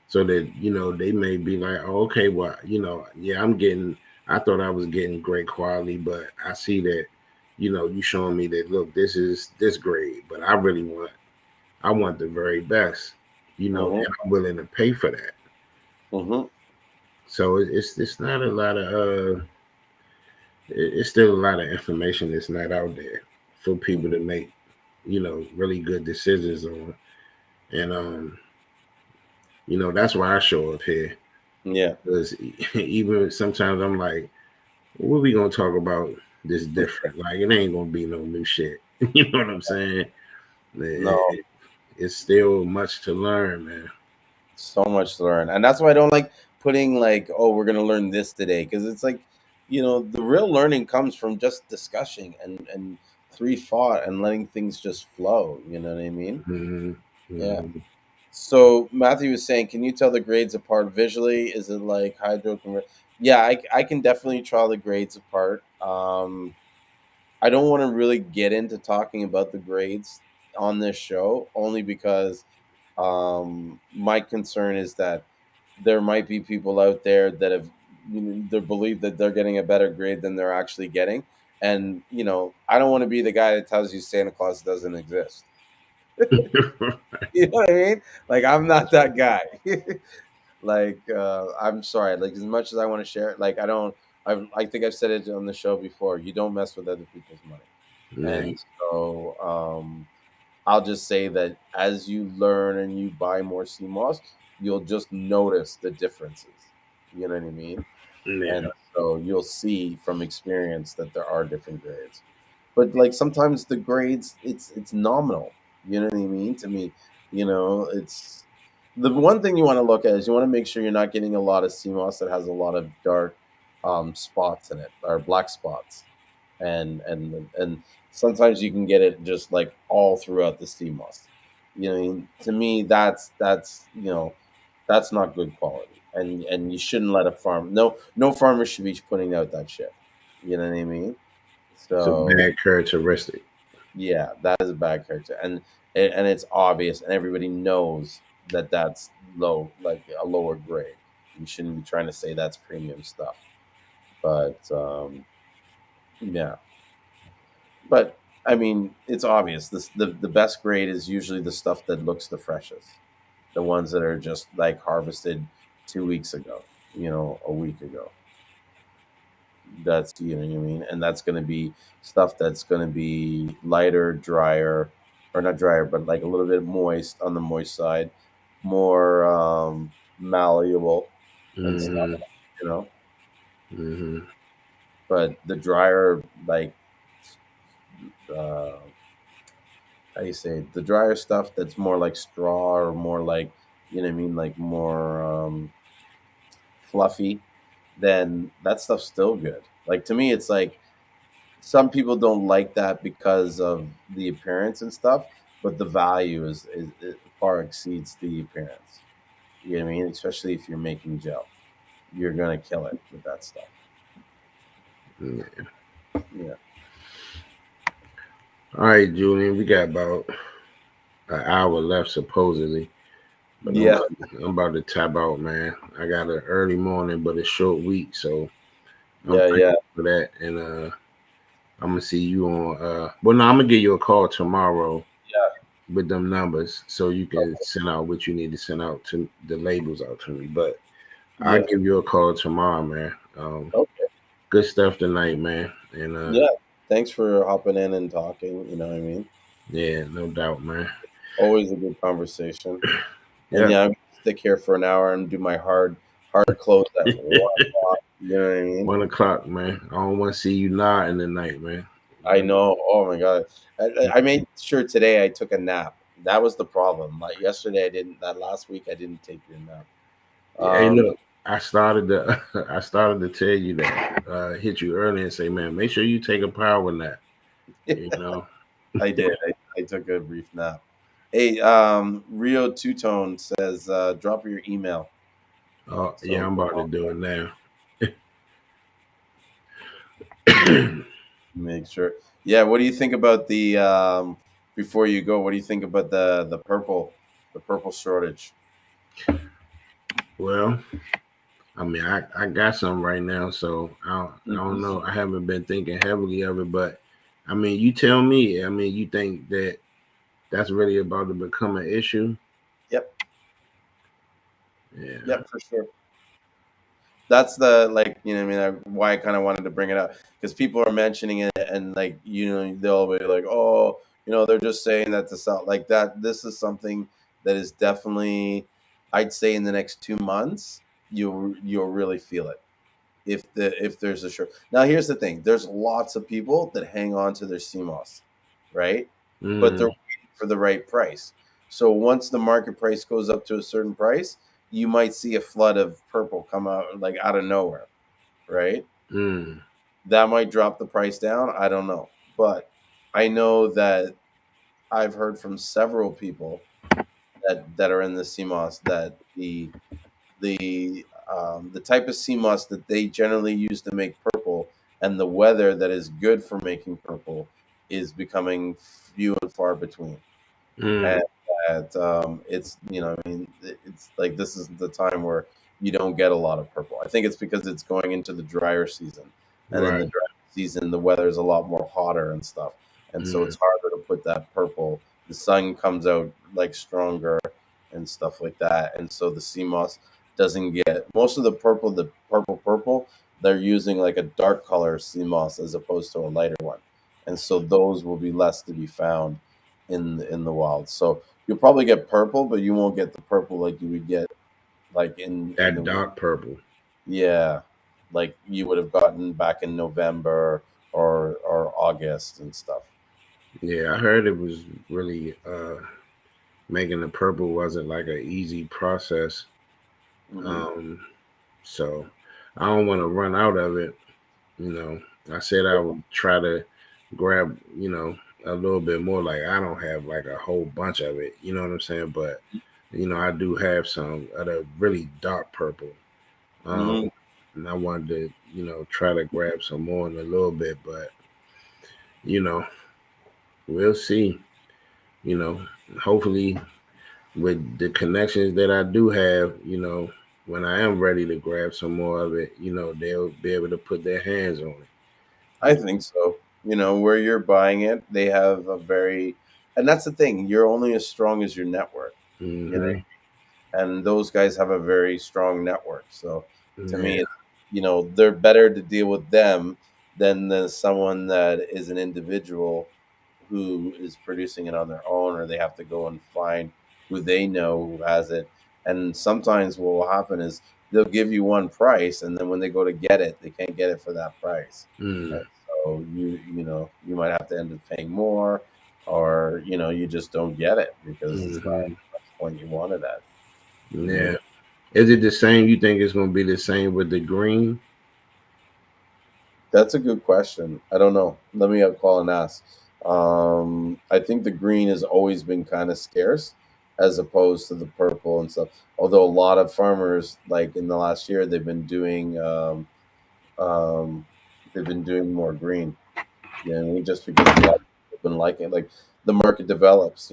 So that they may be like, oh, okay, well, yeah, I thought I was getting great quality, but I see that, you showing me that, look, this is this grade, but I want the very best, Mm-hmm. and I'm willing to pay for that. Mm-hmm. So it's not a lot of it's still a lot of information that's not out there for people to make really good decisions on. And that's why I show up here, Yeah. because even sometimes I'm like, what we gonna talk about this different? Like, it ain't gonna be no new shit. You know what I'm saying? No. It's still much to learn, man. So much to learn, and that's why I don't like putting, like, oh, we're gonna learn this today, because it's like, the real learning comes from just discussing, and free thought, and letting things just flow. You know what I mean? hmm Yeah. hmm So Matthew was saying, can you tell the grades apart visually? Is it like hydro Yeah, I can definitely tell the grades apart. I don't want to really get into talking about the grades on this show, only because my concern is that there might be people out there that have, they believe that they're getting a better grade than they're actually getting, and I don't want to be the guy that tells you Santa Claus doesn't exist. You know what I mean? Like, I'm not that guy. Like, I'm sorry. Like, as much as I want to share it, like, I don't. I think I've said it on the show before. You don't mess with other people's money, Man, and so I'll just say that as you learn and you buy more CMOS, you'll just notice the differences. You know what I mean? yeah. And so you'll see from experience that there are different grades. But, like, sometimes the grades, it's nominal. You know what I mean? To me, it's the one thing you want to look at is, you want to make sure you're not getting a lot of CMOS that has a lot of dark spots in it, or black spots, and sometimes you can get it just like all throughout the CMOS. To me, that's not good quality, and you shouldn't let a farm. No farmer should be putting out that shit. You know what I mean? It's a So bad characteristic. yeah, that is a bad character, and it's obvious, and everybody knows that that's low, like a lower grade. You shouldn't be trying to say that's premium stuff, but yeah. But I mean, it's obvious. The best grade is usually the stuff that looks the freshest, the ones that are just like harvested 2 weeks ago, a week ago. That's, what I mean, and that's going to be stuff that's going to be lighter, drier, or not drier, but like a little bit moist, on the moist side, more malleable and stuff. hmm You know. hmm but the drier, like, uh, how you say it? The drier stuff that's more like straw or more like, you know what I mean, like more fluffy, then that stuff's still good. Like to me, it's like some people don't like that because of the appearance and stuff, but the value is it far exceeds the appearance. You know what I mean? Especially if you're making gel, you're gonna kill it with that stuff. Yeah. Yeah, All right, Julian, we got about an hour left supposedly, but yeah, I'm about to tap out, man. I got an early morning, but a short week, so I'm yeah, yeah, thankful for that. And I'm gonna see you on. Well, no, I'm gonna give you a call tomorrow yeah. with them numbers, so you can send out what you need to send out to the labels out to me. But I'll Yeah. give you a call tomorrow, man. Okay. Good stuff tonight, man. And Yeah. Thanks for hopping in and talking. You know what I mean? yeah, no doubt, man. Always a good conversation. And Yeah. yeah, I'm gonna stick here for an hour and do my hard close at 1 o'clock. You know what I mean? 1 o'clock, man. I don't want to see you nodding tonight, man. I know. Oh my god. I made sure today I took a nap. That was the problem. Like yesterday, I didn't. That last week, I didn't take the nap. Hey, Um, look, I started to I started to tell you that hit you early and say, man, make sure you take a power nap. You know. I did. I took a brief nap. Hey, Rio Two Tone says, drop your email. Oh yeah, So I'm about to do it now. make sure. Yeah. What do you think about the before you go? What do you think about the purple shortage? Well, I mean, I got some right now, so I don't Mhm. know. I haven't been thinking heavily of it, but I mean, you tell me. I mean, you think that that's really about to become an issue? Yep. Yeah. Yep. For sure. That's the, like, you know what I mean, why I kind of wanted to bring it up, because people are mentioning it, and like, you know, they'll be like, oh, you know, they're just saying that to sound like that. This is something that is definitely, I'd say, in the next 2 months you'll really feel it, if there's a short. Now here's the thing: there's lots of people that hang on to their CMOS, right? But they're Mm, waiting for the right price. So once the market price goes up to a certain price, you might see a flood of purple come out, like out of nowhere, right? mm, That might drop the price down. I don't know, but I know that I've heard from several people that are in the CMOS that the type of sea moss that they generally use to make purple, and the weather that is good for making purple, is becoming few and far between. mm. And that, it's, you know, I mean, it's like this is the time where you don't get a lot of purple. I think it's because it's going into the drier season, and in the Right. drier season the weather is a lot more hotter and stuff, and so Mm, it's harder to put that purple. The sun comes out like stronger and stuff like that, and so the sea moss doesn't get most of the purple. They're using like a dark color sea moss as opposed to a lighter one, and so those will be less to be found in the wild. So you'll probably get purple, but you won't get the purple like you would get like in the that dark purple. yeah, like you would have gotten back in November or August and stuff. Yeah, I heard it was really making the purple wasn't like an easy process. Hmm. Um, so I don't want to run out of it. You know, I said I would try to grab, a little bit more. Like I don't have like a whole bunch of it. You know what I'm saying? But I do have some of the really dark purple. Um, Hmm. and I wanted to, try to grab some more in a little bit, but you know, we'll see. You know, hopefully with the connections that I do have, when I am ready to grab some more of it, they'll be able to put their hands on it. I think so. You know, where you're buying it, they have a very, and that's the thing. You're only as strong as your network. You know, Mm-hmm. and those guys have a very strong network. So to me, Yeah. it's, they're better to deal with them than someone that is an individual who is producing it on their own, or they have to go and find who they know who has it. And sometimes what will happen is they'll give you one price, and then when they go to get it, they can't get it for that price. Mm, And so you might have to end up paying more, or you just don't get it because it's not at hmm. the price point you wanted at. You Yeah. know, Is it the same? You think it's going to be the same with the green? that's a good question. I don't know. Let me call and ask. I think the green has always been kind of scarce, as opposed to the purple and stuff. Although a lot of farmers, like in the last year, um, they've been doing more green. Just because a lot of people have been liking it. Like the market develops.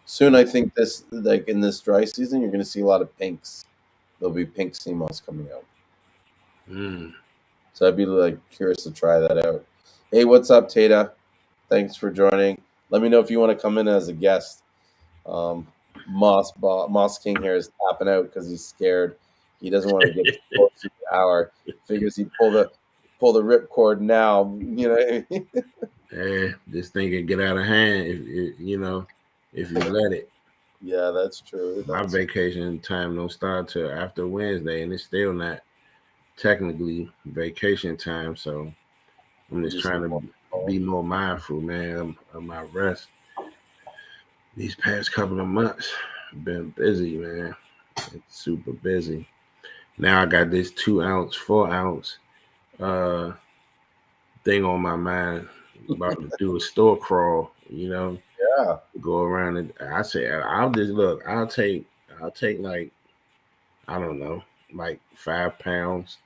Soon I think this, like in this dry season, you're going to see a lot of pinks. There'll be pink sea moss coming out. Mm. So I'd be like curious to try that out. Hey, what's up, Tata? Thanks for joining. Let me know if you want to come in as a guest. Moss King here is tapping out because he's scared. He doesn't want to get too close to the hour. Figures he pull the rip cord now. You know what I mean? This thing can get out of hand if you let it. Yeah, that's true. My That's vacation time don't start till after Wednesday, and it's still not technically vacation time. So I'm just just trying to oh, be more mindful, man, of my rest. These past couple of months, been busy, man. It's super busy. Now I got this 2 ounce, 4 ounce uh thing on my mind. About to do a store crawl, yeah. go around and I say I'll just look. I'll take like I don't know, like 5 pounds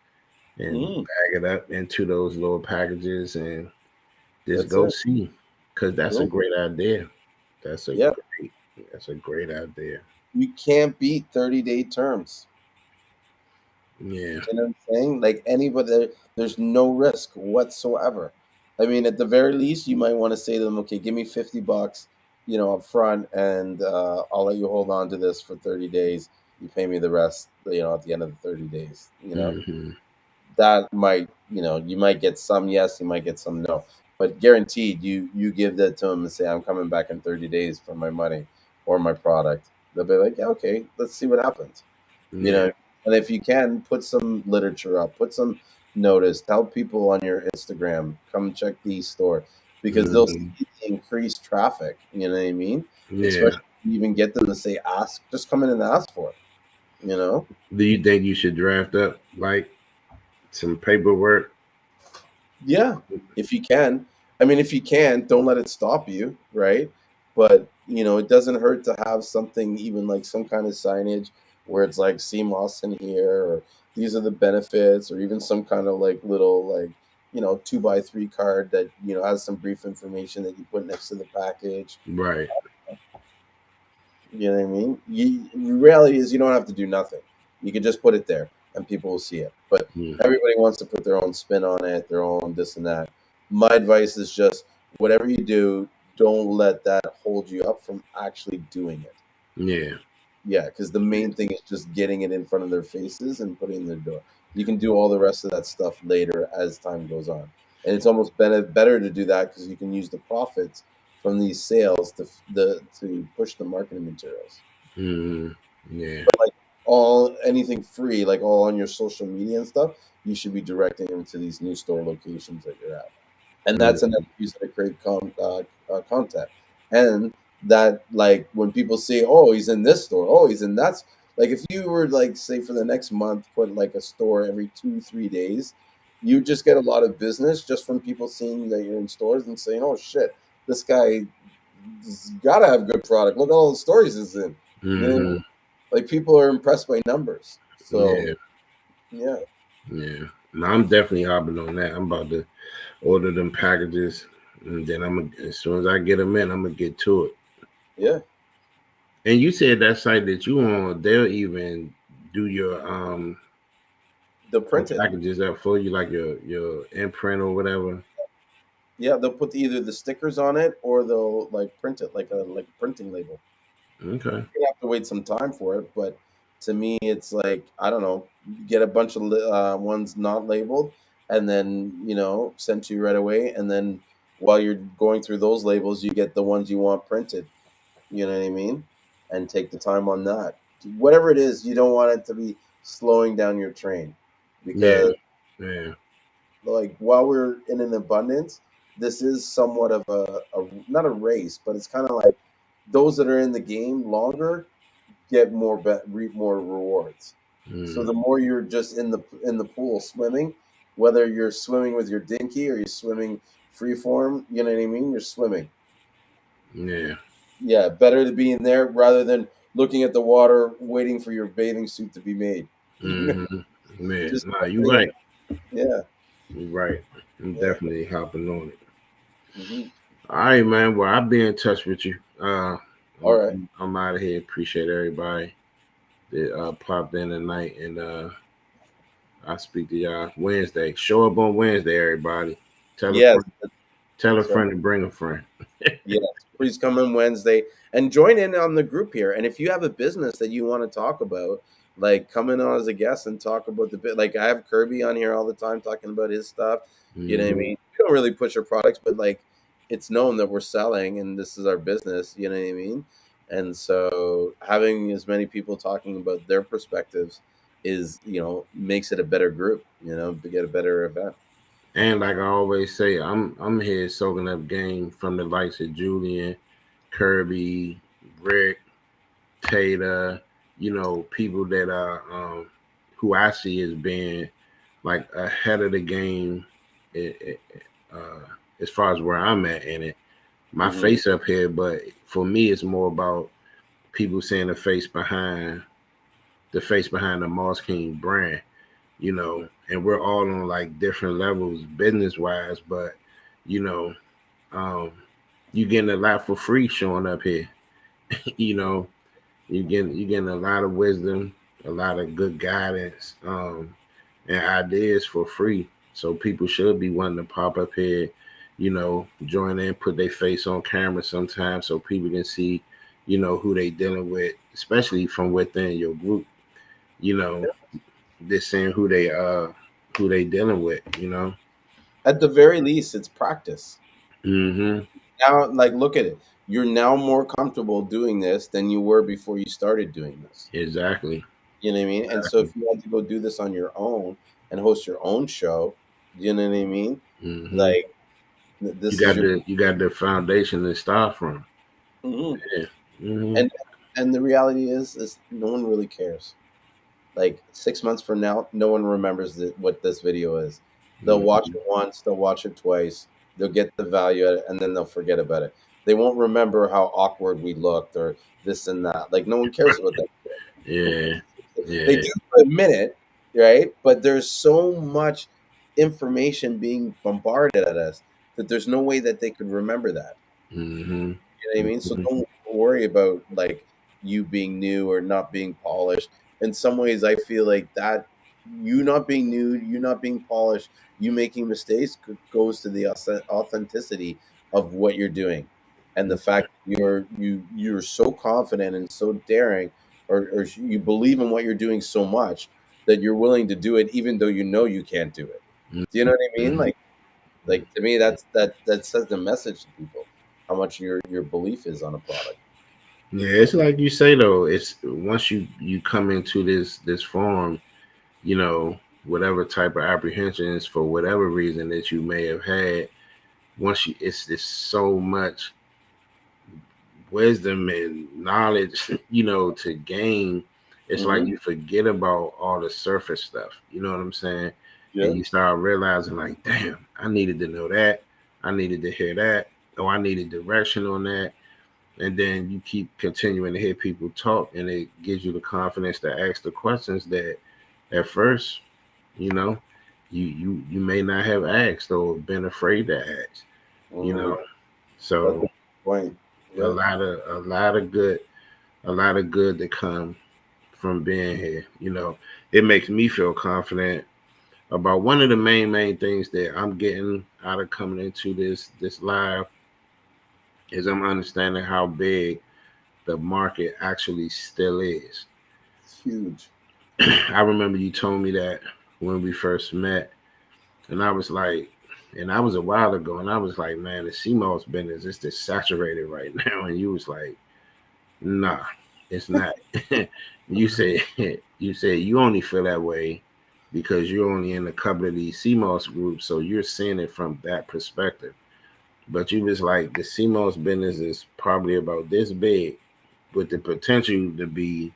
and Mm, bag it up into those little packages and just that's go it. see. Cause that's a Cool. great idea. That's a Yeah, great that's a great idea. you can't beat 30-day terms. Yeah. You know what I'm saying? Like anybody, there's no risk whatsoever. I mean, at the very least, you might want to say to them, "Okay, give me $50, up front, and I'll let you hold on to this for 30 days. You pay me the rest, at the end of the 30 days." Hmm. That might, you might get some yes, you might get some no, but guaranteed, you give that to them and say, "I'm coming back in 30 days for my money or my product." They'll be like, "Yeah, okay, let's see what happens." you Yeah. know and if you can, put some literature up, put some notice, tell people on your Instagram, come check the store, because they'll see Hmm. the increased traffic. You know what I mean? Yeah. Especially if you even get them to say, ask, just come in and ask for it. Do you think you should draft up like some paperwork? Yeah, if you can. I mean, if you can, don't let it stop you, right? But it doesn't hurt to have something, even like some kind of signage where it's like Seamoss in here, or these are the benefits, or even some kind of like little, like 2x3 card that has some brief information that you put next to the package. Right. You know what I mean? The reality is you don't have to do nothing. You can just put it there and people will see it. But Mm. everybody wants to put their own spin on it, their own this and that. My advice is just whatever you do, don't let that hold you up from actually doing it. Yeah. Yeah, because the main thing is just getting it in front of their faces and putting it in their door. You can do all the rest of that stuff later as time goes on. And it's almost better to do that because you can use the profits from these sales to push the marketing materials. Hmm. Yeah. But like all anything free, like all on your social media and stuff, you should be directing them to these new store locations that you're at. And that's Mm. another reason to create content. And that, like, when people say, "Oh, he's in this store," "Oh, he's in that," like if you were like, say, for the next month, put like a store every 2-3 days, you just get a lot of business just from people seeing that you're in stores and saying, "Oh shit, this guy has got to have good product. Look at all the stores he's in." You know what I Hmm. mean? Like people are impressed by numbers. So Yeah. yeah, Yeah. No, I'm definitely hopping on that. I'm about to order them packages, and then as soon as I get them in, I'm gonna get to it. yeah, And you said that site that you on, they'll even do they'll your print it. packages up for you, like your imprint or whatever. Yeah, they'll put either the stickers on it or they'll like print it like a printing label. Okay. You have to wait some time for it, but to me, it's like, I don't know, you get a bunch of ones not labeled, and then sent to you right away, and then while you're going through those labels, you get the ones you want printed. You know what I mean? And take the time on that. Whatever it is, you don't want it to be slowing down your train, because Yeah. like while we're in an abundance, this is somewhat of a not a race, but it's kind of like those that are in the game longer get reap more rewards. So the more you're just in the pool swimming, whether you're swimming with your dinky or you're swimming free form, you know what I mean? You're swimming. Yeah. Yeah, better to be in there rather than looking at the water waiting for your bathing suit to be made. Mm-hmm. Man, Just nah, you getting right. in. Yeah. You right. I'm Yeah. definitely hopping on it. Hmm. All right, man. Well, I'll be in touch with you. All right. I'm out of here. Appreciate everybody that popped in tonight, and I'll speak to y'all Wednesday. Show up on Wednesday, everybody. Tell a Yes. friend. Tell a So friend to bring a friend. yes, please come in Wednesday and join in on the group here. And if you have a business that you want to talk about, like come in on as a guest and talk about the bit. Like I have Kirby on here all the time talking about his stuff. You know what I Mm-hmm. mean? We don't really push our products, but like it's known that we're selling and this is our business. You know what I mean? And so having as many people talking about their perspectives is, makes it a better group. To get a better event. And like I always say, I'm here soaking up game from the likes of Julian, Kirby, Rick, Tater, people that are who I see as being like ahead of the game uh, as far as where I'm at in it. My Hmm. face up here, but for me, it's more about people seeing the face behind the Moss King brand, and we're all on like different levels business wise, but you know, um, you getting a lot for free showing up here. you know, you getting a lot of wisdom, a lot of good guidance, and ideas for free. So people should be wanting to pop up here, join in, put their face on camera sometimes so people can see, who they dealing with, especially from within your group, you know, just seeing who they dealing with. At the very least, it's practice. Mm-hmm. Now, like, look at it. You're now more comfortable doing this than you were before you started doing this. Exactly. You know what I mean? And so if you had to go do this on your own and host your own show, you know what I mean? Mm-hmm. Like, You this is got your. the foundation to start from. Mhm. Yeah. Mm-hmm. And the reality is no one really cares. Like 6 months from now, no one remembers what this video is. They'll watch Mm-hmm. it once, they'll watch it twice, they'll get the value at it, and then they'll forget about it. They won't remember how awkward we looked or this and that. Like no one cares about that. Yeah. They Yeah. do for a minute, right? But there's so much information being bombarded at us that there's no way that they could remember that. Mm-hmm. You know what I mean? So Mm-hmm. don't worry about like you being new or not being polished. In some ways, I feel like that you not being new, you not being polished, you making mistakes goes to the authenticity of what you're doing, and the fact that you're so confident and so daring, or you believe in what you're doing so much that you're willing to do it even though you know you can't do it. Do you know what I mean? Mm-hmm. Like to me, that says the message to people how much your belief is on a product. Yeah, it's like you say though. It's once you come into this form, whatever type of apprehensions for whatever reason that you may have had. Once it's so much wisdom and knowledge, to gain. It's like Hmm. you forget about all the surface stuff. You know what I'm saying? And Yeah. you start realizing, like, damn, I needed to know that. I needed to hear that. Or I needed direction on that. And then you keep continuing to hear people talk, and it gives you the confidence to ask the questions that at first, you know, you may not have asked or been afraid to ask. You Hmm. know, That's a so good point. a Yeah. lot of a lot of good a lot of good to come from being here. It makes me feel confident about one of the main things that I'm getting out of coming into this live is I'm understanding how big the market actually still is. It's huge. I remember you told me that when we first met, and I was like, and that was a while ago, and I was like, man, the Seamoss business is just saturated right now, and you was like, nah. It's not. you said you only feel that way because you're only in a couple of these CMOS groups, so you're seeing it from that perspective. But you was like, the CMOS business is probably about this big, with the potential to be,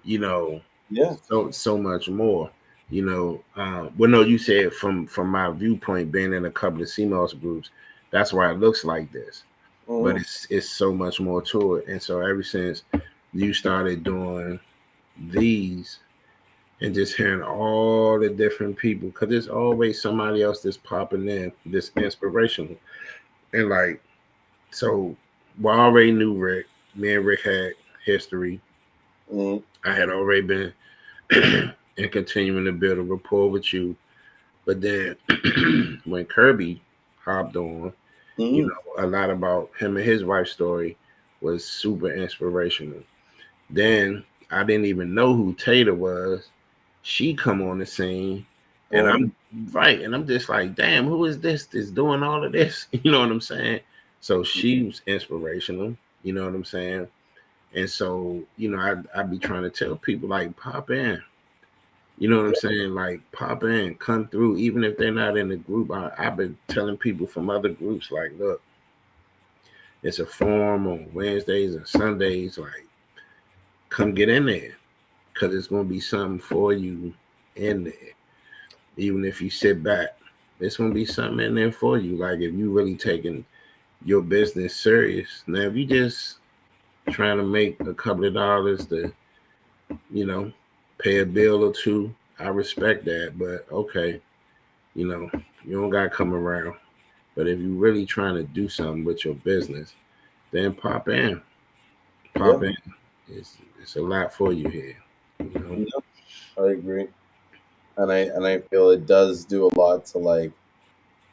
you know, Yeah. so much more. Well, no, you said from my viewpoint, being in a couple of CMOS groups, that's why it looks like this. But Mhm. it's so much more to it. And so ever since you started doing these and just hearing all the different people, because there's always somebody else that's popping in, this inspirational. And like, so, well, I already knew Rick. Me and Rick had history. Mhm. I had already been and continuing to build a rapport with you. But then when Kirby hopped on, Mhm. a lot about him and his wife's story was super inspirational. Then I didn't even know who Tater was. She come on the scene, and Mhm. I'm right, and I'm just like, damn, who is this that's doing all of this? You know what I'm saying? So she was inspirational. You know what I'm saying? And so, I be trying to tell people like pop in. You know what I'm saying? Like pop in, come through, even if they're not in the group. I've been telling people from other groups like, look, it's a forum on Wednesdays and Sundays. Like, come get in there because it's gonna be something for you in there. Even if you sit back, it's gonna be something in there for you. Like if you really taking your business serious. Now, if you just trying to make a couple of dollars to, you know, pay a bill or two, I respect that. But okay, you know, you don't gotta come around. But if you really trying to do something with your business, then pop in. Yeah. Pop in. It's a lot for you here. You know? Yeah. I agree, and I feel it does do a lot to like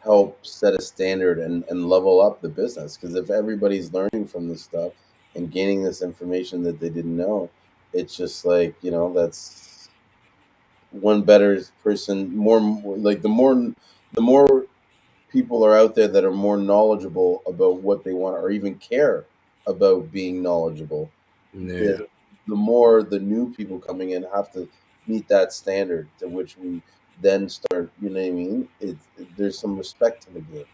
help set a standard and level up the business. Because if everybody's learning from this stuff and gaining this information that they didn't know, it's just like that's one better person. More like the more people are out there that are more knowledgeable about what they want or even care about being knowledgeable, Yeah. the more the new people coming in have to meet that standard to which we then start, you know what I mean? There's some respect to the game.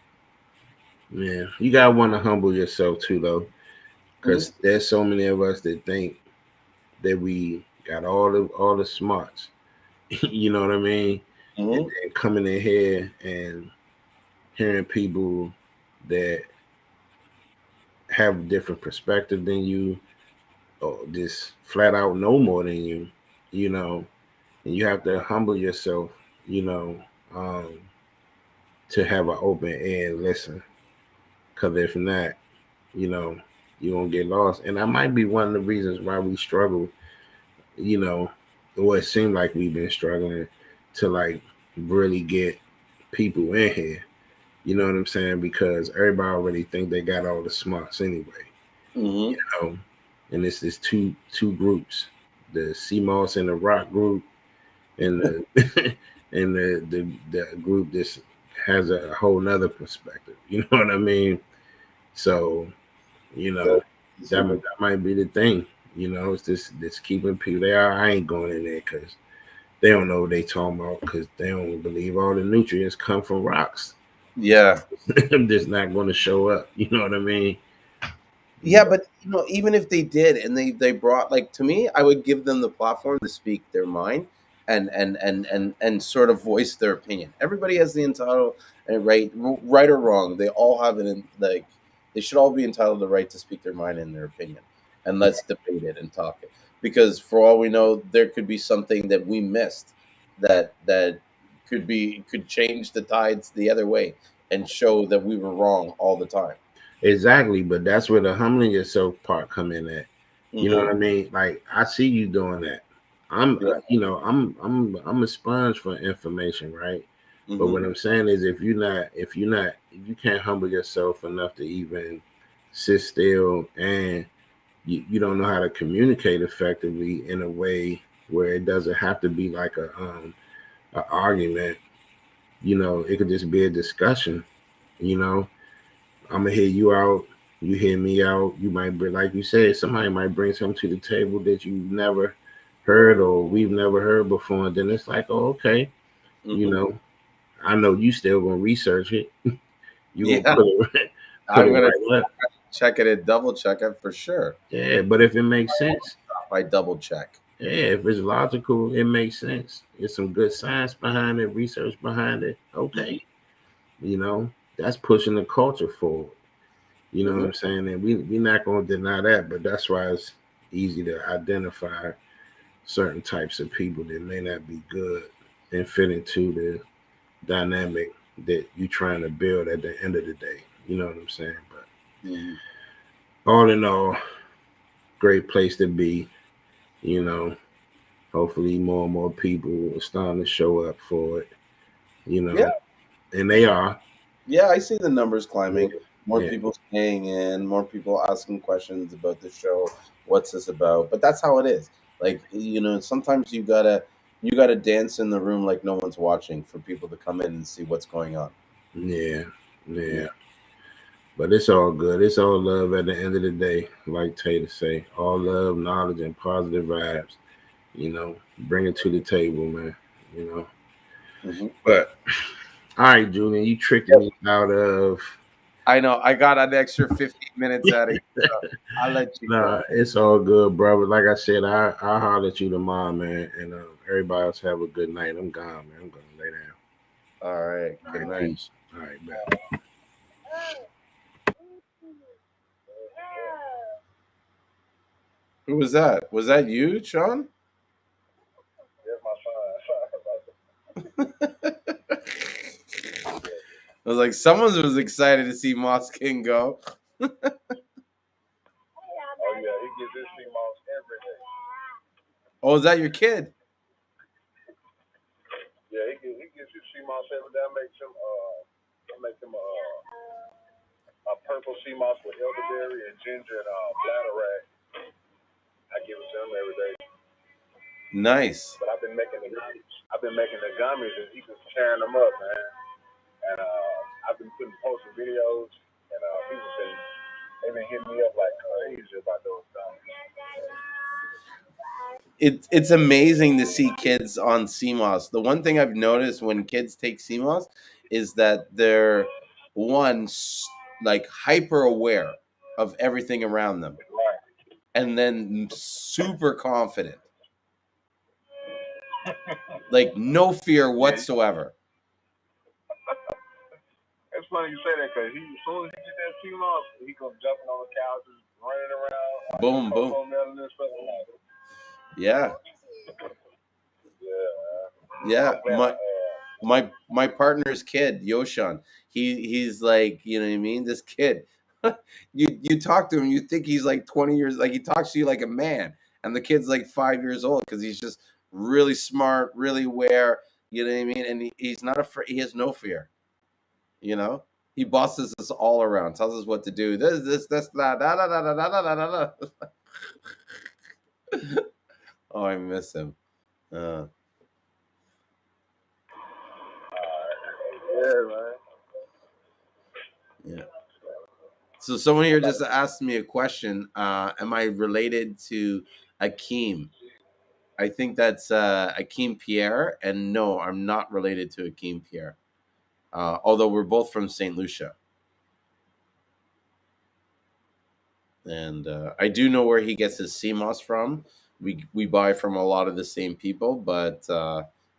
Yeah. You gotta want to humble yourself too, though, Hmm. because there's so many of us that think that we got all the smarts. You know what I mean? And Hmm. then coming in here and hearing people that have a different perspective than you, or just flat out know more than you, you know, and you have to humble yourself, you know, um, to have an open ear and listen. Because if not, you know, you won't get lost. And that might be one of the reasons why we struggle, you know, or it seemed like we've been struggling to like really get people in here. You know what I'm saying? Because everybody already think they got all the smarts anyway. Hmm. You know, and it's this two groups: the Seamoss and the Rock group, and the and the group that has a whole nother perspective. You know what I mean? So you know that might be the thing. You know, it's this keeping people there. I ain't going in there because they don't know what they talking about because they don't believe all the nutrients come from rocks. Yeah. I'm just not going to show up. You know what I mean? Yeah, But but even if they did and they brought, like, to me, I would give them the platform to speak their mind and sort of voice their opinion. Everybody has the entitled and right or wrong. They all have it in, like, they should all be entitled the right to speak their mind and their opinion. And let's debate it and talk it. Because for all we know, there could be something that we missed that could change the tides the other way and show that we were wrong all the time. exactly, but that's where the humbling yourself part come in at. You know Hmm. what I mean? Like I see you doing that. Yeah. I'm a sponge for information, right? But Hmm. what I'm saying is, if you can't humble yourself enough to even sit still and you don't know how to communicate effectively in a way where it doesn't have to be like a argument. You know, it could just be a discussion. You know, I'm gonna hear you out. You hear me out. You might be, like you said, somebody might bring something to the table that you never heard or we've never heard before. And then it's like, oh, okay, you Mhm. know, I know you still gonna research it. You gonna Yeah, put I'm it gonna right up. check it and double check it for sure. Yeah, but if it makes sense, I double check. yeah, if it's logical, it makes sense. There's some good science behind it, research behind it. Mhm. Okay, you know, that's pushing the culture forward. You know what Mhm. I'm saying? And we're not going to deny that, but that's why it's easy to identify certain types of people that may not be good and fit into the dynamic that you're trying to build at the end of the day. You know what I'm saying? But Mhm. all in all, great place to be. You know, hopefully more and more people are starting to show up for it. You Yeah, know, and they are. yeah, I see the numbers Yeah, climbing. More yeah, people staying in, more people asking questions about the show. What's this about? But that's how it is. Like, sometimes you gotta dance in the room like no one's watching for people to come in and see what's going on. yeah, Yeah. yeah. But it's all good. It's all love at the end of the day, like Tater say. All love, knowledge, and positive vibes. Bring it to the table, man. You know. Hmm. But all right, Julian, you tricking me out of. I know. I got an extra 15 minutes out of you, so I'll let you Nah, go. it's all good, brother. Like I said, I'll holler at you tomorrow, man. And everybody else have a good night. I'm gone, man. I'm gonna lay down. All right. All Good right, night. peace. All right, man. Who was that? Was that you, Sean? That's my son. I was like, someone was excited to see Moss King go. Oh yeah, he gets his Seamoss every day. Oh, is that your kid? Yeah, he gets his Seamoss every day. I make him a purple Seamoss with elderberry and ginger and bladderwrack. I give it to him every day. Nice. But I've been making the gummies and he just tearing them up, man. And I've been posting videos and they've been hitting me up like crazy about those gummies. It's amazing to see kids on Seamoss. The one thing I've noticed when kids take Seamoss is that they're like hyper aware of everything around them, Right. and then super confident, like no fear Yeah, whatsoever. it's funny you say that because as soon as he get that Seamoss, he goes jumping on the couches, running around, watching Boom, boom. Coco Melon and stuff like that. Yeah, Yeah, man. yeah. I'm glad My partner's kid, Yoshan, he's like, you know what I mean? This kid, you talk to him, you think he's like 20 years, like he talks to you like a man, and the kid's like 5 years old because he's just really smart, really aware. You know what I mean? And he's not afraid. He has no fear. You know, he bosses us all around, tells us what to do. This, that, da, da, da, da, da, da, da, da. Oh, I miss him. Uh, yeah, man. yeah. So someone here just asked me a question. Am I related to Akeem? I think that's Akeem Pierre, and no, I'm not related to Akeem Pierre. Although we're both from Saint Lucia, and I do know where he gets his CMOS from. We buy from a lot of the same people, but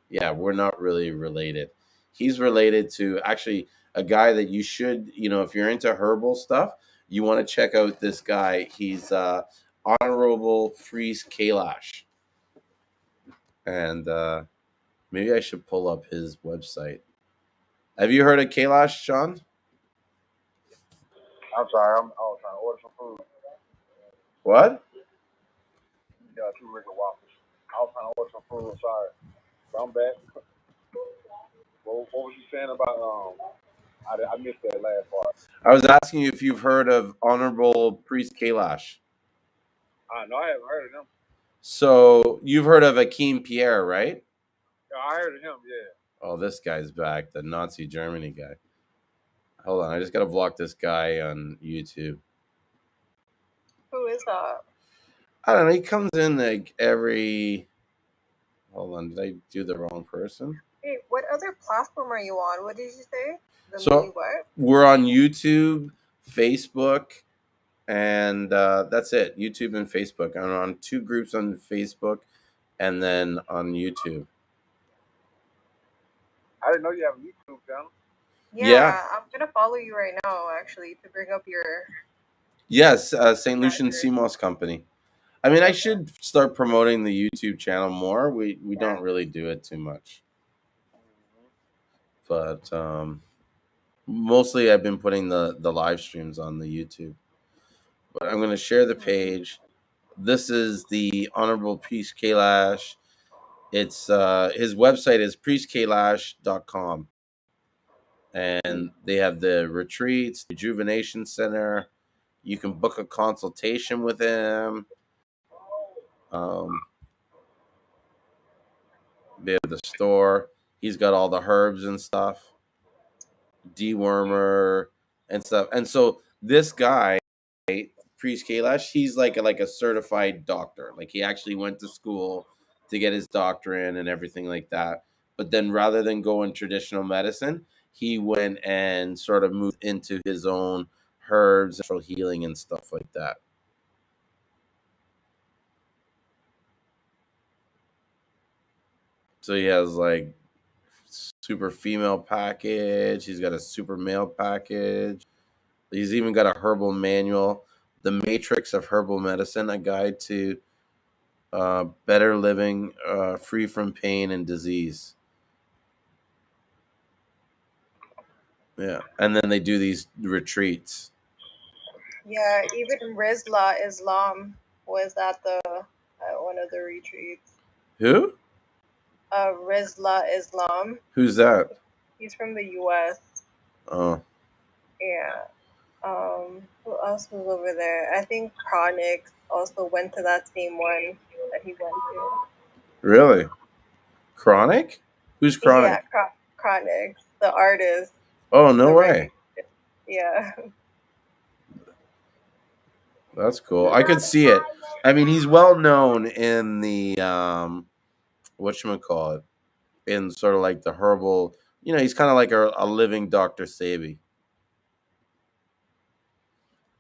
yeah, we're not really related. He's related to actually a guy that you should, if you're into herbal stuff, you want to check out this guy. He's Honorable Freeze Kailash, and maybe I should pull up his website. Have you heard of Kailash, Sean? I'm sorry. I was trying to order some food. What? Yeah, 2 regular waffles. I was trying to order some food. Sorry. But I'm back. What was you saying about I missed that last part. I was asking you if you've heard of Honorable Priest Kailash. I know I haven't heard of him. So you've heard of Akeem Pierre, right? Yeah, I heard of him. Yeah. Oh, this guy's back, the Nazi Germany guy. Hold on, I just gotta block this guy on YouTube. is that? I don't know. He comes in like every. Hold on, did I do the wrong person? Hey, what other platform are you on? What did you say? The So mini what? we're on YouTube, Facebook, and that's it. YouTube and Facebook. I'm on 2 groups on Facebook, and then on YouTube. I didn't know you have a YouTube channel. Yeah, I'm gonna follow you right now actually to bring up your Yes, St. Lucian address. Seamoss Company. I mean, I Okay. should start promoting the YouTube channel more. We Yeah. don't really do it too much, but mostly I've been putting the live streams on the YouTube. But I'm going to share the page. This is the Honorable Priest Kailash. It's his website is priestkailash.com, and they have the retreats, the rejuvenation center. You can book a consultation with him. They have the store. He's got all the herbs and stuff, dewormer and stuff. And so this guy, Priest Kailash, he's like a certified doctor. Like he actually went to school to get his doctorate and everything like that. But then rather than go in traditional medicine, he went and sort of moved into his own herbs, natural healing and stuff like that. So he has like super female package. He's got a super male package. He's even got a herbal manual, The Matrix of Herbal Medicine, a guide to better living, free from pain and disease. Yeah, and then they do these retreats. Yeah, even Rizla Islam was at the at one of the retreats. Who? Rizla Islam. Who's that? He's from the U.S. Oh, Yeah. Who else was over there? I think Chronix also went to that same one that he went to. really? Chronic? Who's Yeah, Chronic? Chronix, the artist, Oh, no the way. yeah. That's cool. I could see it. I mean, he's well known in the whatchamacallit, in sort of like the herbal. You know, he's kind of like a living Dr. Sabi.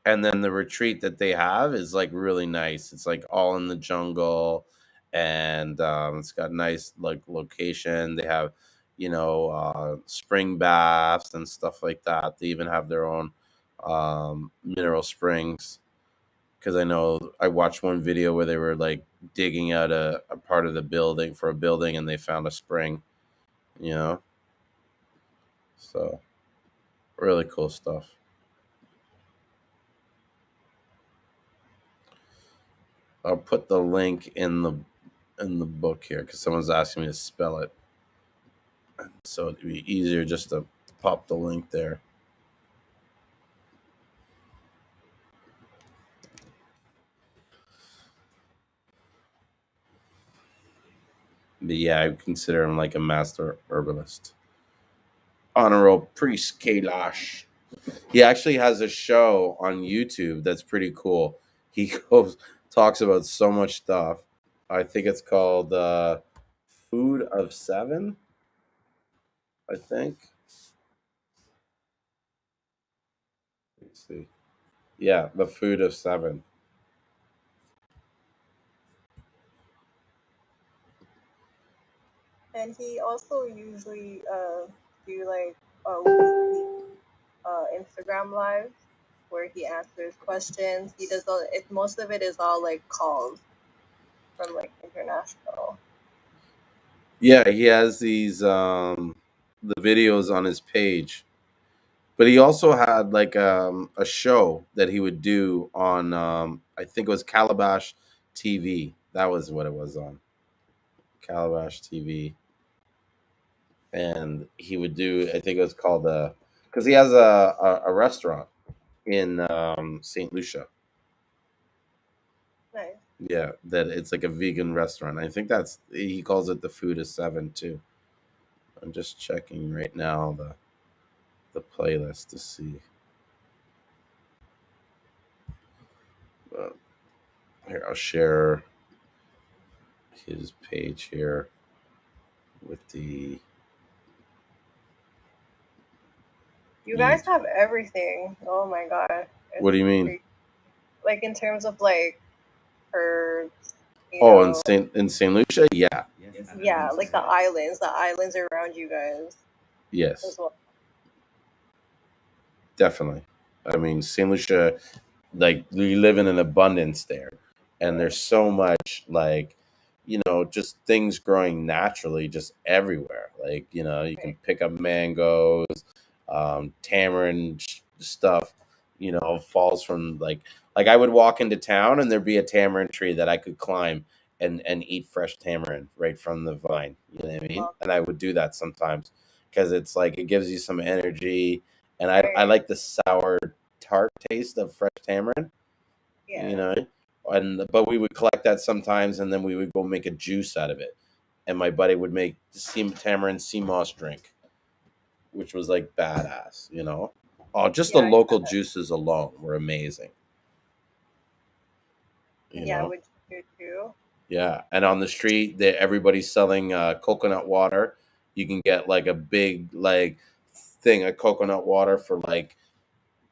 And then the retreat that they have is like really nice. It's like all in the jungle, and it's got nice like location. They have, spring baths and stuff like that. They even have their own mineral springs. Because I know I watched one video where they were like digging out a part of the building for a building, and they found a spring. You know, so really cool stuff. I'll put the link in the book here because someone's asking me to spell it, so it'd be easier just to pop the link there. But yeah, I consider him like a master herbalist. Honorable Priest Kailash. He actually has a show on YouTube that's pretty cool. He talks about so much stuff. I think it's called Food of Seven. I think. Let's see. Yeah, the Food of Seven. And he also usually do like weekly Instagram lives where he answers questions. He does all it. Most of it is all like calls from like international. Yeah, he has these the videos on his page. But he also had like a show that he would do on I think it was Calabash TV. That was what it was on. Calabash TV. And he would do, I think it was called because he has a restaurant in St. Lucia. Nice. Yeah, that it's like a vegan restaurant. I think he calls it the Food of Seven too. I'm just checking right now the playlist to see. Here, I'll share his page here with the. You guys have everything. Oh my god. What do you mean? Crazy. Like in terms of like herbs, Oh, in Saint Lucia, yeah. Yeah, like the islands around you guys. Yes. As well. Definitely. I mean, Saint Lucia, like we live in an abundance there, and there's so much like, just things growing naturally just everywhere. Like, you can pick up mangoes, tamarind stuff. Falls from like I would walk into town and there'd be a tamarind tree that I could climb and eat fresh tamarind right from the vine. You know what I mean? And I would do that sometimes because it's like it gives you some energy, and I like the sour tart taste of fresh tamarind. Yeah. But we would collect that sometimes, and then we would go make a juice out of it, and my buddy would make tamarind Seamoss drink, which was like badass. Oh, just the local juices alone were amazing. Which you too. Yeah, and on the street, everybody's selling coconut water. You can get like a big thing of coconut water for like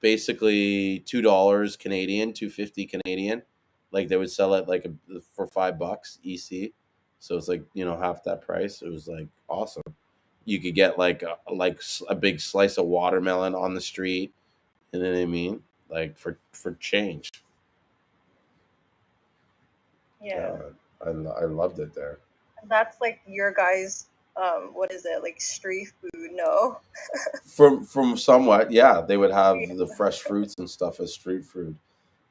basically $2 Canadian, 250 Canadian. Like they would sell it for $5 EC, so it's like half that price. It was like awesome. You could get like a big slice of watermelon on the street. You know what I mean? Like for change. Yeah. I loved it there. That's like your guys' what is it, like street food? No. From somewhat, yeah, they would have the fresh fruits and stuff as street food.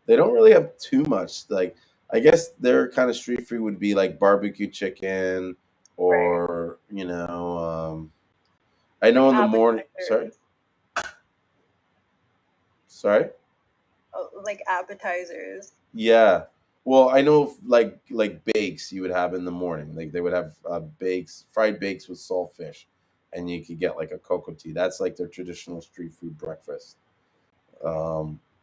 They don't really have too much. Like I guess their kind of street food would be like barbecue chicken, or I know in the morning. Sorry. Oh, like appetizers. Yeah. Well, I know like bakes you would have in the morning. Like they would have fried bakes with saltfish, and you could get like a cocoa tea. That's like their traditional street food breakfast.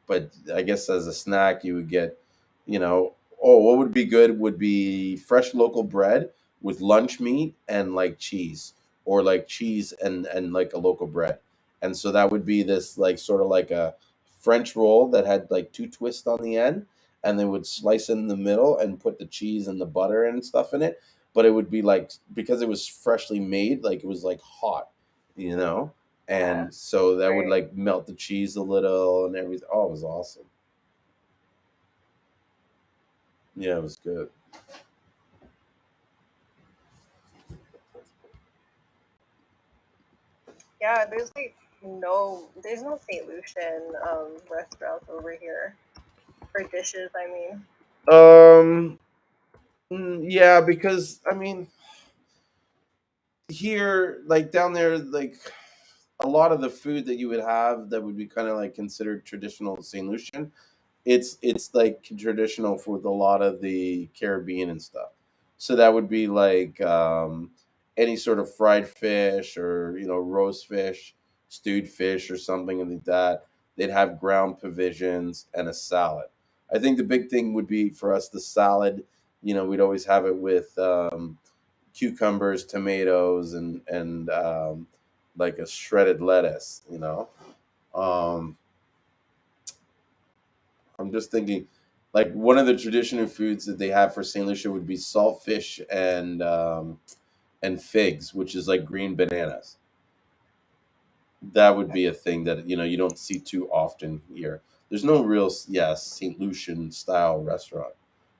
But I guess as a snack, you would get, what would be good would be fresh local bread with lunch meat and like cheese, or like cheese and like a local bread. And so that would be this like sort of like a French roll that had like two twists on the end, and they would slice in the middle and put the cheese and the butter and stuff in it. But it would be like, because it was freshly made, like it was like hot, and so that would like melt the cheese a little and everything. Oh, it was awesome. Yeah, it was good. Yeah, there's no St. Lucian restaurants over here for dishes. I mean. Yeah, because I mean, here, like down there, like a lot of the food that you would have that would be kind of like considered traditional St. Lucian, it's like traditional for a lot of the Caribbean and stuff. So that would be like any sort of fried fish, or roast fish, stewed fish, or something like that. They'd have ground provisions and a salad. I think the big thing would be for us the salad. We'd always have it with cucumbers, tomatoes, and like a shredded lettuce. I'm just thinking, like one of the traditional foods that they have for Saint Lucia would be saltfish and figs, which is like green bananas. That would be a thing that you don't see too often here. There's no real Saint Lucian style restaurant,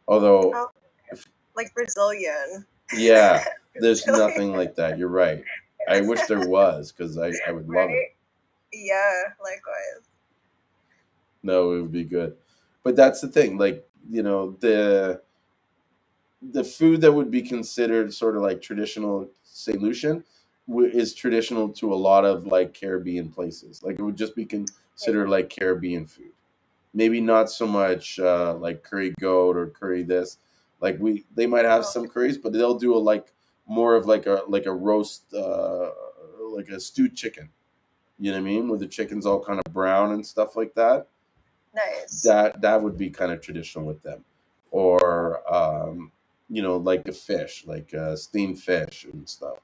although like Brazilian. Yeah, there's nothing like that. You're right. I wish there was, because I would love it. Yeah, likewise. No, it would be good. But that's the thing, like, the food that would be considered sort of like traditional St. Lucian is traditional to a lot of like Caribbean places. Like it would just be considered like Caribbean food. Maybe not so much like curry goat or curry this. Like they might have some curries, but they'll do more of like a roast, like a stewed chicken. You know what I mean? Where the chicken's all kind of brown and stuff like that. Nice. That would be kind of traditional with them. or like a fish, like steamed fish and stuff,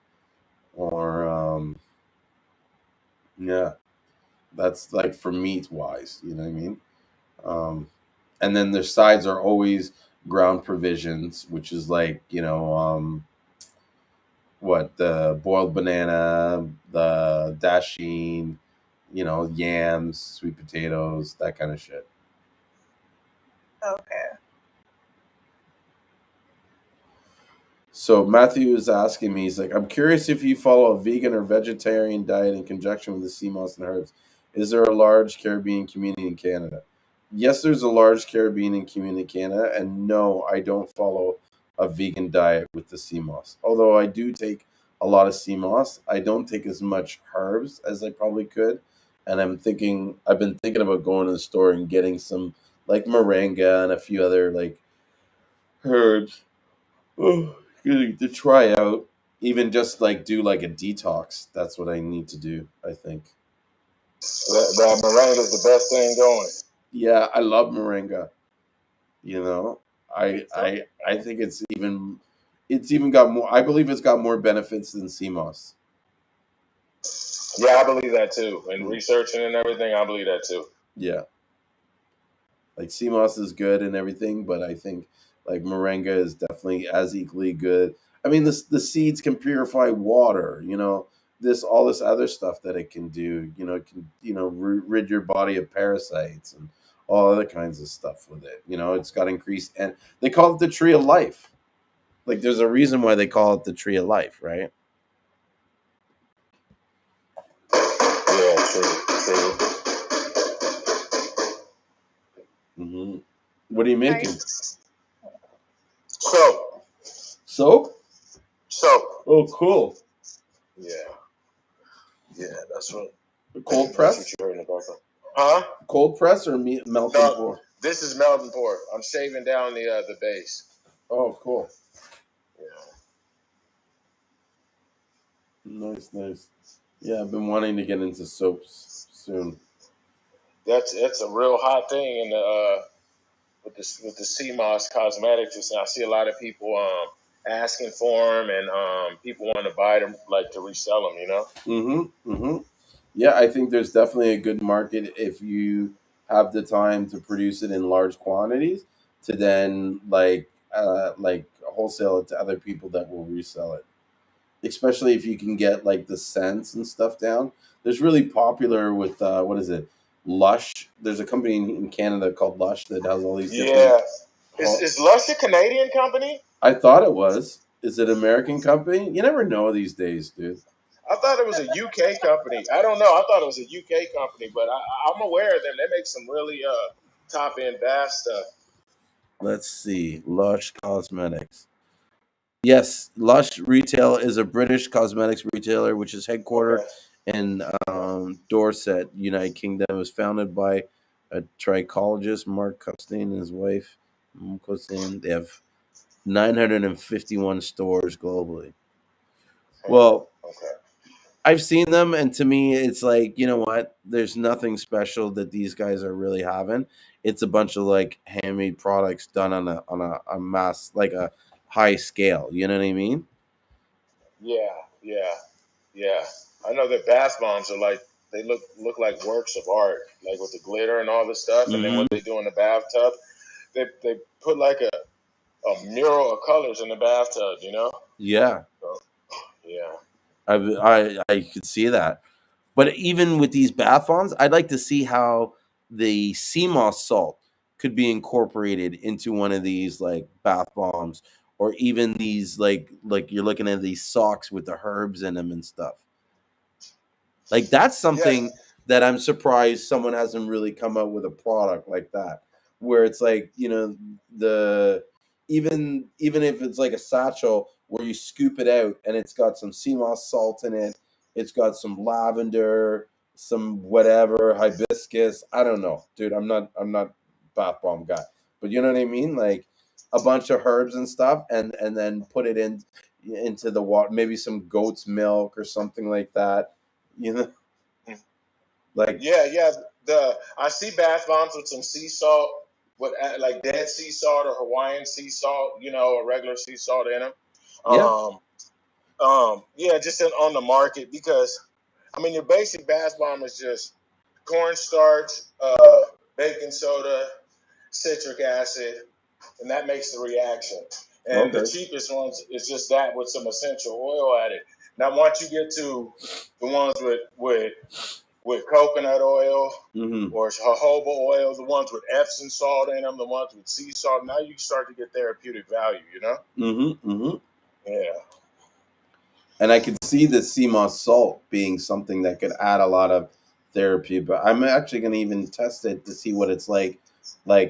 or yeah, that's like for meat wise, you know what I mean. And then their sides are always ground provisions, which is like what the boiled banana, the dasheen, yams, sweet potatoes, that kind of shit. Okay. So Matthew is asking me, he's like, I'm curious if you follow a vegan or vegetarian diet in conjunction with the sea moss and herbs. Is there a large Caribbean community in Canada? Yes, there's a large Caribbean community in Canada, and no, I don't follow a vegan diet with the sea moss. Although I do take a lot of sea moss, I don't take as much herbs as I probably could. And I've been thinking about going to the store and getting some like moringa and a few other like herbs. Oh, to try out, even just like do like a detox. That's what I need to do, I think. That meringue is the best thing going. Yeah, I love moringa. You know, I think it's even got more. I believe it's got more benefits than sea moss. Yeah, I believe that too. And researching and everything, I believe that too. Yeah, like sea moss is good and everything, but I think like moringa is definitely as equally good. I mean, the seeds can purify water. All this other stuff that it can do. It can rid your body of parasites and all other kinds of stuff with it. It's got increased, and they call it the tree of life. Like, there's a reason why they call it the tree of life, right? Yeah, true. Mm-hmm. What are you making? Soap. Soap? Soap. Oh, cool. Yeah, that's what. Cold press? That's what you heard in the background. Huh? Cold press or melt and pour? This is melt and pour. I'm shaving down the base. Oh, cool. Yeah. Nice. Yeah, I've been wanting to get into soaps soon. That's a real hot thing in the with the Seamoss cosmetics. I see a lot of people asking for them, and people want to buy them, like to resell them. Yeah, I think there's definitely a good market if you have the time to produce it in large quantities to then like wholesale it to other people that will resell it. Especially if you can get like the scents and stuff down. There's really popular with what is it? Lush. There's a company in Canada called Lush that has all these different. Yeah. Is Lush a Canadian company? I thought it was. Is it an American company? You never know these days, dude. I thought it was a UK company. I don't know. I thought it was a UK company, but I'm aware of them. They make some really top end bath stuff. Let's see. Lush Cosmetics. Yes, Lush Retail is a British cosmetics retailer which is headquartered in Dorset, United Kingdom. It was founded by a trichologist, Mark Costain, and his wife, Costain. They have 951 stores globally. Well, I've seen them, and to me, it's like, you know what? There's nothing special that these guys are really having. It's a bunch of like handmade products done on a mass, like a high scale. You know what I mean? Yeah. I know that bath bombs are like they look like works of art, like with the glitter and all the stuff. And then what they do in the bathtub, they put like a mural of colors in the bathtub. Yeah. So, yeah. I could see that. But even with these bath bombs, I'd like to see how the Seamoss salt could be incorporated into one of these like bath bombs, or even these like you're looking at these socks with the herbs in them and stuff. Like, that's something that I'm surprised someone hasn't really come up with a product like that, where it's like, the even if it's like a satchel where you scoop it out and it's got some sea moss salt in it, it's got some lavender, some whatever, hibiscus. I don't know, dude. I'm not bath bomb guy, but you know what I mean? Like a bunch of herbs and stuff, and then put it into the water, maybe some goat's milk or something like that. Like yeah. I see bath bombs with some sea salt, with like dead sea salt or Hawaiian sea salt, or regular sea salt in them. Yeah. Yeah, just on the market because I mean your basic bath bomb is just cornstarch, baking soda, citric acid, and that makes the reaction. And the Okay. cheapest ones is just that with some essential oil added. Now, once you get to the ones with coconut oil Mm-hmm. or jojoba oil, the ones with Epsom salt in them, the ones with sea salt, now you start to get therapeutic value. Mm-hmm. Mm-hmm. Yeah. And I could see the Seamoss salt being something that could add a lot of therapy, but I'm actually going to even test it to see what it's like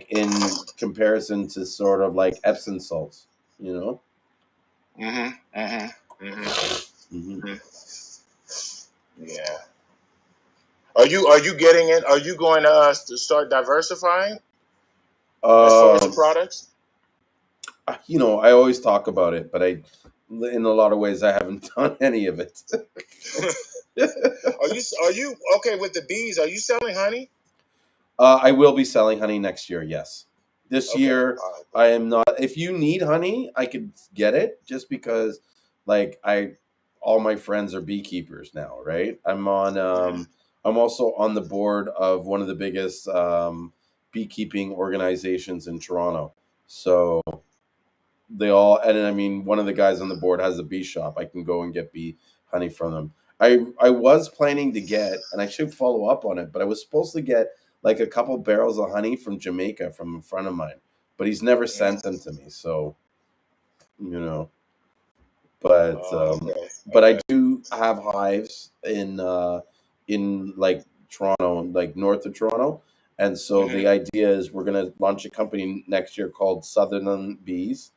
in comparison to sort of like Epsom salts, you know? Mm-hmm. Mm-hmm. Mm-hmm. Mm-hmm. Yeah. Are you getting it? Are you going to start diversifying as far as the Um, products? I always talk about it, but in a lot of ways, I haven't done any of it. Are you okay with the bees? Are you selling honey? I will be selling honey next year. Yes, this Okay. year All right. I am not. If you need honey, I could get it. Just because, all my friends are beekeepers now, right? Mm-hmm. I'm also on the board of one of the biggest beekeeping organizations in Toronto. So they all, and I mean, one of the guys on the board has a bee shop. I can go and get bee honey from them. I was planning to get, and I should follow up on it, but I was supposed to get like a couple barrels of honey from Jamaica from a friend of mine, but he's never sent them to me. So, you know, but Oh, okay. but I Okay. do have hives in like Toronto, like north of Toronto, and so Mm-hmm. the idea is we're gonna launch a company next year called Southern Bees,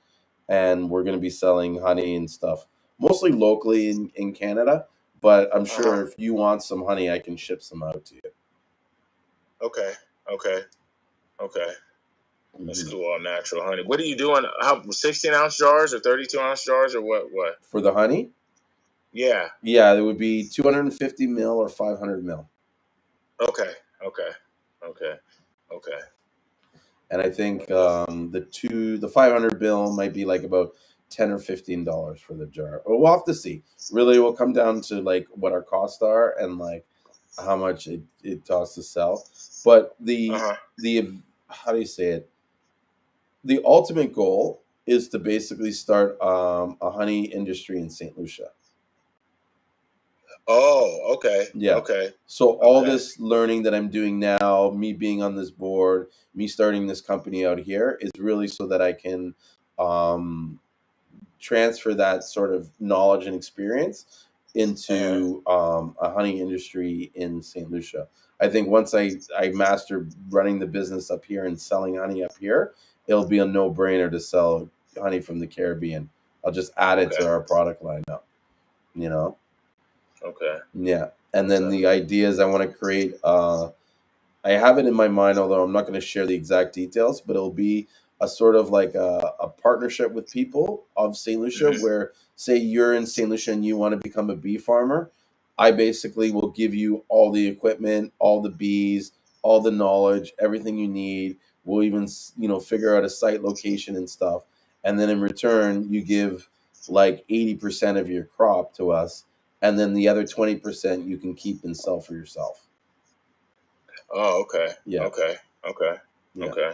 and we're going to be selling honey and stuff mostly locally in Canada, but I'm Uh-huh. sure if you want some honey I can ship some out to you. Okay. Okay. Okay. Let's Hmm. do all natural honey. What are you doing? How 16-ounce jars or 32-ounce jars or what? What? For the honey, Yeah. yeah, it would be 250 mil or 500 mil, Okay. Okay. Okay. Okay. and I think Okay. the 500 bill might be like about $10 or $15 for the jar. Or we'll have to see. Really, it will come down to like what our costs are and like how much it costs to sell. But Uh-huh. the how do you say it? The ultimate goal is to basically start a honey industry in St. Lucia. Oh, okay. Yeah. Okay. So all Okay. this learning that I'm doing now, me being on this board, me starting this company out here, is really so that I can um, transfer that sort of knowledge and experience Uh-huh. into a honey industry in St. Lucia. I think once I master running the business up here and selling honey up here, it'll be a no brainer to sell honey from the Caribbean. I'll just add it Okay. to our product lineup, you know? Okay. Yeah. And then Okay. the idea is I want to create I have it in my mind, although I'm not going to share the exact details, but it'll be a sort of like a partnership with people of St. Lucia Mm-hmm. where, say, you're in St. Lucia and you want to become a bee farmer. I basically will give you all the equipment, all the bees, all the knowledge, everything you need. We'll even, figure out a site location and stuff. And then in return, you give like 80% of your crop to us. And then the other 20% you can keep and sell for yourself. Oh, okay. Yeah. Okay. Okay. Yeah. Okay.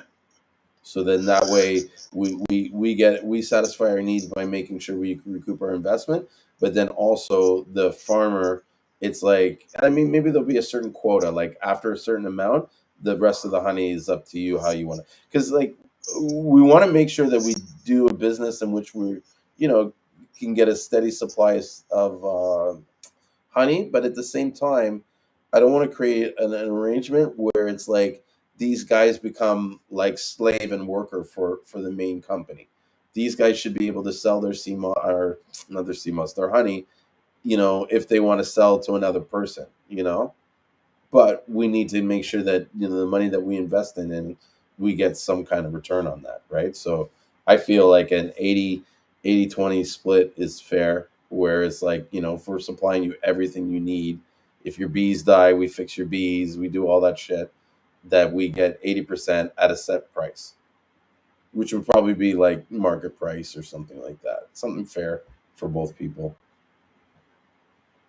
So then that way we satisfy our needs by making sure we recoup our investment, but then also the farmer, it's like, I mean, maybe there'll be a certain quota, like after a certain amount, the rest of the honey is up to you how you want to, because like we want to make sure that we do a business in which we, can get a steady supply of honey, but at the same time, I don't want to create an arrangement where it's like these guys become like slave and worker for the main company. These guys should be able to sell their CMOS or not their CMOS, their honey, if they want to sell to another person. But we need to make sure that the money that we invest in and we get some kind of return on that, right? So I feel like an 80-20 split is fair, where it's like, if we're supplying you everything you need, if your bees die, we fix your bees, we do all that shit, that we get 80% at a set price, which would probably be like market price or something like that, something fair for both people.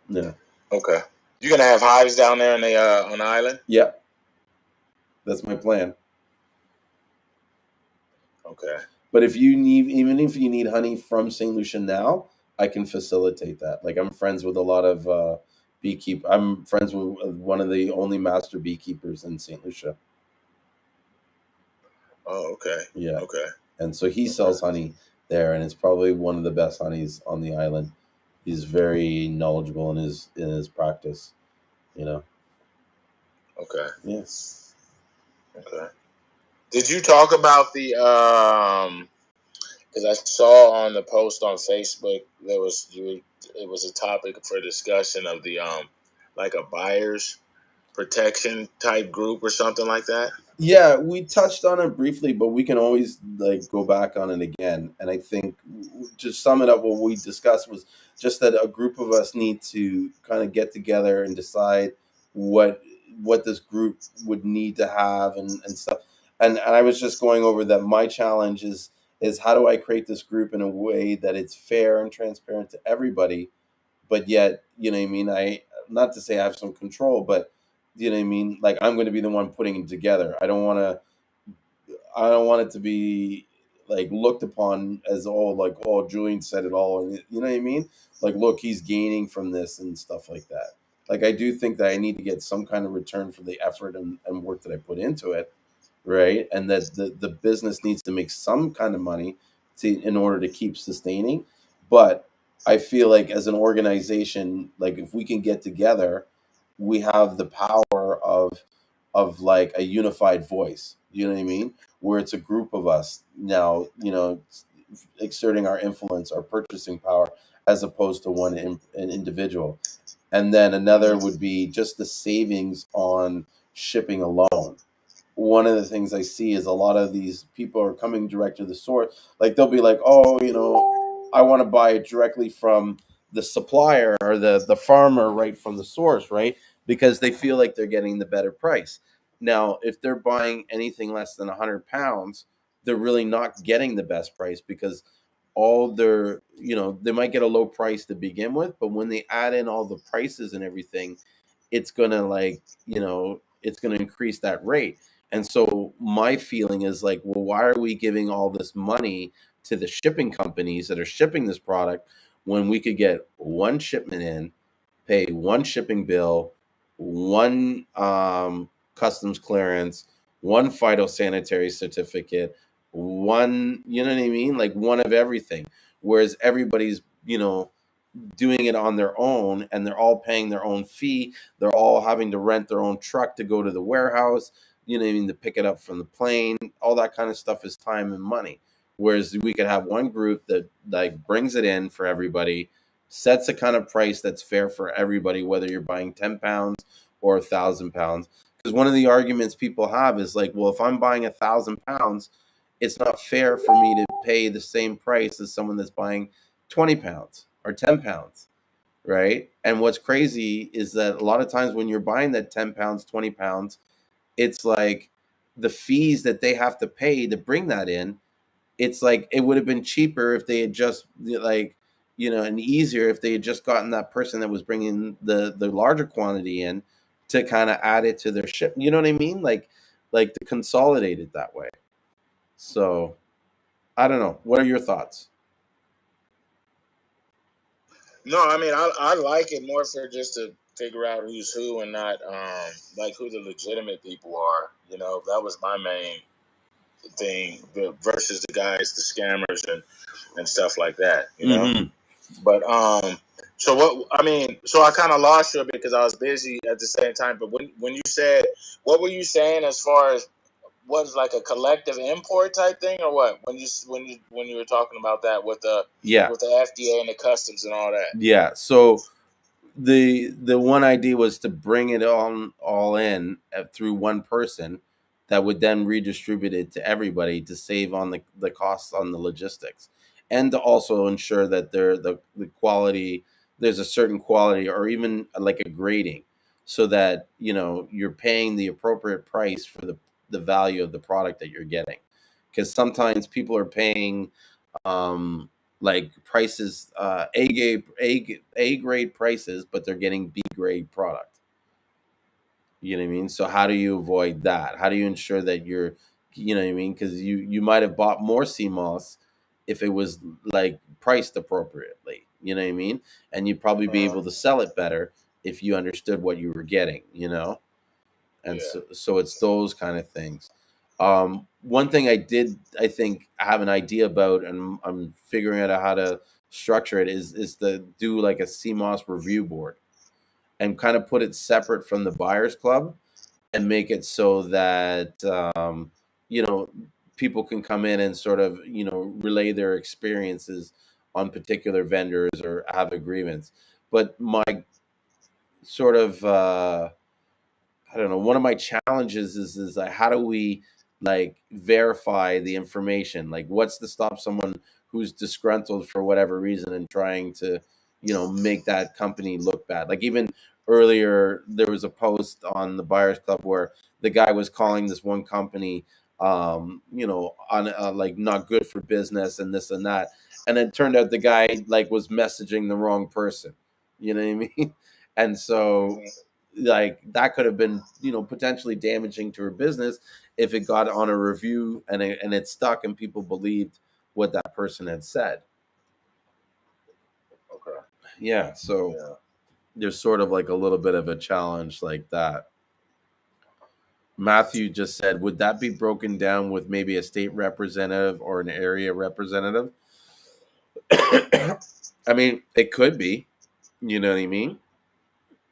Yeah. Okay. You're gonna have hives down there on the island. Yeah, that's my plan. Okay. But if you need, even if you need honey from St. Lucia now, I can facilitate that. Like I'm friends with a lot of beekeep. I'm friends with one of the only master beekeepers in St. Lucia. Oh, okay. Yeah. Okay. And so he sells honey there, and it's probably one of the best honeys on the island. He's very knowledgeable in his practice, you know. Okay. Yes. Okay. Did you talk about the because I saw on the post on Facebook it was a topic for discussion of the like a buyer's protection type group or something like that? Yeah, we touched on it briefly, but we can always like go back on it again. And I think to sum it up, what we discussed was just that a group of us need to kind of get together and decide what what this group would need to have and stuff. And I was just going over that my challenge is how do I create this group in a way that it's fair and transparent to everybody, but yet, you know what I mean? I not to say I have some control, but you know what I mean? Like I'm going to be the one putting it together. I don't want it to be like looked upon as like Julian said it all, and you know what I mean? Like look, he's gaining from this and stuff like that. Like I do think that I need to get some kind of return for the effort and work that I put into it, right? And that the business needs to make some kind of money in order to keep sustaining. But I feel like as an organization, like if we can get together, we have the power of like a unified voice. You know what I mean? Where it's a group of us now, you know, exerting our influence, our purchasing power, as opposed to an individual. And then another would be just the savings on shipping alone. One of the things I see is a lot of these people are coming direct to the source. Like they'll be like, oh, you know, I want to buy it directly from the supplier or the farmer right from the source, right? Because they feel like they're getting the better price. Now, if they're buying anything less than 100 pounds, they're really not getting the best price because all their, you know, they might get a low price to begin with, but when they add in all the prices and everything, it's gonna like, you know, it's gonna increase that rate. And so my feeling is like, well, why are we giving all this money to the shipping companies that are shipping this product when we could get one shipment in, pay one shipping bill, one customs clearance, one phytosanitary certificate, one, you know what I mean? Like one of everything. Whereas everybody's, you know, doing it on their own and they're all paying their own fee. They're all having to rent their own truck to go to the warehouse, you know what I mean, to pick it up from the plane. All that kind of stuff is time and money. Whereas we could have one group that like brings it in for everybody, sets a kind of price that's fair for everybody, whether you're buying 10 pounds or 1,000 pounds. Because one of the arguments people have is like, well, if I'm buying 1,000 pounds, it's not fair for me to pay the same price as someone that's buying 20 pounds or 10 pounds, right? And what's crazy is that a lot of times when you're buying that 10 pounds, 20 pounds, it's like the fees that they have to pay to bring that in. It's like it would have been cheaper if they had just like, you know, and easier if they had just gotten that person that was bringing the larger quantity in to kind of add it to their ship. You know what I mean? Like to consolidate it that way. So I don't know. What are your thoughts? No, I mean I like it more for just to figure out who's who and not like who the legitimate people are. You know, that was my main thing versus the guys, the scammers and stuff like that. You know, Mm-hmm. but so what? I mean, so I kind of lost you because I was busy at the same time. But when you said, what were you saying as far as was like a collective import type thing or what? When you were talking about that Yeah. with the FDA and the customs and all that. Yeah. So the one idea was to bring it on all in through one person that would then redistribute it to everybody to save on the costs on the logistics and to also ensure that the quality, there's a certain quality or even like a grading. so that you're paying the appropriate price for the value of the product that you're getting. Because sometimes people are paying like prices, A grade prices, but they're getting B grade product. You know what I mean? So how do you avoid that? How do you ensure that you're, you know what I mean? Because you might have bought more CMOS if it was like priced appropriately. You know what I mean? And you'd probably be able to sell it better if you understood what you were getting. And Yeah. so it's those kind of things. One thing I think I have an idea about, and I'm figuring out how to structure it, is to do like a CMOS review board and kind of put it separate from the buyers club and make it so that you know people can come in and sort of relay their experiences on particular vendors or have agreements. But my sort of I don't know. One of my challenges is like, how do we like verify the information? Like, what's to stop someone who's disgruntled for whatever reason and trying to, make that company look bad? Like even earlier, there was a post on the Buyers Club where the guy was calling this one company, on like not good for business and this and that, and it turned out the guy like was messaging the wrong person. You know what I mean? And so like that could have been potentially damaging to her business if it got on a review and it stuck and people believed what that person had said. Okay. Yeah, so Yeah. there's sort of like a little bit of a challenge like that. Matthew just said, would that be broken down with maybe a state representative or an area representative? I mean, it could be, you know what I mean?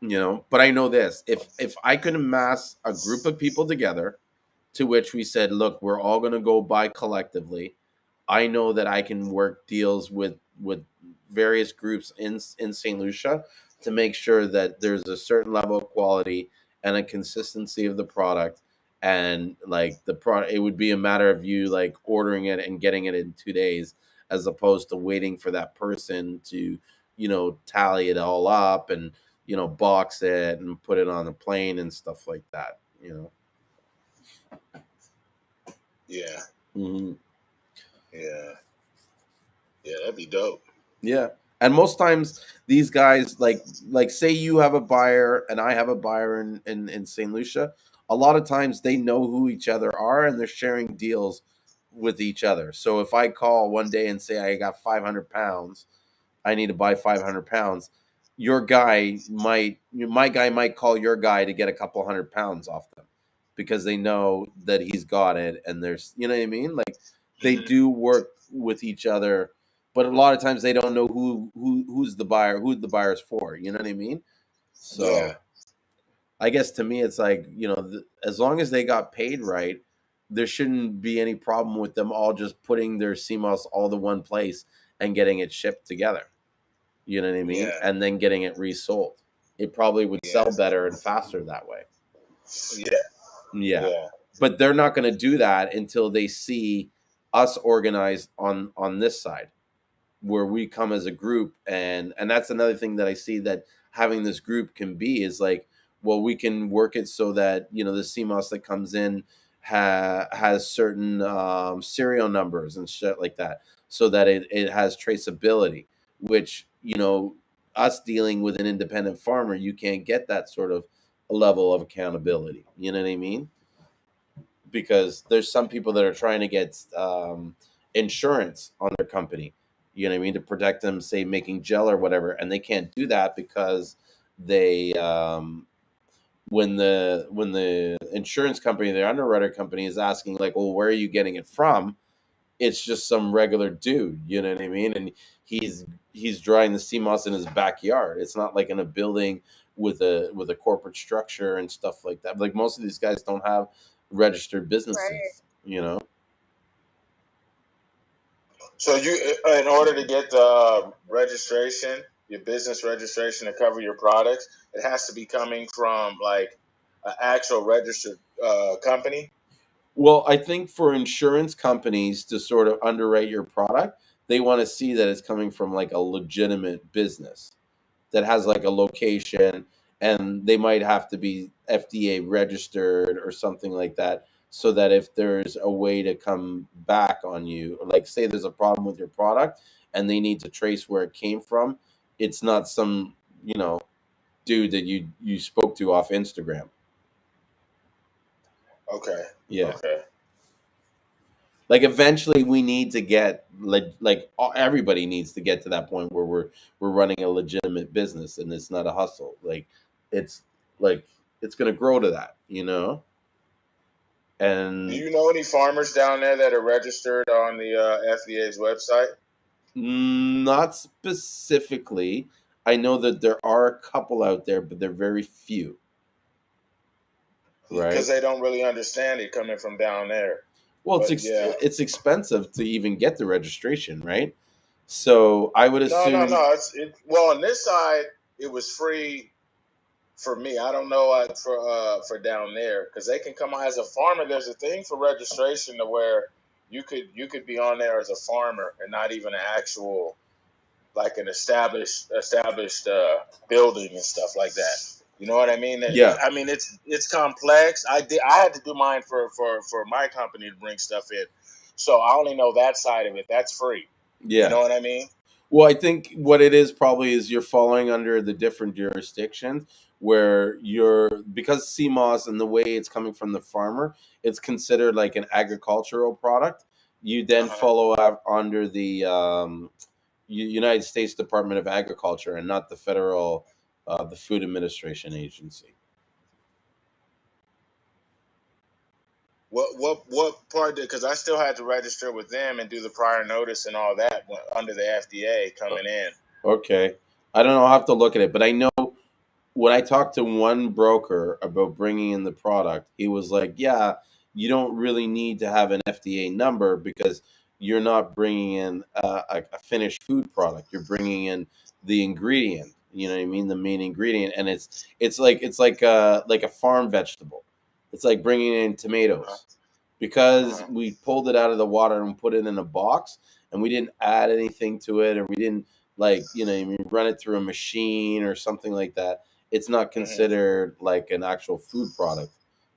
But I know this, if I could amass a group of people together to which we said, look, we're all going to go buy collectively. I know that I can work deals with various groups in St. Lucia to make sure that there's a certain level of quality and a consistency of the product. And like the product, it would be a matter of you like ordering it and getting it in 2 days, as opposed to waiting for that person to, tally it all up and, box it and put it on a plane and stuff like that. Yeah. Mm-hmm. Yeah. Yeah, that'd be dope. Yeah. And most times these guys like say you have a buyer and I have a buyer in St. Lucia, a lot of times they know who each other are and they're sharing deals with each other. So if I call one day and say I got 500 pounds, I need to buy 500 pounds, my guy might call your guy to get a couple hundred pounds off them because they know that he's got it. And there's, you know what I mean? Like they do work with each other, but a lot of times they don't know who's the buyer, who the buyer's for. You know what I mean? So Yeah. I guess to me, it's like, as long as they got paid right, there shouldn't be any problem with them all just putting their CMOS all to one place and getting it shipped together. You know what I mean? Yeah. And then getting it resold. It probably would Yeah. sell better and faster that way. Yeah. Yeah. Yeah. But they're not going to do that until they see us organized on this side, where we come as a group. And that's another thing that I see that having this group can be is like, well, we can work it so that the CMOS that comes in has certain serial numbers and shit like that, so that it has traceability, which us dealing with an independent farmer, you can't get that sort of level of accountability. You know what I mean? Because there's some people that are trying to get insurance on their company, you know what I mean, to protect them, say making gel or whatever, and they can't do that because they when the insurance company, their underwriter company, is asking like, well, where are you getting it from? It's just some regular dude, you know what I mean, and he's drying the CMOS in his backyard. It's not like in a building with a corporate structure and stuff like that. Like most of these guys don't have registered businesses, So in order to get the registration, your business registration to cover your products, it has to be coming from like an actual registered company. Well, I think for insurance companies to sort of underwrite your product, they want to see that it's coming from like a legitimate business that has like a location and they might have to be FDA registered or something like that, so that if there's a way to come back on you, like say there's a problem with your product and they need to trace where it came from, it's not some, dude that you spoke to off Instagram. Okay. Yeah. Okay. Like eventually we need to get everybody needs to get to that point where we're running a legitimate business and it's not a hustle. It's like it's going to grow to that, Do and you know any farmers down there that are registered on the FDA's website? not specifically. I know that there are a couple out there, but they're very few. Because Right? they don't really understand it coming from down there. Well, But yeah. it's expensive to even get the registration, right? So I would assume. No. Well, on this side, it was free for me. I don't know for down there because they can come on as a farmer. There's a thing for registration to where you could be on there as a farmer and not even an actual like an established building and stuff like that. You know what I mean? Yeah. I mean it's complex. I had to do mine for my company to bring stuff in, so I only know that side of it. That's free. Yeah. You know what I mean? Well, I think what it is probably is you're falling under the different jurisdictions where because Seamoss and the way it's coming from the farmer, it's considered like an agricultural product. You then follow up under the United States Department of Agriculture and not the federal, the Food Administration Agency. What part did, because I still had to register with them and do the prior notice and all that under the FDA coming in. Okay. I don't know. I'll have to look at it, but I know when I talked to one broker about bringing in the product, he was like, yeah, you don't really need to have an FDA number because you're not bringing in a finished food product. You're bringing in the ingredient, you know what I mean? The main ingredient. And it's like a farm vegetable. It's like bringing in tomatoes because we pulled it out of the water and put it in a box and we didn't add anything to it, or we didn't run it through a machine or something like that. It's not considered like an actual food product.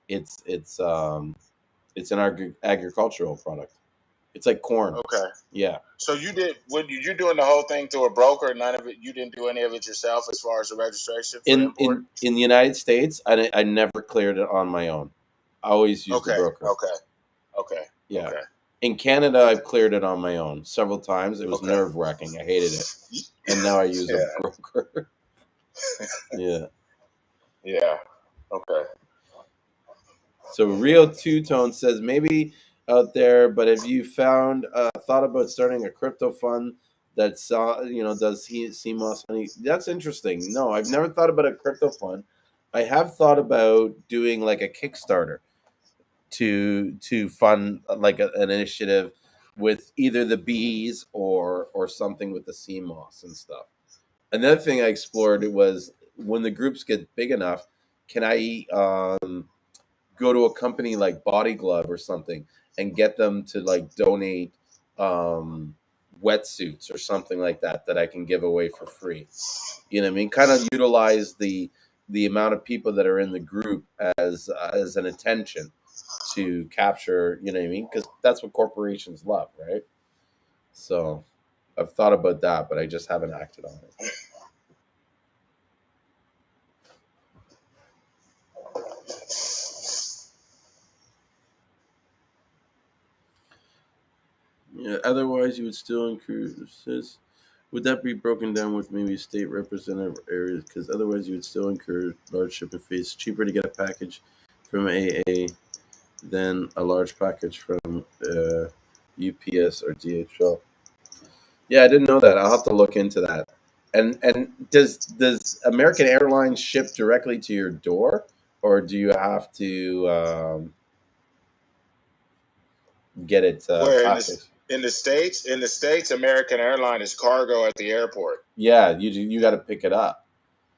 It's an agricultural product. It's like corn. Okay. Yeah. So you doing the whole thing through a broker? None of it. You didn't do any of it yourself as far as the registration for import. In the United States, I never cleared it on my own. I always used a broker. Okay. Yeah. Okay. In Canada, I've cleared it on my own several times. It was nerve wracking. I hated it, and now I use a broker. Yeah. Yeah. Okay. So Rio Two Tone says maybe out there, but have you thought about starting a crypto fund that does Seamoss honey? That's interesting. No, I've never thought about a crypto fund. I have thought about doing like a Kickstarter to fund like an initiative with either the bees or something with the Seamoss and stuff. Another thing I explored was when the groups get big enough, can I go to a company like Body Glove or something and get them to like donate wetsuits or something like that I can give away for free. You know what I mean? Kind of utilize the amount of people that are in the group as an attention to capture, you know what I mean? Because that's what corporations love, right? So I've thought about that, but I just haven't acted on it. Yeah, otherwise you would still increase. Would that be broken down with maybe state representative areas? Because otherwise you would still incur large shipping fees. Cheaper to get a package from AA than a large package from UPS or DHL. Yeah, I didn't know that. I'll have to look into that. And does American Airlines ship directly to your door, or do you have to get it Where packaged? in the states, American Airlines is cargo at the airport. Yeah, you got to pick it up.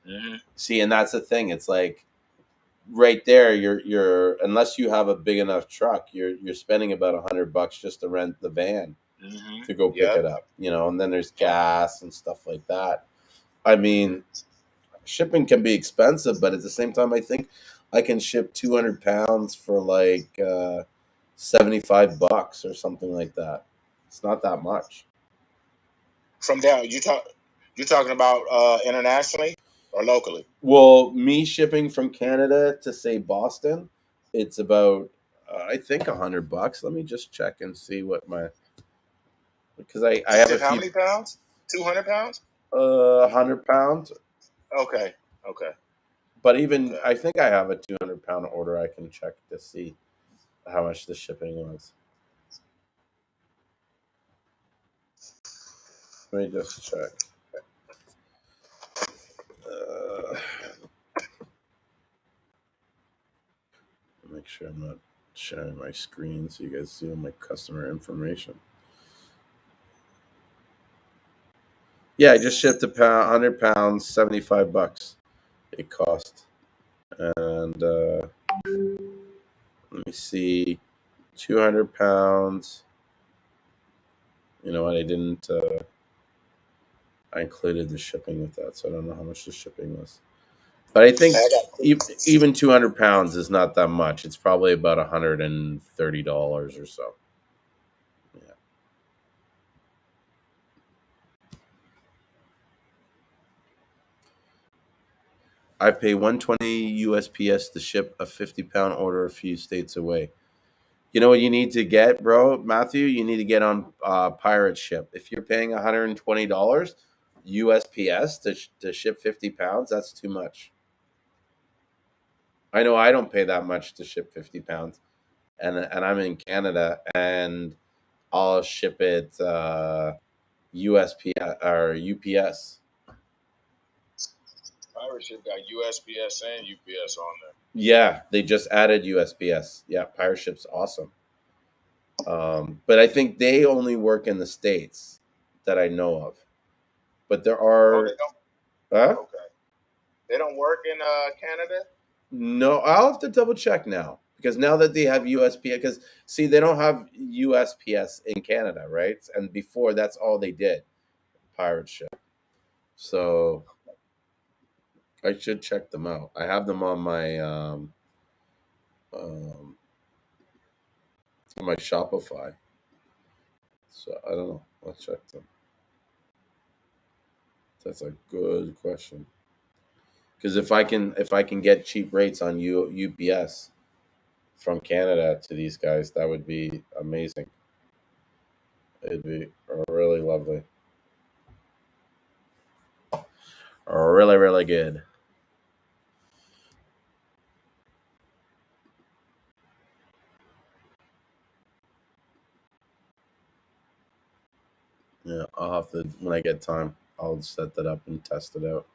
Mm-hmm. See, and that's the thing. It's like right there. You're unless you have a big enough truck, you're spending about $100 just to rent the van to go pick it up. And then there's gas and stuff like that. I mean, shipping can be expensive, but at the same time, I think I can ship 200 pounds for like $75 or something like that. It's not that much. From down, you're talking about internationally or locally? Well, me shipping from Canada to say Boston, it's about I think $100. Let me just check and see what my because I To have a ship how few many pounds? 200 pounds? 100 pounds, Okay. Okay. but even Okay. I think I have a 200 pound order. I can check to see how much the shipping was. Let me just check. Uh, make sure I'm not sharing my screen so you guys see all my customer information. Yeah, I just shipped 100 pounds, $75 it cost. And let me see, 200 pounds. You know what? I included the shipping with that, so I don't know how much the shipping was. But I think I got even 200 pounds is not that much. It's probably about $130 or so. Yeah. I pay 120 USPS to ship a 50-pound order a few states away. You know what you need to get, bro, Matthew? You need to get on Pirate Ship. If you're paying $120 USPS to ship 50 pounds, that's too much. I know I don't pay that much to ship 50 pounds, and I'm in Canada, and I'll ship it USPS or UPS. Pirate Ship got USPS and UPS on there. Yeah, they just added USPS. Yeah, Pirate Ship's awesome. But I think they only work in the States that I know of. But there Oh, they are, don't. Okay. They don't work in Canada. no, I'll have to double check now because now that they have USPS, because see, they don't have USPS in Canada, right? And before that's all they did, Pirate Ship. So I should check them out. I have them um, on my Shopify. So I don't know. I'll check them. That's a good question. Because if I can get cheap rates on UPS from Canada to these guys, that would be amazing. It'd be really lovely, really really good. Yeah, I'll have to when I get time. I'll set that up and test it out.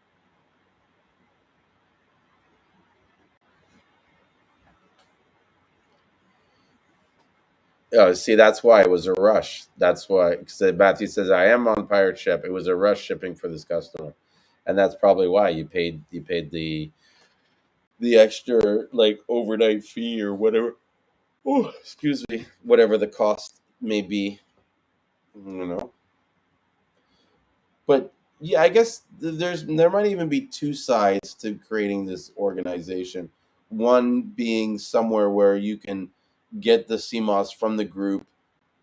Yeah, see, that's why it was a rush. That's why, because Matthew says I am on Pirate Ship. It was a rush shipping for this customer, and that's probably why you paid the extra like overnight fee or whatever. Oh, excuse me, whatever the cost may be. You know, but yeah, I guess there might even be two sides to creating this organization. One being somewhere where you can get the CMOS from the group,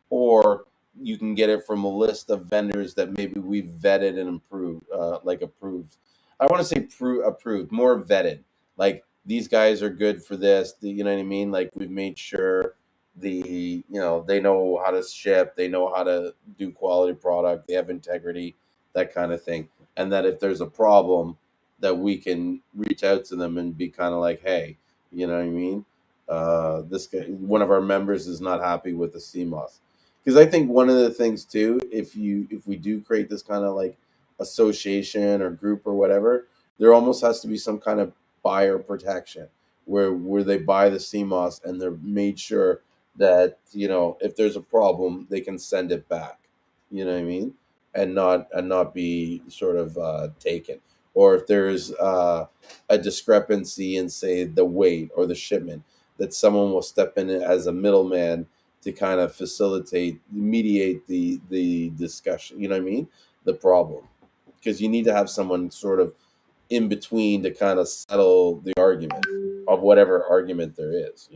or you can get it from a list of vendors that maybe we've vetted and improved, like approved. I want to say approved, more vetted. Like these guys are good for this. You know what I mean? Like we've made sure they know how to ship, they know how to do quality product, they have integrity, that kind of thing. And that if there's a problem, that we can reach out to them and be kind of like, hey, you know what I mean? This guy, one of our members is not happy with the CMOS, because I think one of the things too, if we do create this kind of like association or group or whatever, there almost has to be some kind of buyer protection where they buy the CMOS and they're made sure that if there's a problem they can send it back. You know what I mean? And not be sort of taken, or if there's a discrepancy in say the weight or the shipment, that someone will step in as a middleman to kind of facilitate, mediate the discussion. You know what I mean? The problem, because you need to have someone sort of in between to kind of settle the argument of whatever argument there is,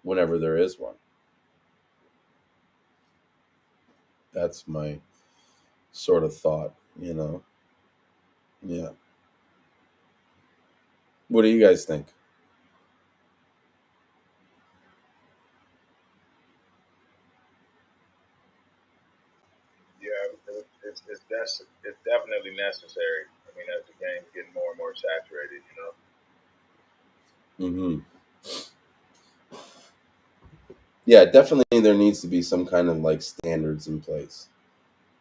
whenever there is one. That's my sort of thought, Yeah. What do you guys think? Yeah, it's definitely necessary. I mean, as the game's getting more and more saturated, Mm-hmm. Yeah, definitely there needs to be some kind of like standards in place.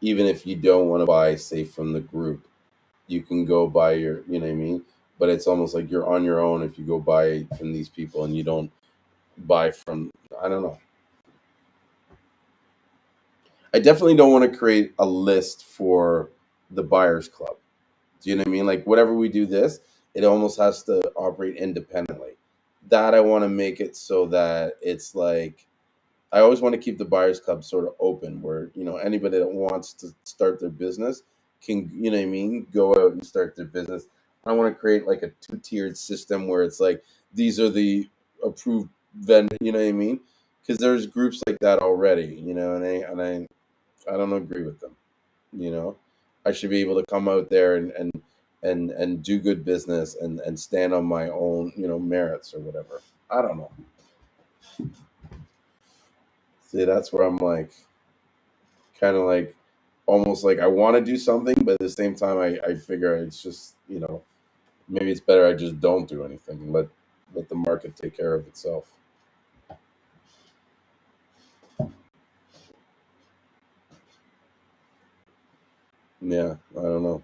Even if you don't want to buy, say, from the group, you can go buy your, you know what I mean? But it's almost like you're on your own if you go buy from these people and you don't buy from, I don't know. I definitely don't want to create a list for the buyers club. Do you know what I mean? Like whatever we do this, it almost has to operate independently. That I want to make it so that it's like I always want to keep the buyers club sort of open where, anybody that wants to start their business can, you know what I mean, go out and start their business. I want to create like a two-tiered system where it's like these are the approved vendor, you know what I mean? Because there's groups like that already, and I don't agree with them. You know, I should be able to come out there and do good business and stand on my own, merits or whatever. I don't know. See, that's where I'm like, kind of like, almost like I want to do something, but at the same time, I figure it's just, maybe it's better I just don't do anything and let the market take care of itself. Yeah, I don't know.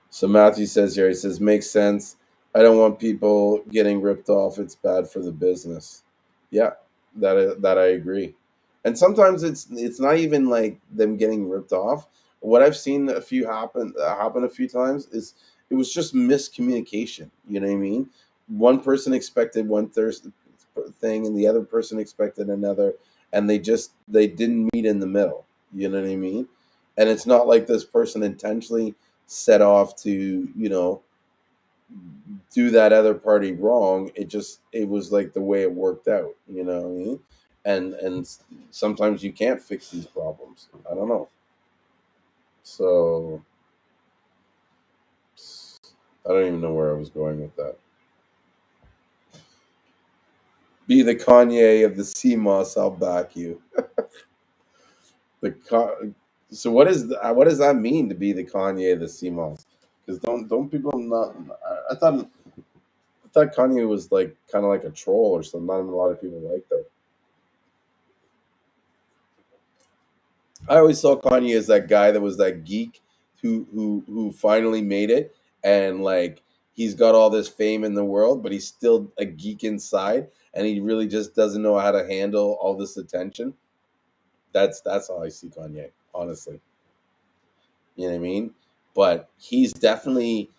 So Matthew says here, he says, makes sense. I don't want people getting ripped off. It's bad for the business. Yeah, that I agree. And sometimes it's not even like them getting ripped off. What I've seen happen a few times is it was just miscommunication. You know what I mean? One person expected one thing, and the other person expected another, and they didn't meet in the middle. You know what I mean? And it's not like this person intentionally set off to do that other party wrong. It was like the way it worked out, you know what I mean? And sometimes you can't fix these problems. I don't know. So I don't even know where I was going with that. Be the Kanye of the Seamoss, I'll back you. So what does that mean to be the Kanye of the Seamoss? Because don't people not? I thought Kanye was like kind of like a troll or something. Not a lot of people like that. I always saw Kanye as that guy that was that geek who finally made it, and like he's got all this fame in the world, but he's still a geek inside, and he really just doesn't know how to handle all this attention. That's how I see Kanye, honestly. You know what I mean? But he's definitely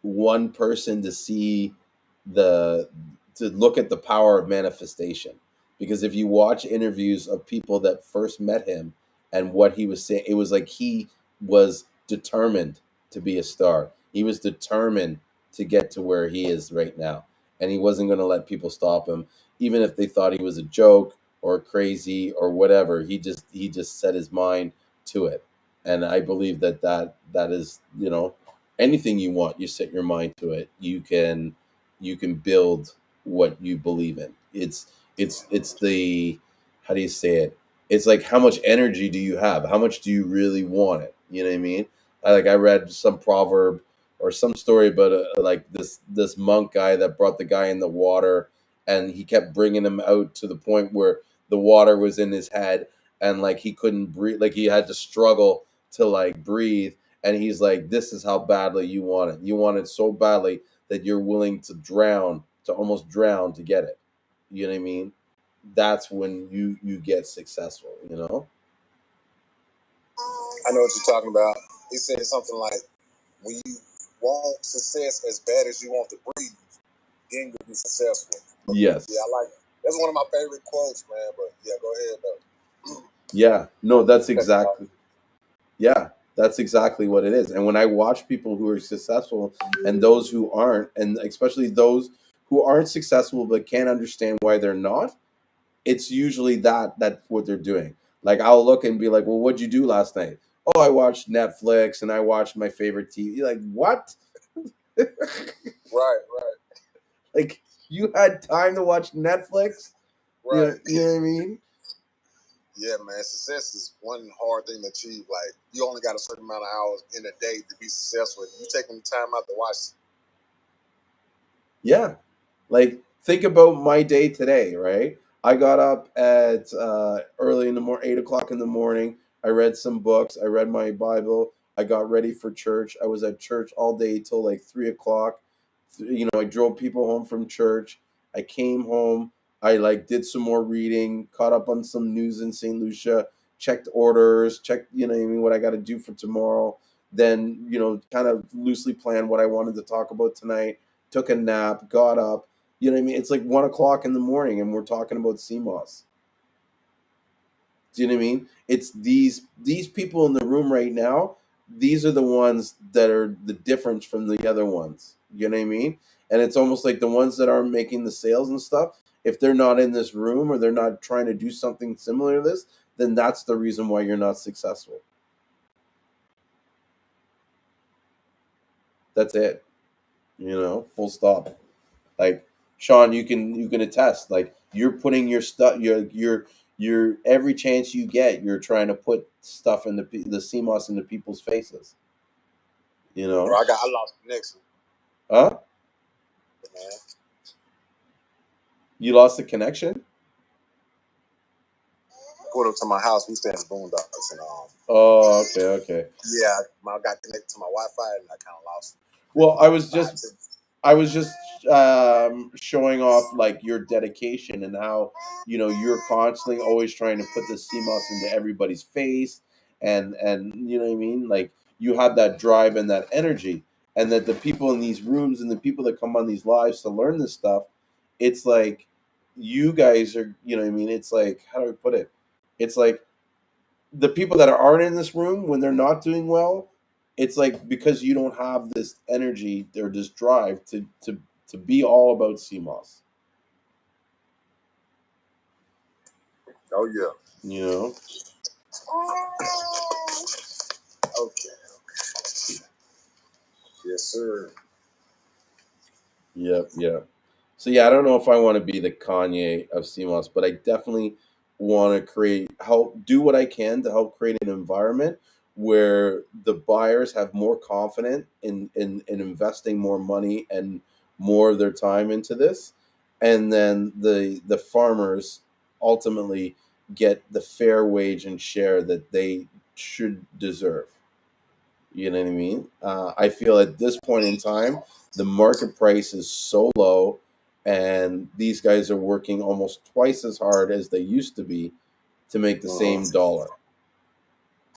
one person to see the to look at the power of manifestation. Because if you watch interviews of people that first met him and what he was saying, it was like he was determined to be a star. He was determined to get to where he is right now. And he wasn't going to let people stop him, even if they thought he was a joke or crazy or whatever. He just set his mind to it. And I believe that is, anything you want, you set your mind to it, you can build what you believe in. It's the, how do you say it, it's like how much energy do you have, how much do you really want it, you know what I mean? I read some proverb or some story about like this monk guy that brought the guy in the water, and he kept bringing him out to the point where the water was in his head, and like he couldn't breathe, like he had to struggle to like breathe. And he's like, this is how badly you want it. You want it so badly that you're willing to drown, to almost drown to get it. You know what I mean? That's when you get successful, you know? I know what you're talking about. He said something like, when you want success as bad as you want to breathe, then you'll be successful. Yes. Yeah, I like it. That's one of my favorite quotes, man. But yeah, go ahead though. Yeah. No, that's exactly. Yeah, That's exactly what it is. And when I watch people who are successful and those who aren't, and especially those who aren't successful but can't understand why they're not, it's usually that's what they're doing. Like I'll look and be like, "Well, what'd you do last night?" "Oh, I watched Netflix and I watched my favorite TV." Like, what? Right. Like you had time to watch Netflix? Right. You know what I mean? Yeah, man. Success is one hard thing to achieve. Like you only got a certain amount of hours in a day to be successful. If you taking the time out to watch. Yeah. Like think about my day today, right? I got up at early in the morning, 8 o'clock in the morning. I read some books. I read my Bible. I got ready for church. I was at church all day till like 3 o'clock. I drove people home from church. I came home. I like did some more reading, caught up on some news in St. Lucia, checked orders, checked what I mean, what I got to do for tomorrow. Then kind of loosely planned what I wanted to talk about tonight. Took a nap, got up. You know what I mean? It's like 1 o'clock in the morning, and we're talking about Seamoss. Do you know what I mean? It's these people in the room right now. These are the ones that are the difference from the other ones. You know what I mean? And it's almost like the ones that aren't making the sales and stuff. If they're not in this room or they're not trying to do something similar to this, then that's the reason why you're not successful. That's it. Full stop. Like Sean, you can attest. Like you're putting your stuff, your every chance you get, you're trying to put stuff in the CMOS into people's faces. Bro, I lost connection. Huh? Man. You lost the connection? Pulled up to my house. We stay in the boondocks, and Oh, okay. Yeah, I got connected to my Wi-Fi, and I kind of lost. Well, I was just showing off like your dedication and how you're constantly always trying to put the CMOS into everybody's face, and you know what I mean. Like you have that drive and that energy, and that the people in these rooms and the people that come on these lives to learn this stuff, it's like you guys are. You know what I mean. It's like, how do I put it? It's like the people that aren't in this room when they're not doing well, it's like because you don't have this energy or this drive to be all about CMOS. Oh yeah. Okay. Yes, sir. Yep. So yeah, I don't know if I want to be the Kanye of CMOS, but I definitely want to help do what I can to help create an environment where the buyers have more confidence in investing more money and more of their time into this, and then the farmers ultimately get the fair wage and share that they should deserve. You know what I mean? I feel at this point in time, the market price is so low, and these guys are working almost twice as hard as they used to be to make the same dollar.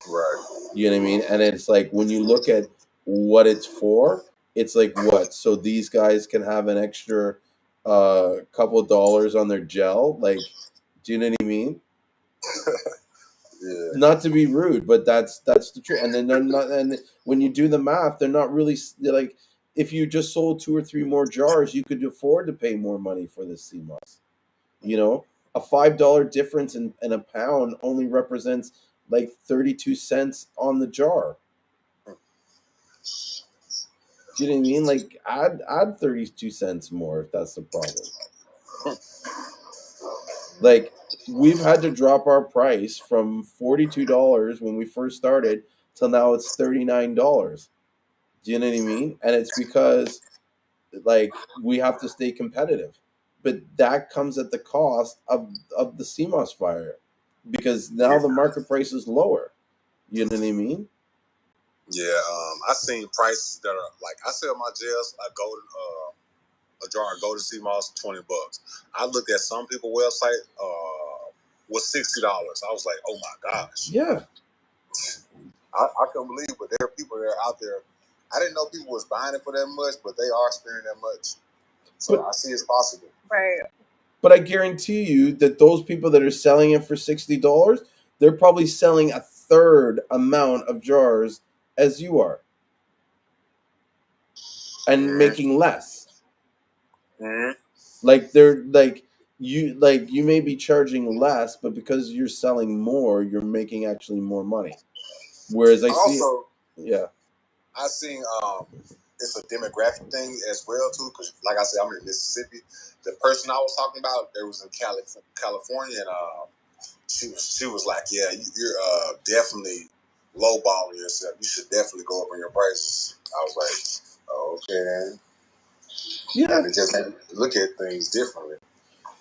Right. You know what I mean? And it's like when you look at what it's for, it's like what? So these guys can have an extra couple of dollars on their gel. Like, do you know what I mean? Yeah. Not to be rude, but that's the truth. And then they're not. And when you do the math, they're not really they're like. If you just sold 2 or 3 more jars, you could afford to pay more money for this CMOS. A $5 difference in a pound only represents like 32 cents on the jar. Do you know what I mean? Like add 32 cents more if that's the problem. Like we've had to drop our price from $42 when we first started till now it's $39. Do you know what I mean? And it's because like we have to stay competitive. But that comes at the cost of the CMOS fire because now the market price is lower. You know what I mean? Yeah, I seen prices that are like I sell my gels a jar of golden sea moss $20. I looked at some people's website was $60. I was like, oh my gosh. Yeah. I couldn't believe, but there are people that are out there. I didn't know people was buying it for that much, but they are spending that much. So I see it's possible. Right. But I guarantee you that those people that are selling it for $60, they're probably selling a third amount of jars as you are, and making less. Mm-hmm. Like they're like you may be charging less, but because you're selling more, you're making actually more money. Whereas I see, Also, yeah, I seen it's a demographic thing as well too. Because like I said, I'm in Mississippi. The person I was talking about, there was in California, and she was like, "Yeah, you're definitely lowballing yourself. You should definitely go up on your prices." I was like, oh, "Okay." yeah. And it just made me look at things differently.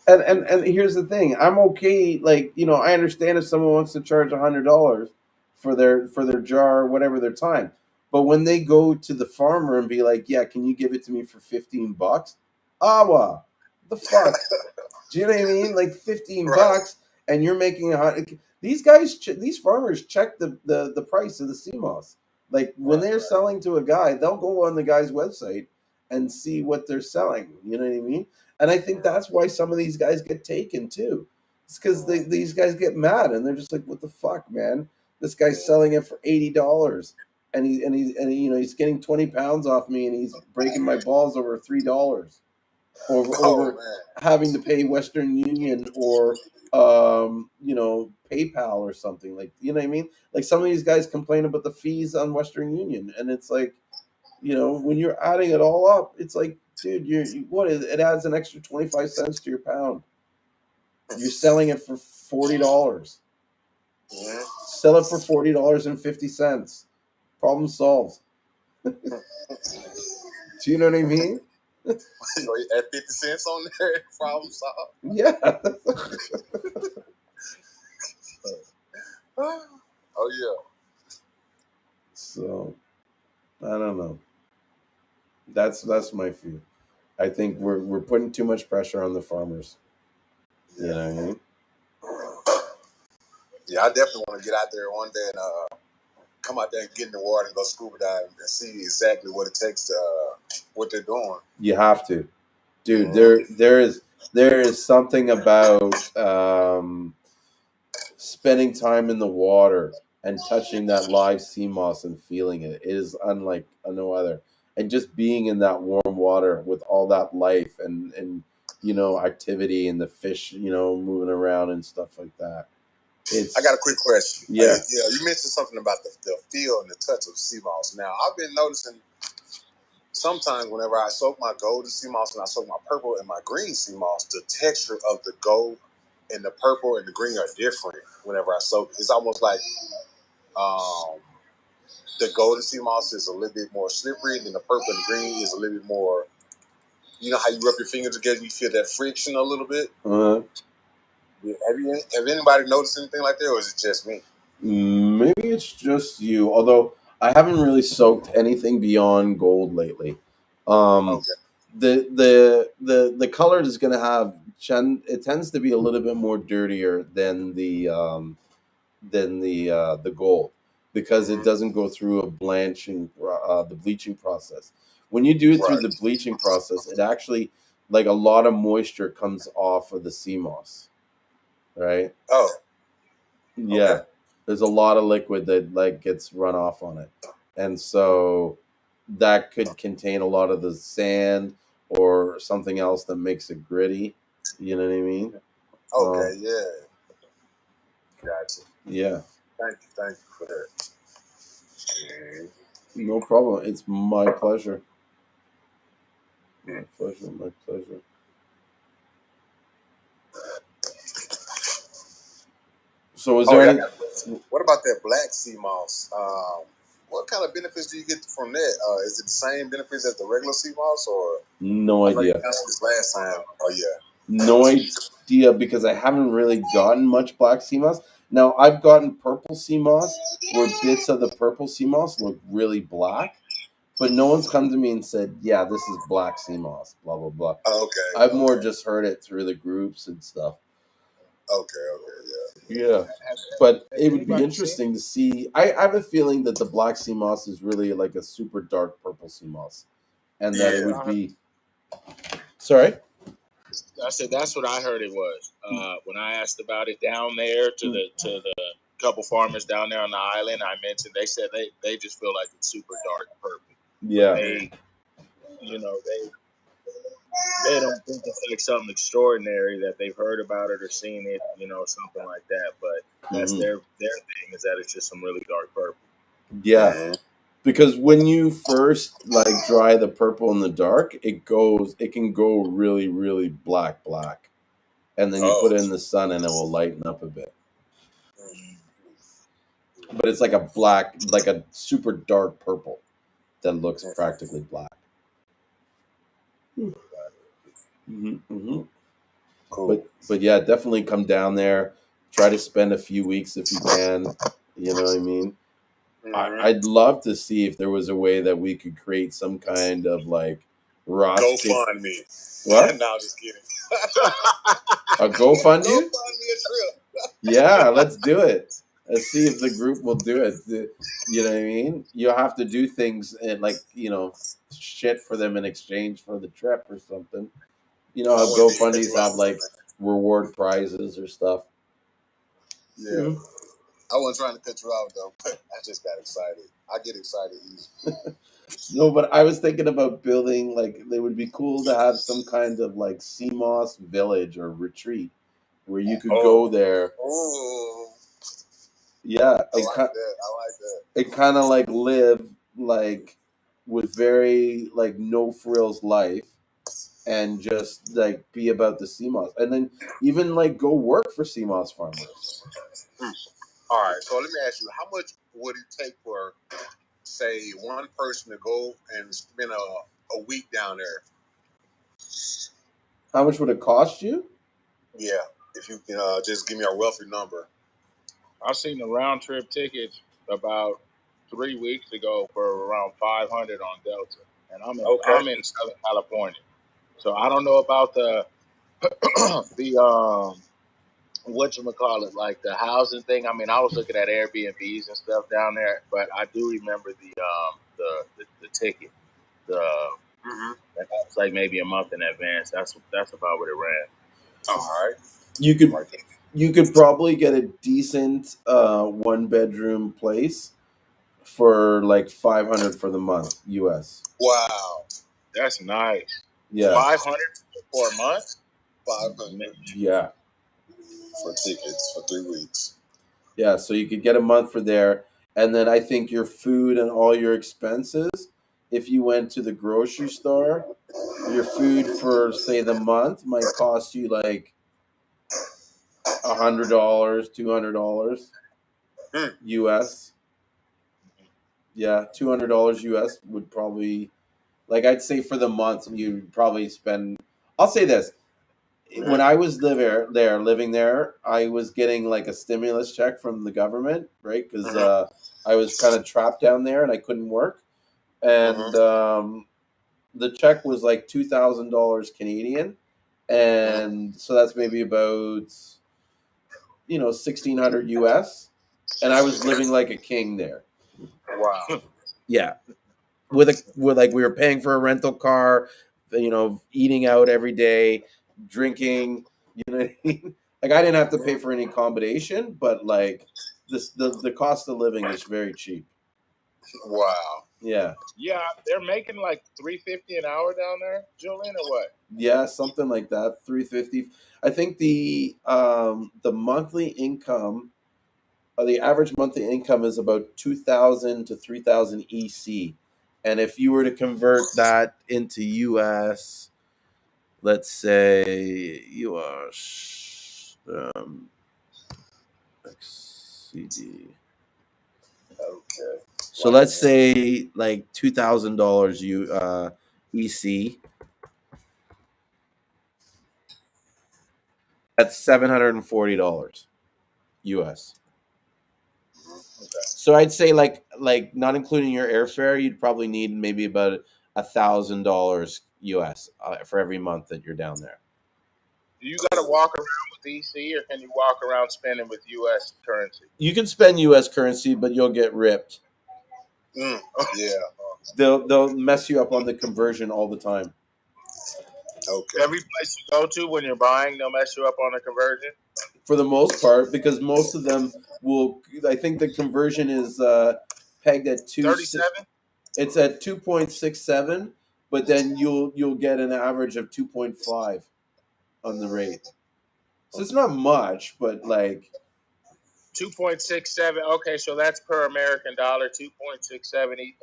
And here's the thing, I'm okay. Like, I understand if someone wants to charge $100 for their jar or whatever their time, but when they go to the farmer and be like, yeah, can you give it to me for $15? Awa, the fuck. Do you know what I mean? Like 15 Right. bucks, and you're making these guys, these farmers check the price of the Seamoss. Like when they're selling to a guy, they'll go on the guy's website and see what they're selling. You know what I mean? And I think that's why some of these guys get taken too. It's because these guys get mad and they're just like, "What the fuck, man? This guy's selling it for $80, and he's getting 20 pounds off me, and he's breaking my balls over $3." over Oh over man. having to pay Western Union or PayPal or something, like, you know what I mean? Like some of these guys complain about the fees on Western Union, and it's like, when you're adding it all up, it's like, dude, it adds an extra 25 cents to your pound. You're selling it for $40. Mm-hmm. Sell it for $40.50. Problem solved. Do you know what I mean? You add 50 cents on there, problem solved. Yeah. Oh yeah. So I don't know. That's my view. I think we're putting too much pressure on the farmers. You know what I mean? Yeah, I definitely want to get out there one day and come out there and get in the water and go scuba diving and see exactly what it takes to what they're doing. You have to, dude. Mm-hmm. There is something about spending time in the water and touching that live sea moss and feeling it. It is unlike no other. And just being in that warm water with all that life and activity, and the fish moving around and stuff like that. I got a quick question. Yeah. You mentioned something about the feel and the touch of sea moss. Now, I've been noticing sometimes whenever I soak my golden sea moss and I soak my purple and my green sea moss, the texture of the gold and the purple and the green are different whenever I soak. It's almost like um, the golden sea moss is a little bit more slippery, and then the purple and the green is a little bit more. You know how you rub your fingers together, you feel that friction a little bit. Uh, Have anybody noticed anything like that, or is it just me? Maybe it's just you. Although I haven't really soaked anything beyond gold lately. Um, Okay. the color is going to have. It tends to be a little bit more dirtier than the gold, because it doesn't go through the bleaching process. When you do it through Right. the bleaching process, it actually, like, a lot of moisture comes off of the sea moss, right? Oh, Yeah. okay. There's a lot of liquid that, like, gets run off on it. And so that could contain a lot of the sand or something else that makes it gritty. You know what I mean? Okay, yeah. Gotcha. Yeah. Thank you for that. No problem. It's my pleasure. My pleasure. My pleasure. So is there Yeah, I any? got a question. What about that black sea moss? What kind of benefits do you get from that? Is it the same benefits as the regular sea moss, or No I know you idea. answered this last time. Oh yeah. No idea, because I haven't really gotten much black sea moss. Now I've gotten purple sea moss, where bits of the purple sea moss look really black, but no one's come to me and said, "Yeah, this is black sea moss." Blah blah blah. I've more just heard it through the groups and stuff. Okay, Yeah, but it would be interesting to see. I have a feeling that the black sea moss is really like a super dark purple sea moss, and that it would be. Sorry. I said that's what I heard it was when I asked about it down there to the couple farmers down there on the island I mentioned, they said they just feel like it's super dark purple. Yeah. They, you know, they don't think it's like something extraordinary that they've heard about it or seen it, you know, something like that. But that's their thing is that it's just some really dark purple. Yeah. Mhm. Because when you first like dry the purple in the dark, it can go really, really black, and then you put it in the sun and it will lighten up a bit. But it's like a black, like a super dark purple that looks practically black. Cool. But yeah, definitely come down there. Try to spend a few weeks if you can. You know what I mean? I'd love to see if there was a way that we could create some kind of like Go roster. fund me. What? No, just kidding. A GoFund Go you? fund me a trip. Yeah, let's do it. Let's see if the group will do it. You know what I mean? You'll have to do things and like, shit for them in exchange for the trip or something. You know I how wouldn't be GoFundMe's have interested. like reward prizes or stuff. Yeah. I wasn't trying to cut you out though, but I just got excited. I get excited easy. No, but I was thinking about building like it would be cool to have some kind of like Seamoss village or retreat where you could go there. Ooh. Yeah, I like that. it kind of like live like with very like no frills life and just like be about the Seamoss and then even like go work for Seamoss farmers. All right, so let me ask you, how much would it take for, say, one person to go and spend a week down there? How much would it cost you? Yeah, if you can just give me a rough number. I seen the round trip tickets about 3 weeks ago for around 500 on Delta, and I'm in Southern California, so I don't know about the the whatchamacallit, like the housing thing. I mean, I was looking at Airbnbs and stuff down there, but I do remember the ticket. That was like maybe a month in advance. That's about what it ran. All right. You could probably get a decent 1-bedroom place for like 500 for the month US. Wow. That's nice. Yeah. 500 for a month? 500. Yeah. For tickets for 3 weeks. Yeah, so you could get a month for there. And then I think your food and all your expenses, if you went to the grocery store, your food for say the month might cost you like $100, $200 US. Yeah, $200 US would probably, like I'd say for the month you'd probably spend. I'll say this: when I was living there, I was getting like a stimulus check from the government, right? Because I was kind of trapped down there and I couldn't work, and the check was like $2,000 Canadian, and so that's maybe about 1,600 US, and I was living like a king there. Wow. Yeah, with like we were paying for a rental car, eating out every day, drinking. You know what I mean? Like I didn't have to pay for any accommodation, but like the cost of living is very cheap. Wow. Yeah. Yeah, they're making like $350 an hour down there, Julian, or what? Yeah, something like that. 350. I think the monthly income, the average monthly income is about 2,000 to 3,000 EC, and if you were to convert that into US, let's say US XCD. Okay. So let's say like $2,000 EC. That's $740 US. So I'd say like not including your airfare, you'd probably need maybe about $1,000 US for every month that you're down there. Do you got to walk around with EC, or can you walk around spending with U.S. currency? You can spend US currency, but you'll get ripped. Yeah. They'll mess you up on the conversion all the time. Okay. Every place you go to when you're buying, they'll mess you up on a conversion. For the most part, because most of them will. I think the conversion is pegged at 37. It's at 2.67, but then you'll get an average of 2.5 on the rate. So it's not much, but like 2.67. Okay, so that's per American dollar. 2.67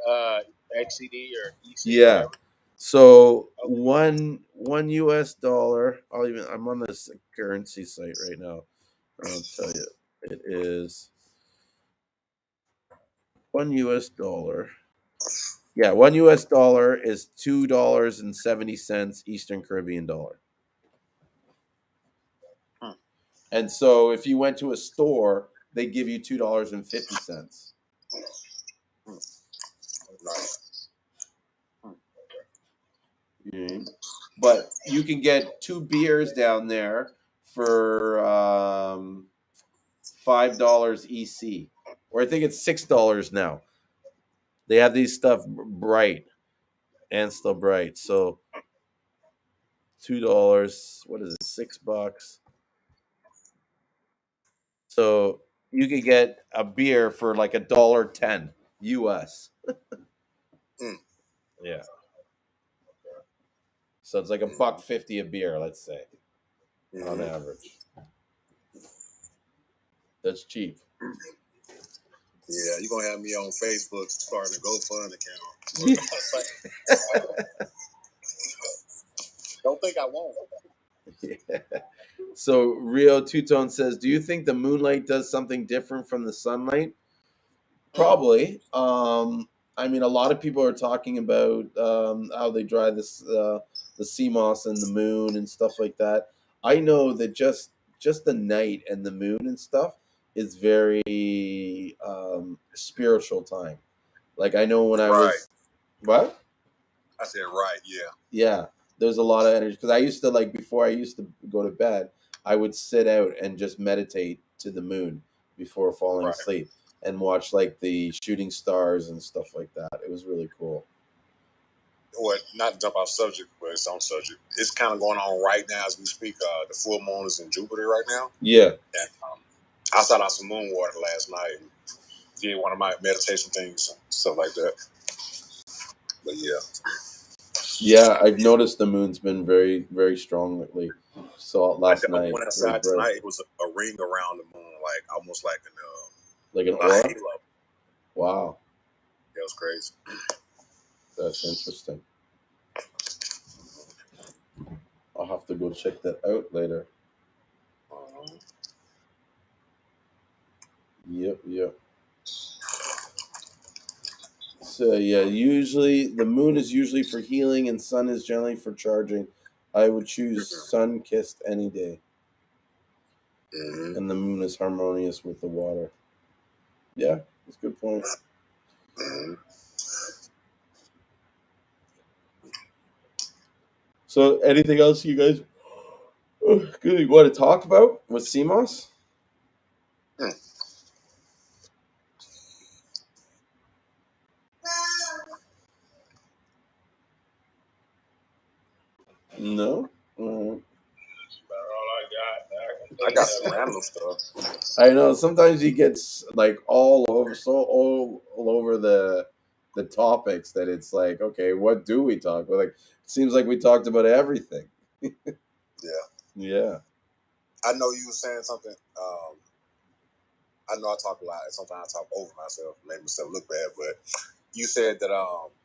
XCD or EC, yeah. whatever. So Okay. one US dollar. I'm on this currency site right now. I'll tell you, it is $1. Yeah, $1 is $2.70 Eastern Caribbean dollar. Hmm. And so if you went to a store, they give you $2.50. Nice. But you can get 2 beers down there for $5 EC, or I think it's $6 now. They have these stuff bright and still bright. So $2, what is it? $6. So you could get a beer for like $1.10 US. Mm. Yeah. So it's like $1.50 a beer, let's say, on average. That's cheap. Yeah, you're gonna have me on Facebook starting a GoFund account. Don't think I won't. Yeah. So Rio Two Tone says, "Do you think the moonlight does something different from the sunlight?" Probably. I mean, a lot of people are talking about how they dry the Seamoss and the moon and stuff like that. I know that just the night and the moon and stuff is very spiritual time. Like I know when I Right. was what? I said right. Yeah. Yeah, there's a lot of energy because I used to like before I used to go to bed, I would sit out and just meditate to the moon before falling Right. asleep and watch like the shooting stars and stuff like that. It was really cool. Well, not to jump off subject, but it's on subject. It's kind of going on right now as we speak. The full moon is in Jupiter right now. Yeah. And I sat out some moon water last night and did one of my meditation things, stuff like that. But yeah. Yeah, I've noticed the moon's been very, very strong lately. Saw it last night. Went Very outside bright. tonight. It was a ring around the moon, like almost like Like an a aura? halo. Wow, That was crazy. that's interesting. I'll have to go check that out later. Yep. So yeah, usually the moon is usually for healing and sun is generally for charging. I would choose sun kissed any day. Mm-hmm. And the moon is harmonious with the water. Yeah, that's a good point. Mm-hmm. So anything else you guys good you want to talk about with Seamoss? No? All I got some random stuff. I know sometimes he gets like all over the topics that it's like, okay, what do we talk about? Like it seems like we talked about everything. Yeah. Yeah. I know you were saying something. I know I talk a lot. Sometimes I talk over myself, make myself look bad. But you said that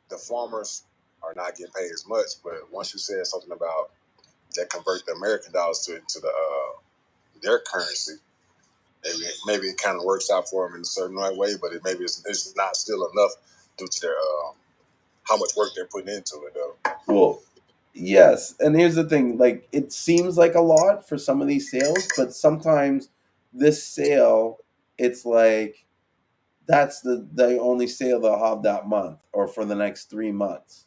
the farmers are not getting paid as much. But once you said something about that convert the American dollars to the their currency, maybe it kind of works out for them in a certain right way. But it's not still enough due to their how much work they're putting into it, though. Well, yes, and here's the thing: like, it seems like a lot for some of these sales, but sometimes this sale, it's like that's the only sale they'll have that month or for the next 3 months.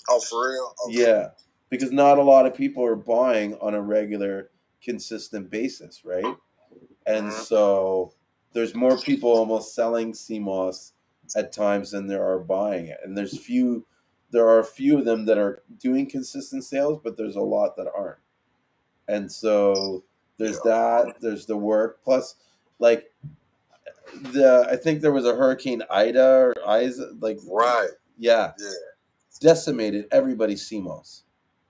Oh, for real? Okay. Yeah, because not a lot of people are buying on a regular, consistent basis, right? And so there's more people almost selling CMOS at times than there are buying it, and there are a few of them that are doing consistent sales, but there's a lot that aren't. And so there's that. There's the work plus, like I think there was a Hurricane Ida or Isa, like Right. yeah, Yeah. decimated everybody's CMOS.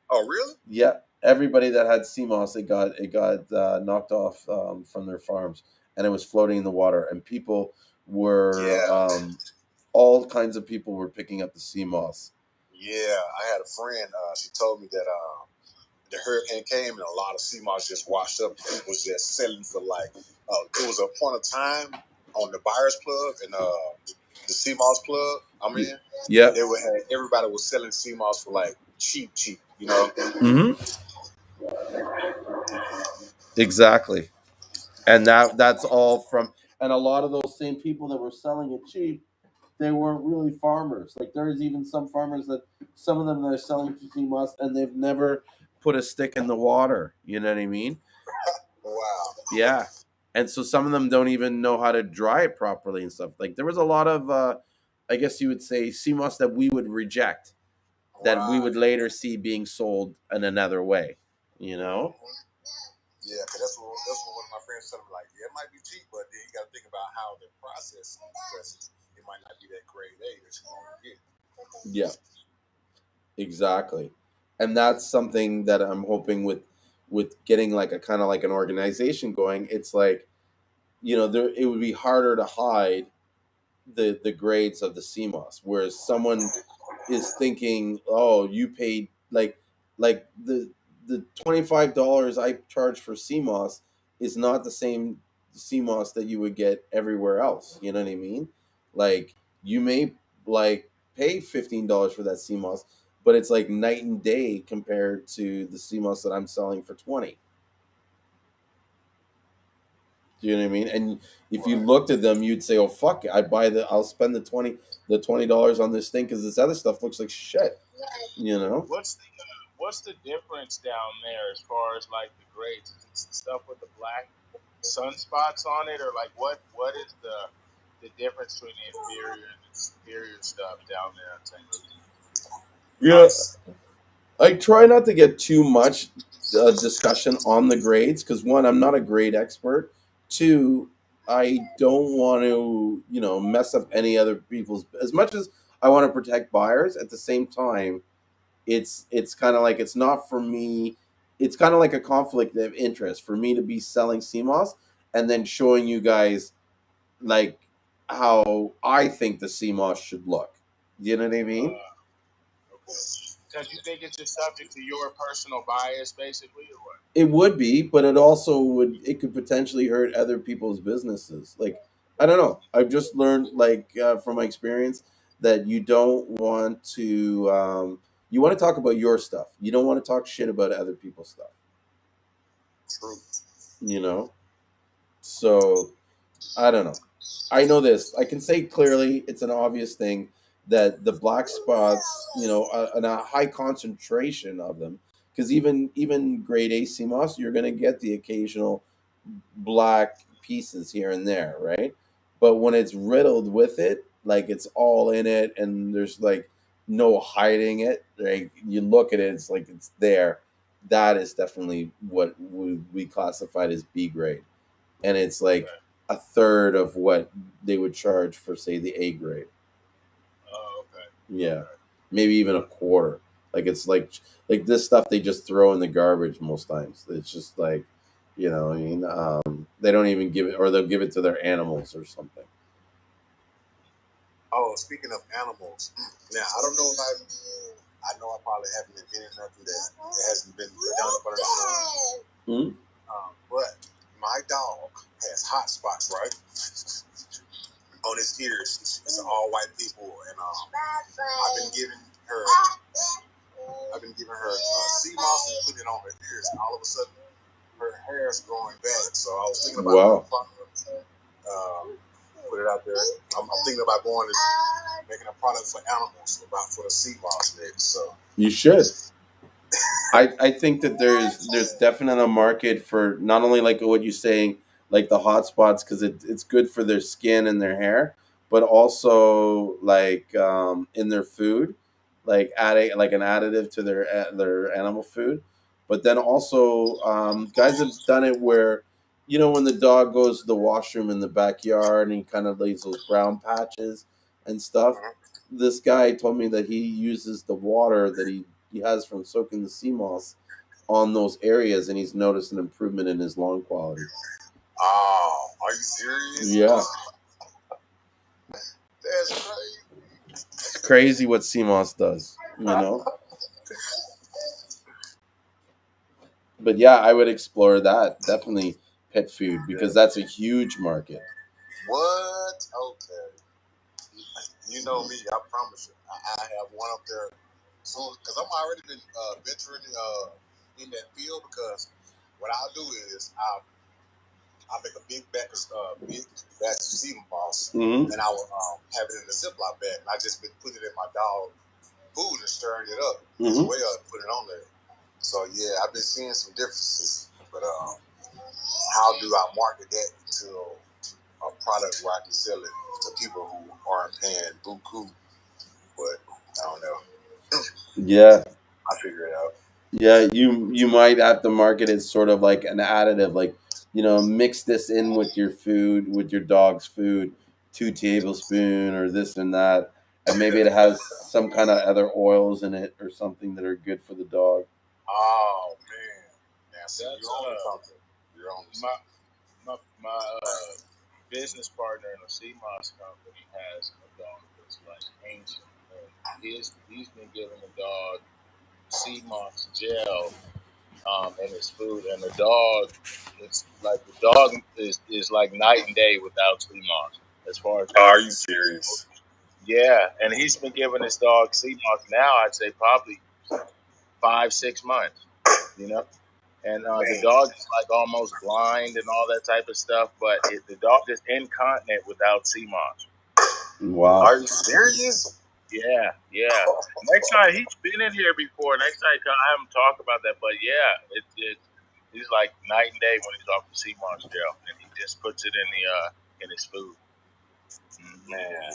Oh, really? Yeah, everybody that had CMOS, it got knocked off from their farms, and it was floating in the water, and people were all kinds of people were picking up the CMOS. Yeah, I had a friend. She told me that the hurricane came and a lot of sea moss just washed up. It was just selling for like it was a point of time on the buyer's plug and the sea moss plug. I mean, yeah, they would have everybody was selling sea moss for like cheap, you know. Exactly, and that's all from, and a lot of those same people that were selling it cheap, they weren't really farmers. Like there's even some farmers that some of them that are selling CMOS and they've never put a stick in the water. You know what I mean? Wow. Yeah. And so some of them don't even know how to dry it properly and stuff. Like there was a lot of I guess you would say CMOS that we would reject that we would later see being sold in another way, you know? Yeah, because that's what one of my friends told me. Like, yeah, it might be cheap, but then you got to think about how the process because it might not be that grade A that you want to get. Yeah, exactly. And that's something that I'm hoping with getting like a kind of like an organization going. It's like, you know, there it would be harder to hide the grades of the CMOS, whereas someone is thinking, oh, you paid like the $25 I charge for CMOS is not the same CMOS that you would get everywhere else. You know what I mean? Like you may like pay $15 for that CMOS, but it's like night and day compared to the CMOS that I'm selling for 20. Do you know what I mean? And if you looked at them, you'd say, "Oh fuck it, I'll spend the $20 on this thing because this other stuff looks like shit." You know? What's the difference down there as far as like the grades? Is it stuff with the black sunspots on it, or like what is the difference between the inferior and the superior stuff down there in St. Lucie? Yeah, I try not to get too much discussion on the grades because one, I'm not a grade expert. Two, I don't want to, you know, mess up any other people's. As much as I want to protect buyers, at the same time, it's kind of like it's not for me. It's kind of like a conflict of interest for me to be selling CMOS and then showing you guys like how I think the CMOS should look. You know what I mean? Because you think it's just subject to your personal bias, basically, or what? It would be, but it also would. It could potentially hurt other people's businesses. Like I don't know. I've just learned, like from my experience, that you don't want to. You want to talk about your stuff. You don't want to talk shit about other people's stuff. True. You know. So I don't know. I know this. I can say clearly, it's an obvious thing that the black spots, you know, and a high concentration of them, because even grade A CMOS, you're going to get the occasional black pieces here and there, right? But when it's riddled with it, like it's all in it, and there's like no hiding it. Like you look at it, it's like it's there. That is definitely what we classified as B grade, and it's like a third of what they would charge for, say, the A grade. Oh, okay. Yeah, Okay. maybe even a quarter. Like it's like this stuff they just throw in the garbage most times. It's just like, you know, I mean, they don't even give it, or they'll give it to their animals or something. Oh, speaking of animals, now I don't know if I know I probably haven't invented nothing that hasn't been done up under the sun. But my dog has hot spots, right? On his ears. It's all white people, and I've been giving her sea moss and putting it on her ears, and all of a sudden her hair is growing back. So I was thinking about put it out there. I'm thinking about going and making a product for animals, for the sea moss next. So you should. I think that there's definitely a market for not only like what you're saying, like the hot spots, because it's good for their skin and their hair, but also like in their food. like adding like an additive to their animal food. But then also, guys have done it where, when the dog goes to the washroom in the backyard and he kind of leaves those brown patches and stuff. This guy told me that he uses the water that he has from soaking the sea moss on those areas, and he's noticed an improvement in his lawn quality. Oh, are you serious? Yeah, That's crazy. it's crazy what Seamoss does, But yeah, I would explore that, definitely pet food, because that's a huge market. What? Okay. You know me. I promise you. I have one up there soon because I'm already been venturing in that field. Because what I'll do is I'll make a big batch of Seamoss, Mm-hmm. and I will have it in a Ziploc bag. And I just been putting it in my dog food and stirring it up as well and put it on there. So yeah, I've been seeing some differences. But how do I market that to a product where I can sell it to people who aren't paying buku? But I don't know. Yeah. I figure it out. Yeah, you might have to market it sort of like an additive, like, mix this in with your food, with your dog's food, 2 tablespoons or this and that, and maybe it has some kind of other oils in it or something that are good for the dog. Oh man, now see, you're on something. You're on My business partner in a Seamoss company has a dog that's like ancient. And he's been giving the dog Seamoss gel in his food, and the dog, it's like the dog is like night and day without Seamoss as far as the Are you serious? yeah, and he's been giving his dog Seamoss now. I'd say probably 5 6 months. You know. And the Man, dog is like almost blind and all that type of stuff, but the dog is incontinent without Seamoss. Wow. are you serious? Yeah, yeah. Next time he's been in here before. Next time I have him talk about that. But yeah, he's like night and day when he's off the Seamoss gel, and he just puts it in his food. Mm-hmm. Man,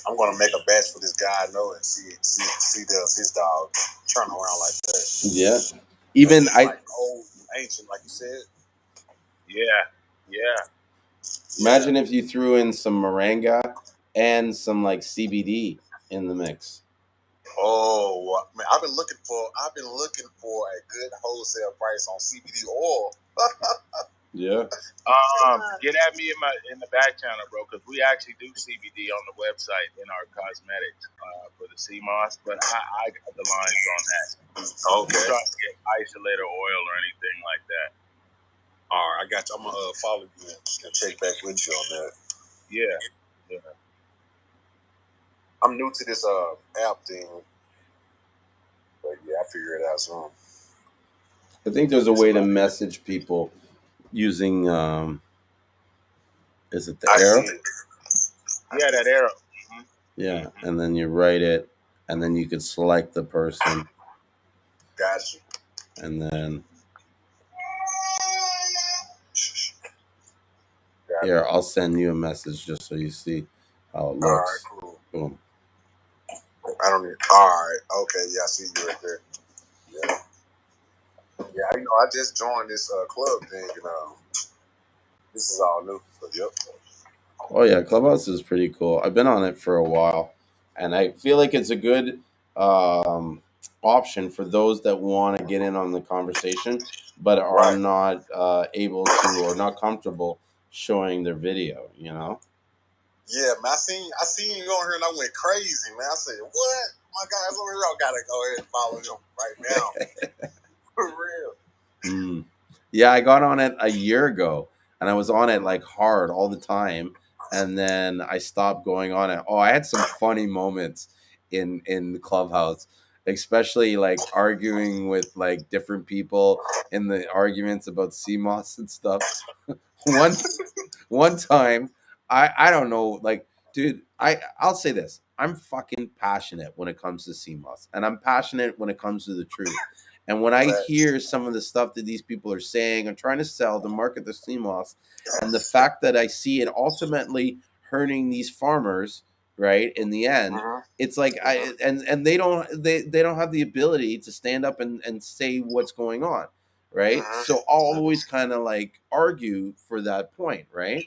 I'm gonna make a batch for this guy I know and see does his dog turn around like that. Yeah. Even He's like old, ancient, like you said. Yeah, yeah. imagine if you threw in some moringa and some like CBD in the mix. Oh man, I've been looking for a good wholesale price on CBD oil. Yeah. Get at me in the back channel, bro, because we actually do CBD on the website in our cosmetics for the Seamoss, but I got the lines on that. Okay. I'm trying to get isolator oil or anything like that. All right, I got you. I'm gonna follow you and check back with you on that. Yeah, yeah. I'm new to this app thing, but yeah, I figure it out soon. I think there's a way to message people using is it the I arrow? see it. Yeah, that arrow. Mm-hmm. Yeah, and then you write it, and then you could select the person, Got you. and then Got here I'll send you a message just so you see how it it. All right, looks. cool. Boom. I don't need. All right, okay, yeah, I see you right there. Yeah, yeah. I just joined this club thing, and this is all new. But yep. Oh yeah, Clubhouse is pretty cool. I've been on it for a while, and I feel like it's a good option for those that want to get in on the conversation, but are Right. not able to or not comfortable showing their video. Yeah, man. I seen you on here, and I went crazy, man. I said, "What? My guy's over here. I gotta go ahead and follow him right now." For real. Yeah, I got on it a year ago, and I was on it like hard all the time, and then I stopped going on it. Oh, I had some funny moments in the Clubhouse, especially like arguing with like different people in the arguments about CMOS and stuff. one one time, I don't know, like, dude, I'll say this: I'm fucking passionate when it comes to CMOS, and I'm passionate when it comes to the truth. And when I Facts. hear some of the stuff that these people are saying and trying to sell to market the CMOS, and the fact that I see it ultimately hurting these farmers, right? In the end, it's like and they don't have the ability to stand up and say what's going on, right? So I'll always kind of like argue for that point, right?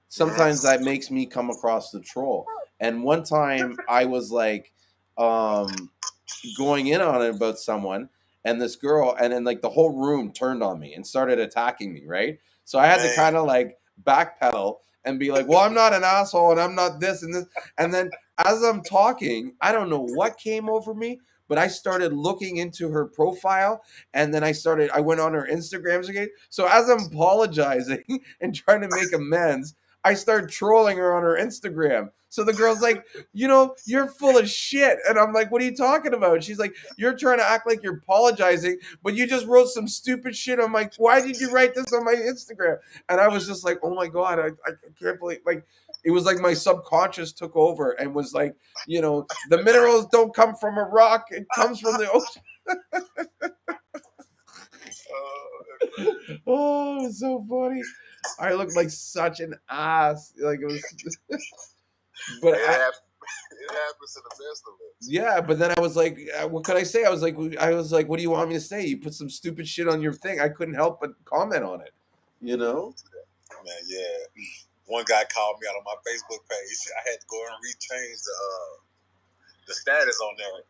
Sometimes that makes me come across the troll. And one time I was like going in on it about someone, and this girl, and then like the whole room turned on me and started attacking me, right? So I had to kind of like backpedal and be like, well, I'm not an asshole and I'm not this and this. And then as I'm talking, I don't know what came over me, but I started looking into her profile, and then I went on her Instagrams again. So as I'm apologizing and trying to make amends, I started trolling her on her Instagram. So the girl's like, you're full of shit. And I'm like, what are you talking about? She's like, you're trying to act like you're apologizing, but you just wrote some stupid shit. I'm like, why did you write this on my Instagram? And I was just like, oh my God, I can't believe, like, it was like my subconscious took over and was like, the minerals don't come from a rock, it comes from the ocean. Oh, it was so funny. I looked like such an ass. Like it was, but it happens to the best of us. Yeah, but then I was like, what could I say? I was like, what do you want me to say? You put some stupid shit on your thing. I couldn't help but comment on it. Man, yeah. One guy called me out on my Facebook page. I had to go and rechange the status on there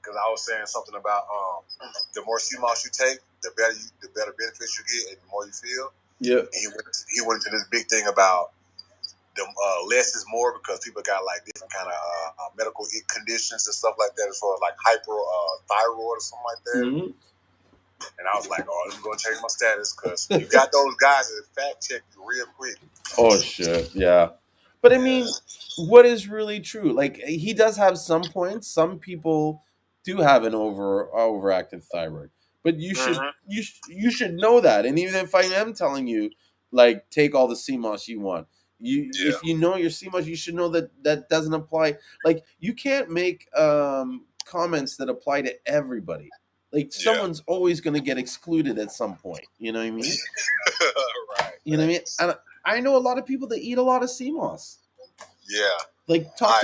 because I was saying something about the more Seamoss you take, the better benefits you get, and the more you feel. Yeah. And he went into this big thing about the less is more because people got like different kind of medical conditions and stuff like that, as far as like hyperthyroid or something like that. Mm-hmm. And I was like, oh, let me go change my status because you got those guys that fact check you real quick. Oh shit, yeah. But I mean, what is really true? Like he does have some points. Some people do have an overactive thyroid, but you should know that. And even if I am telling you, like, take all the Seamoss you want, if you know your Seamoss, you should know that that doesn't apply. Like you can't make comments that apply to everybody. Like someone's always going to get excluded at some point. You know what I mean? Right. You know what I mean? And I know a lot of people that eat a lot of Seamoss. Yeah. Like talk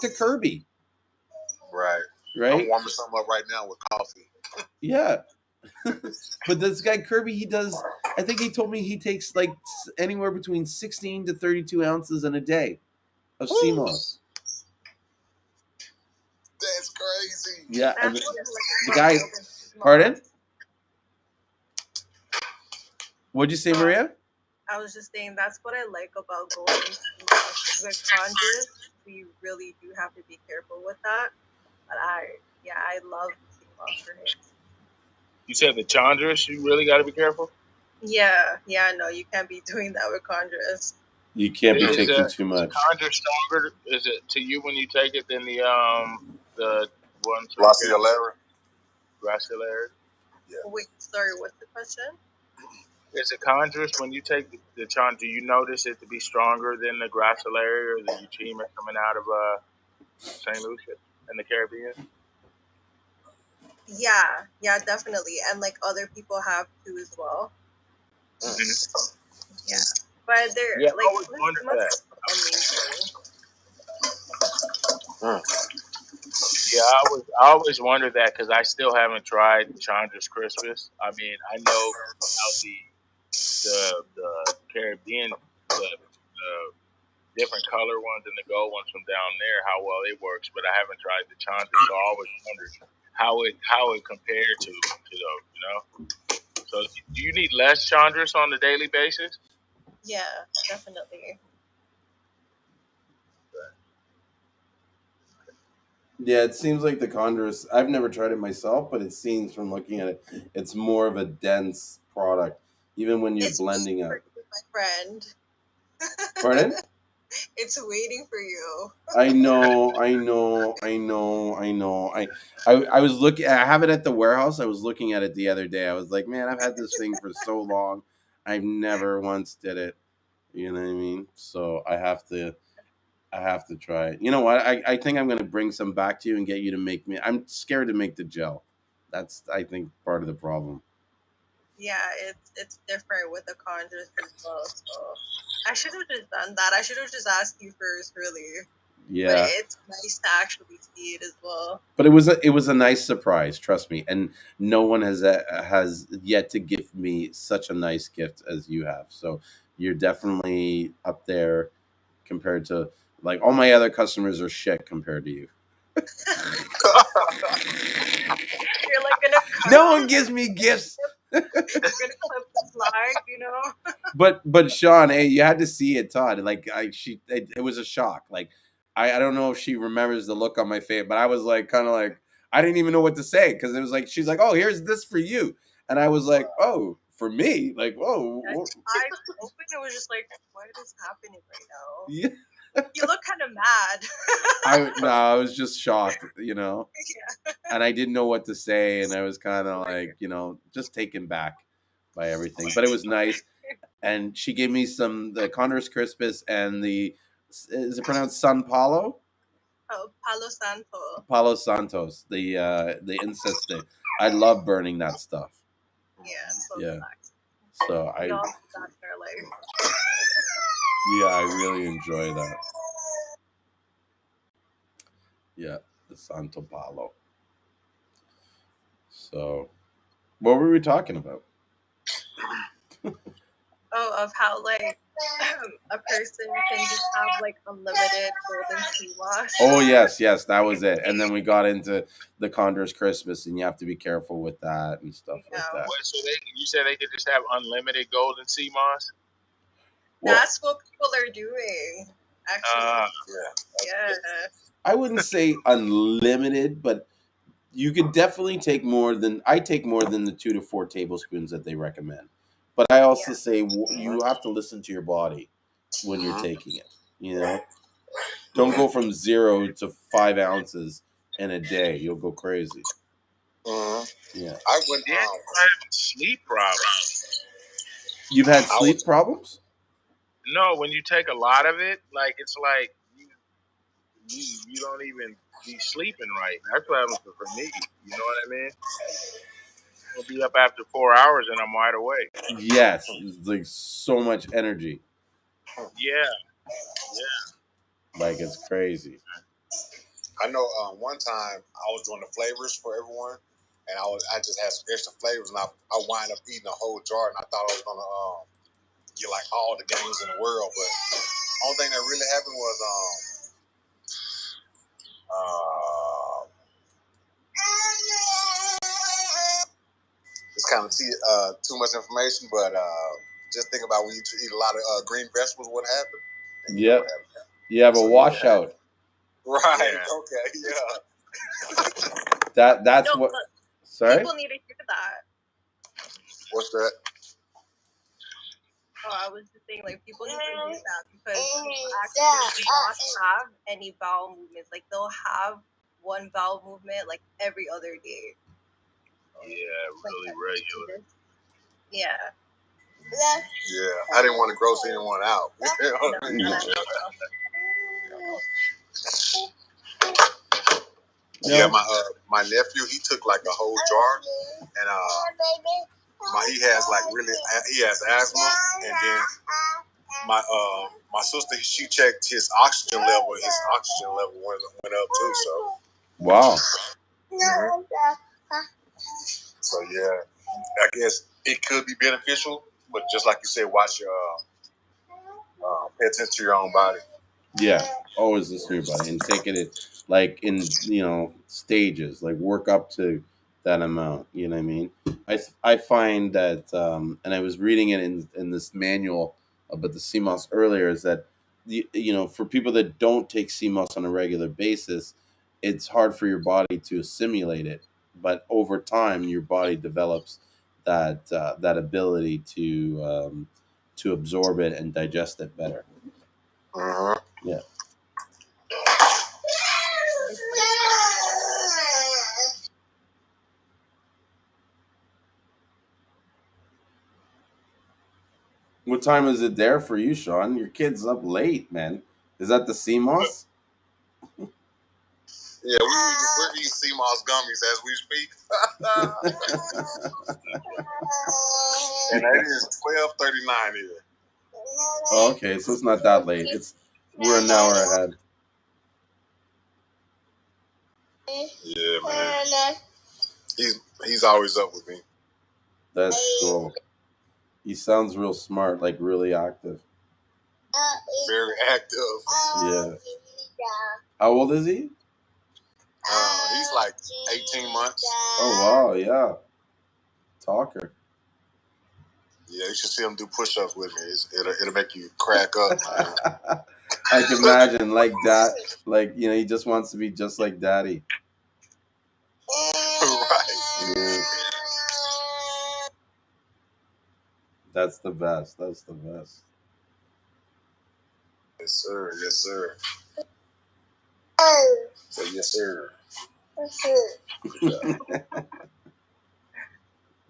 to Kirby. Right. Right. I'm warming something up right now with coffee. Yeah. But this guy Kirby, he does. I think he told me he takes like anywhere between 16 to 32 ounces in a day of Seamoss. That's crazy. Yeah, and the guy. Pardon? What'd you say, Maria? I was just saying that's what I like about going with conjures. We really do have to be careful with that. But I love Seamoss grenades. You said the Chandras, you really got to be careful? Yeah, no, you can't be doing that with conjures. You can't be taking too much. Conjure stronger? Is it to you when you take it than the one? Graciolary? Yeah. Wait, sorry, what's the question? Is it Conjures when you take the Chandra? Do you notice it to be stronger than the Graciolary or the Uchima coming out of St. Lucia in the Caribbean? Yeah, definitely, and like other people have too as well. Mm-hmm. Yeah, but they're I like always wondered that. Amazing. Yeah, I always wondered that because I still haven't tried Chandra's Crispus. I mean, I know how the Caribbean, the different color ones and the gold ones from down there, how well it works, but I haven't tried the Chandra, so I always wondered how it compared to those, So do you need less Chandras on a daily basis? Yeah, definitely. Yeah, it seems like the Condorus. I've never tried it myself, but it seems from looking at it, it's more of a dense product, even when you're blending it. My friend. Pardon? It's waiting for you. I know. I was looking. I have it at the warehouse. I was looking at it the other day. I was like, man, I've had this thing for so long. I've never once did it. You know what I mean? So I have to try it. You know what? I think I'm going to bring some back to you and get you to make me. I'm scared to make the gel. That's, I think, part of the problem. Yeah, it's different with the conjures as well. So I should have just done that. I should have just asked you first, really. Yeah. it's nice to actually see it as well. But it was a nice surprise, trust me. And no one has yet to give me such a nice gift as you have. So you're definitely up there compared to like all my other customers are shit compared to you. You're like gonna cut. No one gives me gifts. You're gonna clip the flag, you know. But Sean, hey, you had to see it, Todd. Like it was a shock. Like I don't know if she remembers the look on my face, but I was like kind of like I didn't even know what to say because it was like she's like, oh, here's this for you, and I was like, oh, for me, like, whoa. I opened it, was just like, what is happening right now? Yeah. You look kind of mad. I was just shocked, Yeah. and I didn't know what to say, and I was kind of like, just taken back by everything. But it was nice, and she gave me the Condor's Crispus and is it pronounced San Paulo? Oh, Palo Santo. Palo Santos, the incense stick. I love burning that stuff. Yeah, so Yeah. relaxed. So We all do that in our life. yeah, I really enjoy that. Yeah, the Santo Palo. So, what were we talking about? Oh, of how like a person can just have like unlimited golden Seamoss. Oh yes, that was it. And then we got into the Condor's Christmas, and you have to be careful with that and stuff like that. So you said they could just have unlimited golden Seamoss? Well, that's what people are doing. Actually, yeah. I wouldn't say unlimited, but you could definitely take more than the 2 to 4 tablespoons that they recommend. But I also say you have to listen to your body when you're taking it. Don't go from 0 to 5 ounces in a day. You'll go crazy. Yeah. I went I have sleep problems. You've had sleep problems? No, when you take a lot of it, like it's like you don't even be sleeping right. That's what happens for me. You know what I mean? I'll be up after 4 hours and I'm wide awake. Yes, it's like so much energy. Yeah. Like it's crazy. I know one time I was doing the flavors for everyone, and I just had some extra flavors, and I wind up eating a whole jar, and I thought I was gonna get like all the games in the world, but the only thing that really happened was it's kind of too much information, but just think about when you eat a lot of green vegetables, what happened? Yep. You have a washout. Right. Yeah. Okay. Yeah. That's what. Sorry. People need to hear that. What's that? Oh, I was just saying, like, people need to hear that because people actually do not have any bowel movements. Like, they'll have one bowel movement like every other day. Yeah, really regular. Yeah. Yeah, I didn't want to gross anyone out. Yeah, my nephew, he took like a whole jar, and he has asthma, and then my sister, she checked his oxygen level. His oxygen level went up too. So wow. So yeah, I guess it could be beneficial, but just like you said, watch your pay attention to your own body. Yeah, always listen to your body and take it like in stages, like work up to that amount. You know what I mean? I find that, and I was reading it in this manual about the Seamoss earlier, is that for people that don't take Seamoss on a regular basis, it's hard for your body to assimilate it. But over time, your body develops that ability to absorb it and digest it better. Yeah. What time is it there for you, Sean? Your kid's up late, man. Is that the Seamoss? Yeah, we're eating Seamoss gummies as we speak. And it is 12:39 here. Oh, okay, so it's not that late. We're an hour ahead. Yeah, man. He's always up with me. That's cool. He sounds real smart, like really active. Very active. Yeah. How old is he? He's like 18 months. Oh wow, yeah. Talker. Yeah, you should see him do push-ups with me. It'll make you crack up, man. I can imagine, like that, like he just wants to be just like daddy. Right. Yeah. That's the best. That's the best. Yes, sir. Yes, sir. So, yes, sir.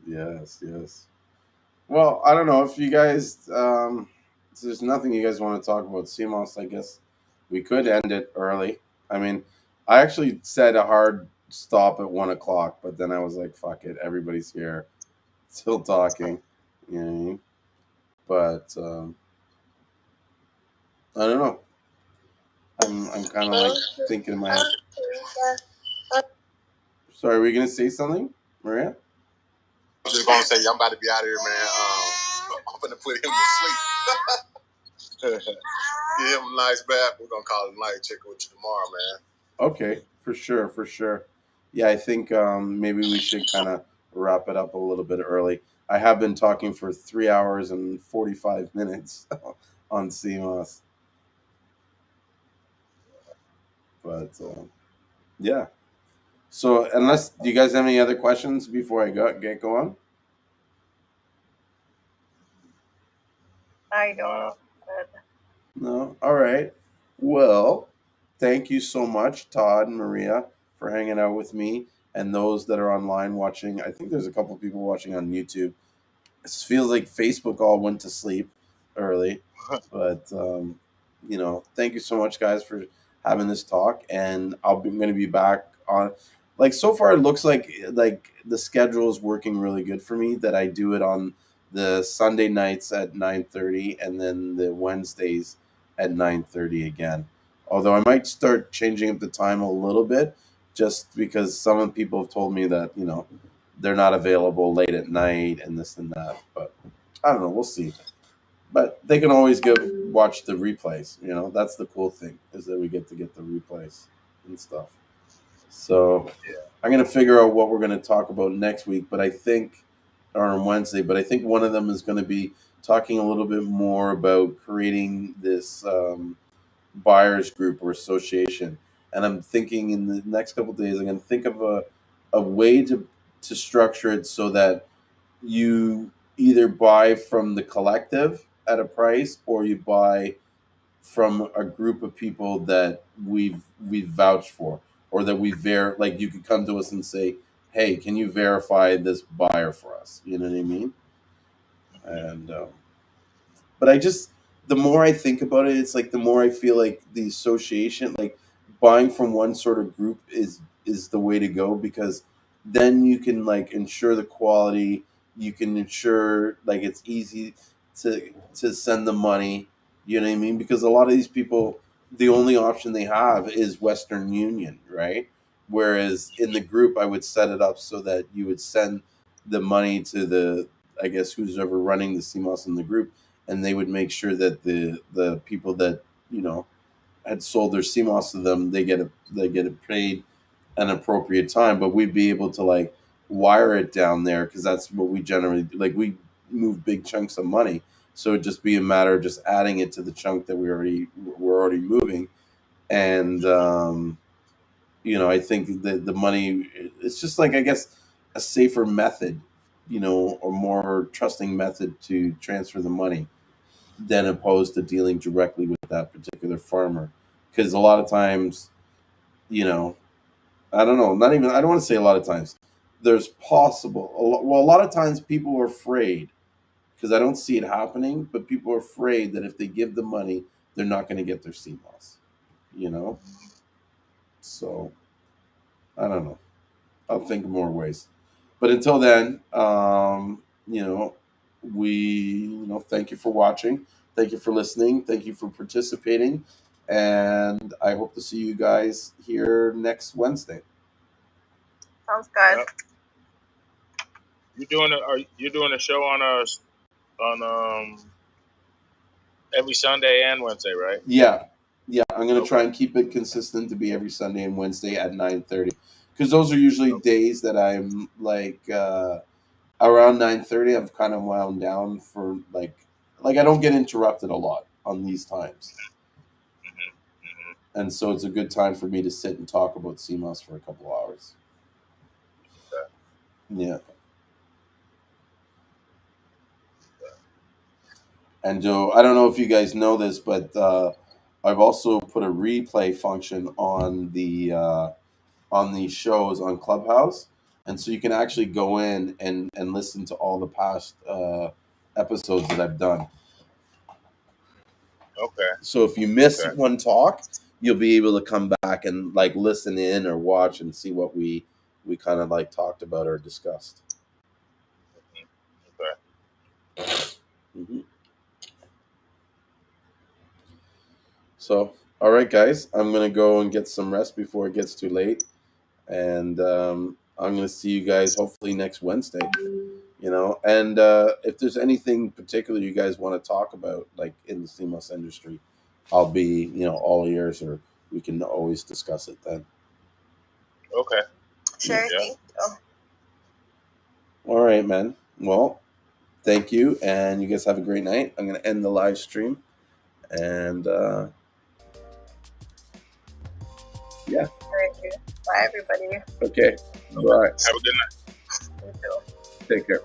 Yes, yes. Well, I don't know if you guys, if there's nothing you guys want to talk about Seamoss. I guess we could end it early. I mean, I actually said a hard stop at 1 o'clock, but then I was like, "Fuck it, everybody's here, still talking." You know what I mean? But I don't know. I'm kind of like thinking in my head. Sorry, were you gonna say something, Maria? I'm just gonna say, I'm about to be out of here, man. I'm gonna put him to sleep. Give him a nice bath. We're gonna call it night. Check with you tomorrow, man. Okay, for sure, for sure. Yeah, I think maybe we should kind of wrap it up a little bit early. I have been talking for 3 hours and 45 minutes on CMOS, but yeah. So, unless do you guys have any other questions before I get going? I don't. But No. All right. Well, thank you so much, Todd and Maria, for hanging out with me, and those that are online watching. I think there's a couple people watching on YouTube. It feels like Facebook all went to sleep early, but thank you so much, guys, for having this talk. And I'm going to be back on. Like so far, it looks like the schedule is working really good for me. That I do it on the Sunday nights at 9:30, and then the Wednesdays at 9:30 again. Although I might start changing up the time a little bit, just because some of the people have told me that they're not available late at night and this and that. But I don't know. We'll see. But they can always watch the replays. That's the cool thing is that we get to get the replays and stuff. So I'm gonna figure out what we're gonna talk about next week. But I think, or on Wednesday. But I think one of them is going to be talking a little bit more about creating this buyers group or association. And I'm thinking in the next couple of days, I'm going to think of a way to structure it so that you either buy from the collective at a price or you buy from a group of people that we've vouched for or that like you could come to us and say, hey, can you verify this buyer for us? You know what I mean? And but I just, the more I think about it, it's like the more I feel like the association, like buying from one sort of group is the way to go, because then you can like ensure the quality, you can ensure like it's easy to send the money, you know what I mean? Because a lot of these people, the only option they have is Western Union, right? Whereas in the group, I would set it up so that you would send the money to the, I guess, who's ever running the CMOS in the group, and they would make sure that the people that had sold their CMOS to them, they get it paid an appropriate time. But we'd be able to like wire it down there, because that's what we generally do. Like we move big chunks of money, so it'd just be a matter of just adding it to the chunk that we're already moving. And I think the money, it's just like, I guess, a safer method, or more trusting method to transfer the money than opposed to dealing directly with that particular farmer. Because a lot of times, I don't know, not even, I don't want to say a lot of times, there's well, a lot of times people are afraid, because I don't see it happening, but people are afraid that if they give the money, they're not going to get their CMOS, you know? So, I don't know. I'll think of more ways. But until then, thank you for watching. Thank you for listening. Thank you for participating. And I hope to see you guys here next Wednesday. Sounds good. Yep. You're doing a show on every Sunday and Wednesday, right? Yeah, I'm gonna try Okay. and keep it consistent to be every Sunday and Wednesday at 9:30, because those are usually days that I'm like around 9:30. I've kind of wound down for like I don't get interrupted a lot on these times, and so it's a good time for me to sit and talk about Seamoss for a couple hours. Yeah. And I don't know if you guys know this, but I've also put a replay function on these shows on Clubhouse, and so you can actually go in and listen to all the past episodes that I've done. Okay. So if you miss one talk, you'll be able to come back and like listen in or watch and see what we kind of like talked about or discussed. Okay. Mm-hmm. So, all right, guys, I'm gonna go and get some rest before it gets too late, and I'm gonna see you guys hopefully next Wednesday. And if there's anything particular you guys want to talk about, like in the Seamoss industry, I'll be all ears, or we can always discuss it then. Okay. Sure. Yeah. Thank you. All right, man. Well, thank you, and you guys have a great night. I'm gonna end the live stream, and yeah. All right. Bye, everybody. Okay. Bye. Have a good night. You too. Take care.